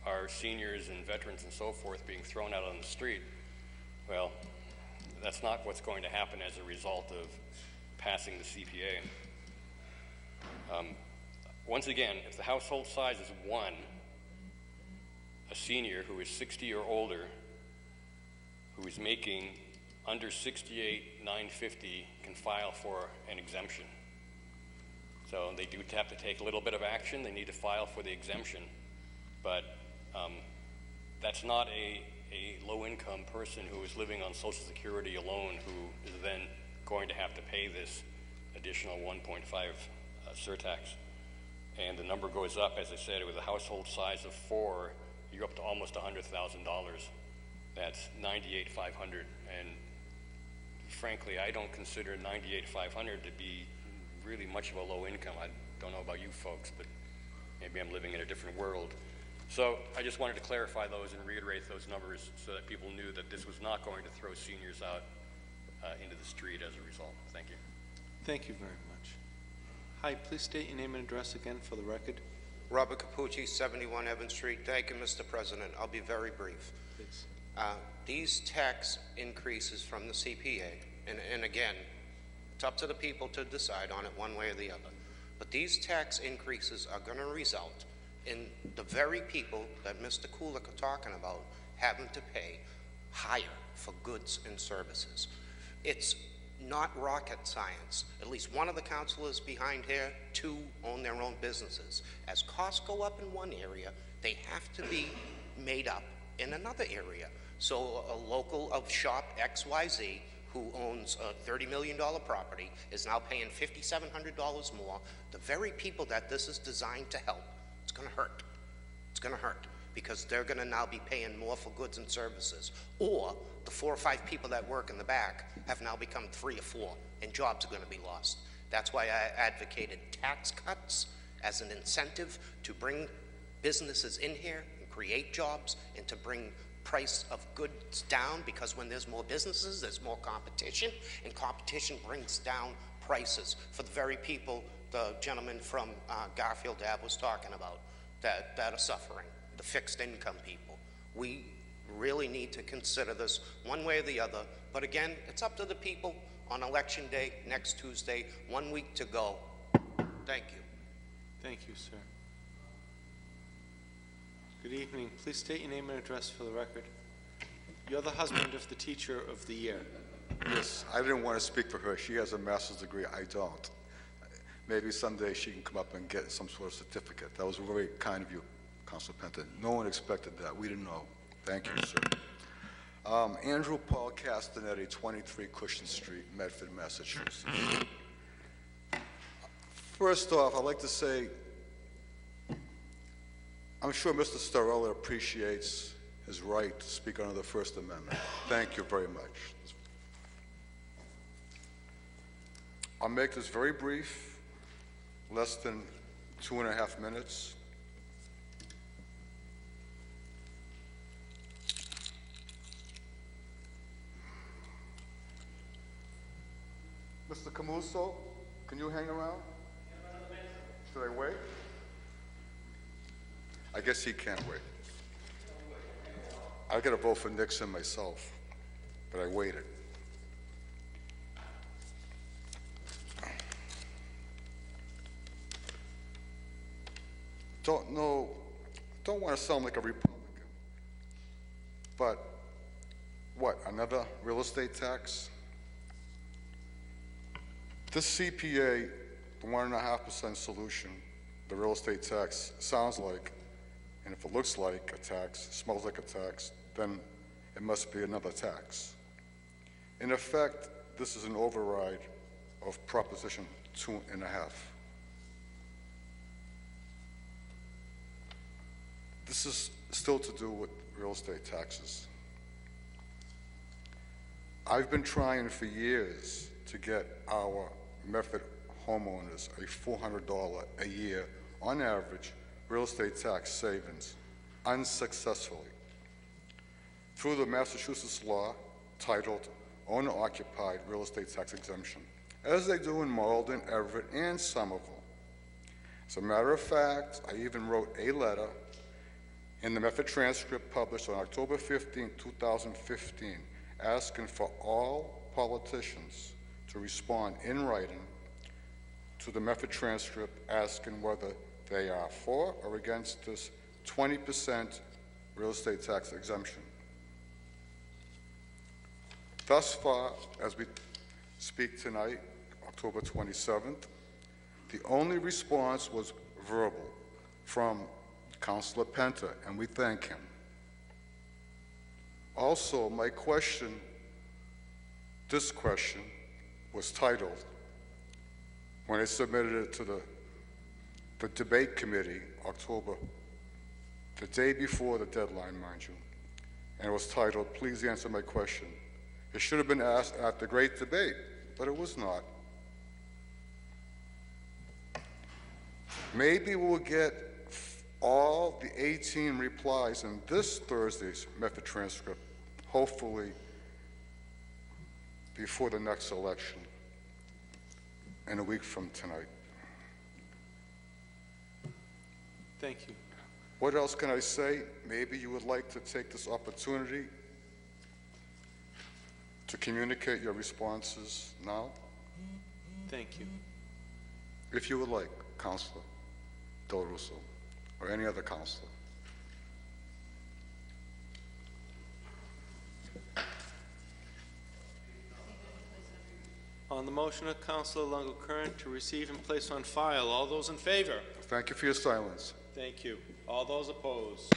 our seniors and veterans and so forth being thrown out on the street. Well, that's not what's going to happen as a result of passing the CPA. Once again, if the household size is 1, a senior who is 60 or older, who is making under $68,950 can file for an exemption. So they do have to take a little bit of action. They need to file for the exemption, but that's not a low-income person who is living on Social Security alone who is then going to have to pay this additional 1.5 surtax. And the number goes up, as I said, with a household size of 4, you're up to almost $100,000. That's $98,500, and frankly, I don't consider $98,500 to be really much of a low income. I don't know about you folks, but maybe I'm living in a different world. So I just wanted to clarify those and reiterate those numbers so that people knew that this was not going to throw seniors out into the street as a result. Thank you. Thank you very much. Hi, please state your name and address again for the record. Robert Capucci, 71 Evans Street. Thank you, Mr. President. I'll be very brief. Please. These tax increases from the CPA, and again, it's up to the people to decide on it one way or the other, but these tax increases are going to result in the very people that Mr. Kulik are talking about having to pay higher for goods and services. It's not rocket science. At least one of the councilors behind here, 2 own their own businesses. As costs go up in one area, they have to be made up in another area. So a local of shop XYZ who owns a $30 million property is now paying $5,700 more. The very people that this is designed to help, it's gonna hurt. It's gonna hurt because they're gonna now be paying more for goods and services. Or the 4 or 5 people that work in the back have now become 3 or 4 and jobs are gonna be lost. That's why I advocated tax cuts as an incentive to bring businesses in here and create jobs and to bring price of goods down, because when there's more businesses, there's more competition, and competition brings down prices for the very people the gentleman from Garfield Ave was talking about that are suffering, the fixed income people. We really need to consider this one way or the other, but again, it's up to the people on election day, next Tuesday, 1 week to go. Thank you. Thank you, sir. Good evening. Please state your name and address for the record. You're the husband of the teacher of the year. Yes, I didn't want to speak for her. She has a master's degree. I don't. Maybe someday she can come up and get some sort of certificate. That was very kind of you, Councilor Penta. No one expected that. We didn't know. Thank you, sir. Andrew Paul Castanetti, 23 Cushion Street, Medford, Massachusetts. First off, I'd like to say, I'm sure Mr. Starella appreciates his right to speak under the First Amendment. Thank you very much. I'll make this very brief, less than 2.5 minutes. Mr. Camuso, can you hang around? Should I wait? I guess he can't wait. I got to vote for Nixon myself, but I waited. Don't want to sound like a Republican, but what, another real estate tax? This CPA, the 1.5% solution, the real estate tax, sounds like, and if it looks like a tax, smells like a tax, then it must be another tax. In effect, this is an override of Proposition 2.5. This is still to do with real estate taxes. I've been trying for years to get our Medford homeowners a $400 a year, on average, real estate tax savings, unsuccessfully. Through the Massachusetts law titled Owner-Occupied Real Estate Tax Exemption, as they do in Malden, Everett, and Somerville. As a matter of fact, I even wrote a letter in the Medford transcript published on October 15, 2015, asking for all politicians to respond in writing to the Medford transcript asking whether they are for or against this 20% real estate tax exemption. Thus far, as we speak tonight, October 27th, the only response was verbal from Councilor Penta, and we thank him. Also, my question, this question, was titled, when I submitted it to the debate committee, October, the day before the deadline, mind you, and it was titled, please answer my question. It should have been asked at the great debate, but it was not. Maybe we'll get all the 18 replies in this Thursday's Medford transcript, hopefully before the next election, in a week from tonight. Thank you. What else can I say? Maybe you would like to take this opportunity to communicate your responses now? Thank you. If you would like, Councilor Del Russo, or any other councilor. On the motion of Councilor Longo Kern to receive and place on file, all those in favor? Thank you for your silence. Thank you. All those opposed?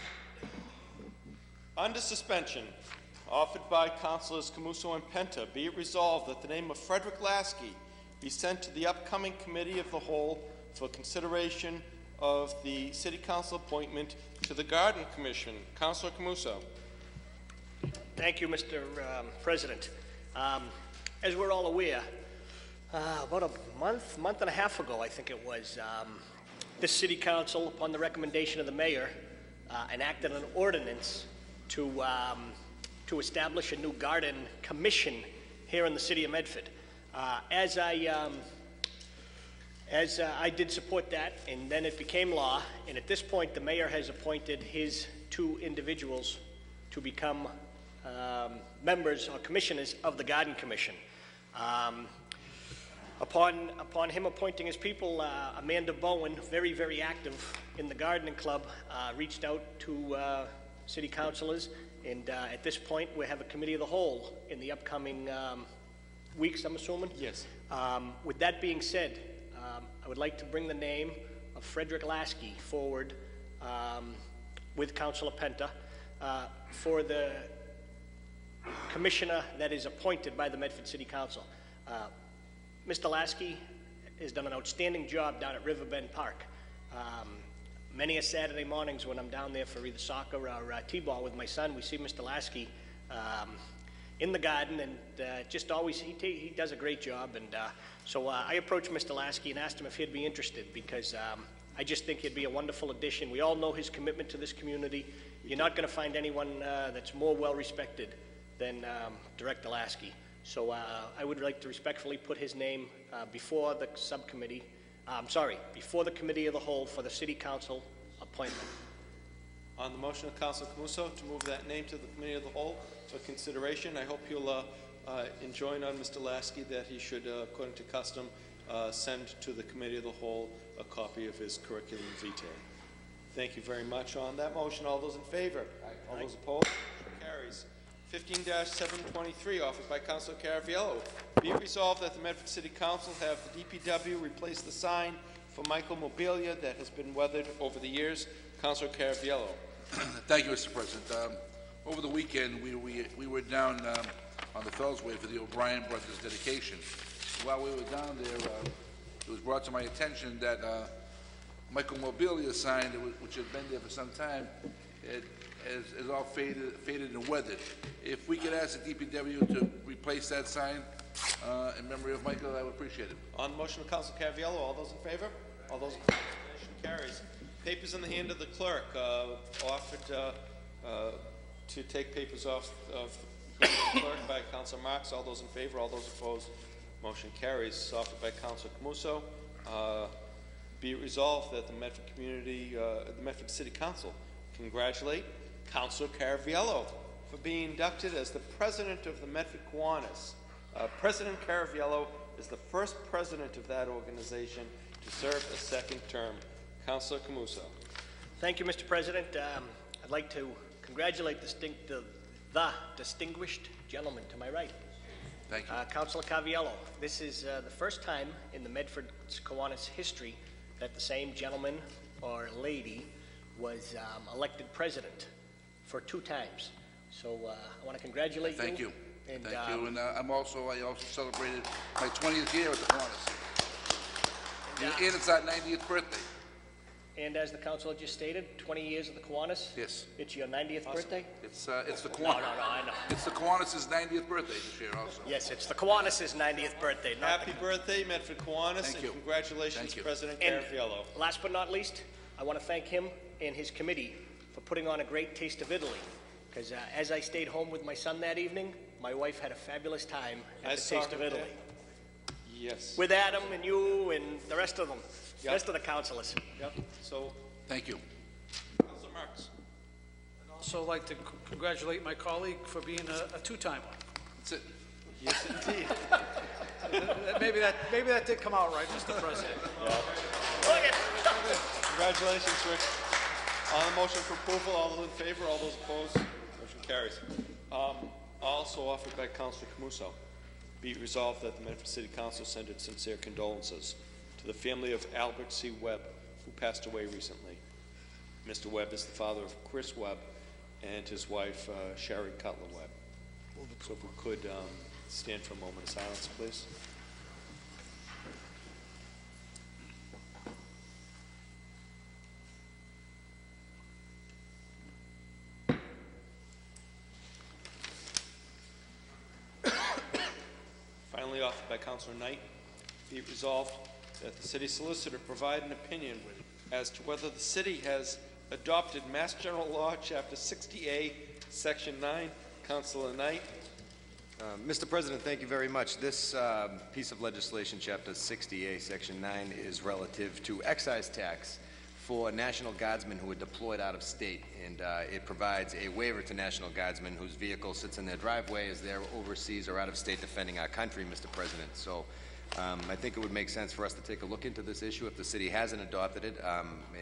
Under suspension, offered by Councilors Camuso and Penta, be it resolved that the name of Frederick Lasky be sent to the upcoming Committee of the Whole for consideration of the City Council appointment to the Garden Commission. Councilor Camuso. Thank you, Mr. President. As we're all aware, about a month and a half ago, I think it was, this City Council, upon the recommendation of the Mayor, enacted an ordinance to establish a new Garden Commission here in the City of Medford. As I did support that, and then it became law, and at this point, the Mayor has appointed his 2 individuals to become members or commissioners of the Garden Commission. Upon him appointing his people, Amanda Bowen, very, very active in the gardening club, reached out to city councilors, and at this point, we have a committee of the whole in the upcoming weeks, I'm assuming? Yes. With that being said, I would like to bring the name of Frederick Lasky forward with Councilor Penta for the commissioner that is appointed by the Medford City Council. Mr. Lasky has done an outstanding job down at Riverbend Park. Many a Saturday mornings when I'm down there for either soccer or t-ball with my son, we see Mr. Lasky in the garden, and just always, he does a great job. And so I approached Mr. Lasky and asked him if he'd be interested, because I just think he'd be a wonderful addition. We all know his commitment to this community. You're not going to find anyone that's more well-respected than Director Lasky. So I would like to respectfully put his name before the subcommittee, before the Committee of the Whole for the City Council appointment. On the motion of Councilor Camuso to move that name to the Committee of the Whole for consideration, I hope you'll enjoin on Mr. Lasky that he should, according to custom, send to the Committee of the Whole a copy of his curriculum vitae. Thank you very much. On that motion, all those in favor? Aye. All those opposed? Motion carries. 15-723, offered by Councilor Caraviello. Be it resolved that the Medford City Council have the DPW replace the sign for Michael Mobilia that has been weathered over the years. Councilor Caraviello. Thank you, Mr. President. Over the weekend, we were down on the Fellsway for the O'Brien Brothers dedication. While we were down there, it was brought to my attention that Michael Mobilia sign, which had been there for some time, is all faded and weathered. If we could ask the DPW to replace that sign in memory of Michael, I would appreciate it. On the motion of Councilor Caraviello, all those in favor? All those opposed? Motion carries. Papers in the hand of the clerk. Offered to take papers off of the clerk by Councilor Marks. All those in favor? All those opposed? Motion carries. Offered by Councilor Camuso. Be it resolved that the Medford City Council congratulate Councilor Caraviello for being inducted as the president of the Medford Kiwanis. President Caraviello is the first president of that organization to serve a second term. Councilor Camuso. Thank you, Mr. President. I'd like to congratulate the distinguished gentleman to my right. Thank you. Councilor Caraviello. This is the first time in the Medford Kiwanis history that the same gentleman or lady was elected president for 2 times. So I want to congratulate you. Thank you. And, thank you. And I also celebrated my 20th year at the Kiwanis. And it's our 90th birthday. And as the councilor just stated, 20 years of the Kiwanis. Yes. It's your 90th birthday? It's the Kiwanis. No, I know. It's the Kiwanis' 90th birthday this year also. Yes, it's the Kiwanis' 90th birthday. Happy birthday, Medford Kiwanis, Thank and you. congratulations, Thank you. President And Caraviello. last but not least, I want to thank him and his committee for putting on a great Taste of Italy. Because as I stayed home with my son that evening, my wife had a fabulous time at the Taste of Italy. Yes. With Adam and you and the rest of them, the Yep. rest of the councilors. Yep. So, thank you. Councilor Marks. I'd also like to congratulate my colleague for being a 2-timer. That's it. Yes, indeed. Maybe that did come out right, Mr. President. Congratulations, Rick. On the motion for approval, all those in favor, all those opposed, motion carries. Also offered by Councilor Camuso. Be it resolved that the Medford City Council send its sincere condolences to the family of Albert C. Webb, who passed away recently. Mr. Webb is the father of Chris Webb and his wife, Sherry Cutler Webb. So if we could stand for a moment of silence, please. Finally offered by Councilor Knight, be it resolved that the city solicitor provide an opinion as to whether the city has adopted Mass General Law, Chapter 60A, Section 9. Councilor Knight. Mr. President, thank you very much. This piece of legislation, Chapter 60A, Section 9, is relative to excise tax for National Guardsmen who are deployed out of state, and it provides a waiver to National Guardsmen whose vehicle sits in their driveway as they're overseas or out of state defending our country, Mr. President. So I think it would make sense for us to take a look into this issue. If the city hasn't adopted it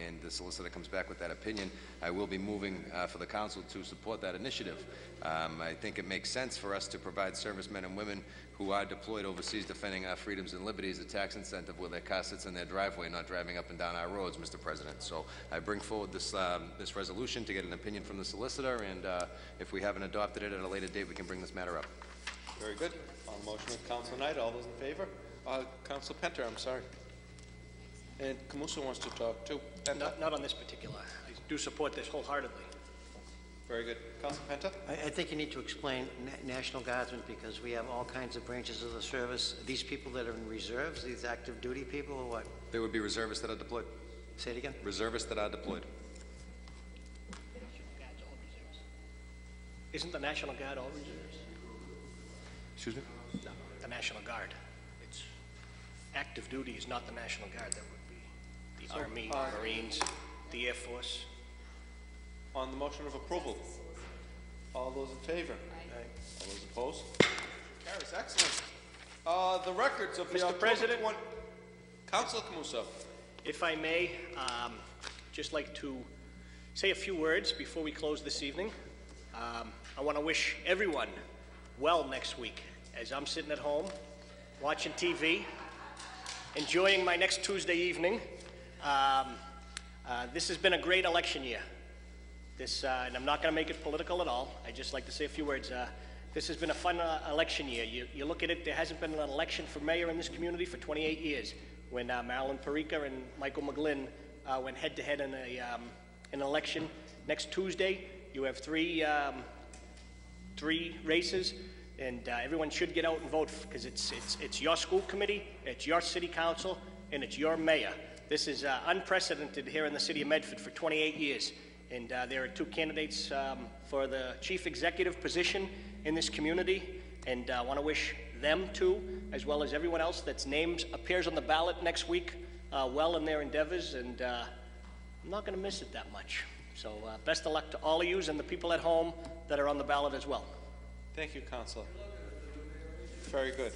and the solicitor comes back with that opinion, I will be moving for the council to support that initiative. I think it makes sense for us to provide servicemen and women who are deployed overseas defending our freedoms and liberties a tax incentive where their car sits in their driveway, not driving up and down our roads, Mr. President. So I bring forward this resolution to get an opinion from the solicitor, and if we haven't adopted it at a later date, we can bring this matter up. Very good. On the motion of Councilor Knight, all those in favor? Councilor Penter, I'm sorry. And Camuso wants to talk too. Not on this particular. I do support this wholeheartedly. Very good. Councilor Penter? I think you need to explain National Guardsmen, because we have all kinds of branches of the service. These people that are in reserves, these active duty people, or what? There would be reservists that are deployed. Say it again? Reservists that are deployed. Isn't the National Guard all reserves? Excuse me? No, the National Guard. It's active duty is not the National Guard. That would be the Army, Marines, the Air Force. On the motion of approval, all those in favor? Aye. All those opposed? Carries. Excellent. The records of the Mr. President, Councilor Camuso. If I may, just like to say a few words before we close this evening. I want to wish everyone well next week as I'm sitting at home watching TV, enjoying my next Tuesday evening. This has been a great election year. And I'm not going to make it political at all. I just like to say a few words. This has been a fun election year. You look at it, there hasn't been an election for mayor in this community for 28 years. When Marilyn Perica and Michael McGlynn went head-to-head in an election. Next Tuesday, you have three races, and everyone should get out and vote, because it's your school committee, it's your city council, and it's your mayor. This is unprecedented here in the city of Medford for 28 years. And there are two candidates for the chief executive position in this community, and I want to wish them too, as well as everyone else that's names appears on the ballot next week, well in their endeavors, and I'm not going to miss it that much. So best of luck to all of you and the people at home that are on the ballot as well. Thank you, Councilor. Very good.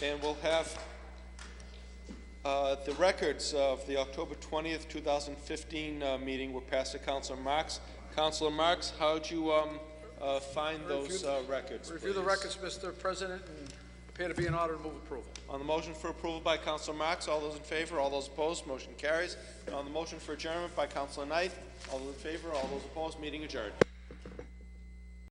And we'll have the records of the October 20th, 2015 meeting were passed to Councilor Marks. Councilor Marks, how'd you find those records? Review the records, Mr. President, and appear to be in order to move approval. On the motion for approval by Councilor Marks, all those in favor, all those opposed, motion carries. And on the motion for adjournment by Councilor Knight, all those in favor, all those opposed, meeting adjourned.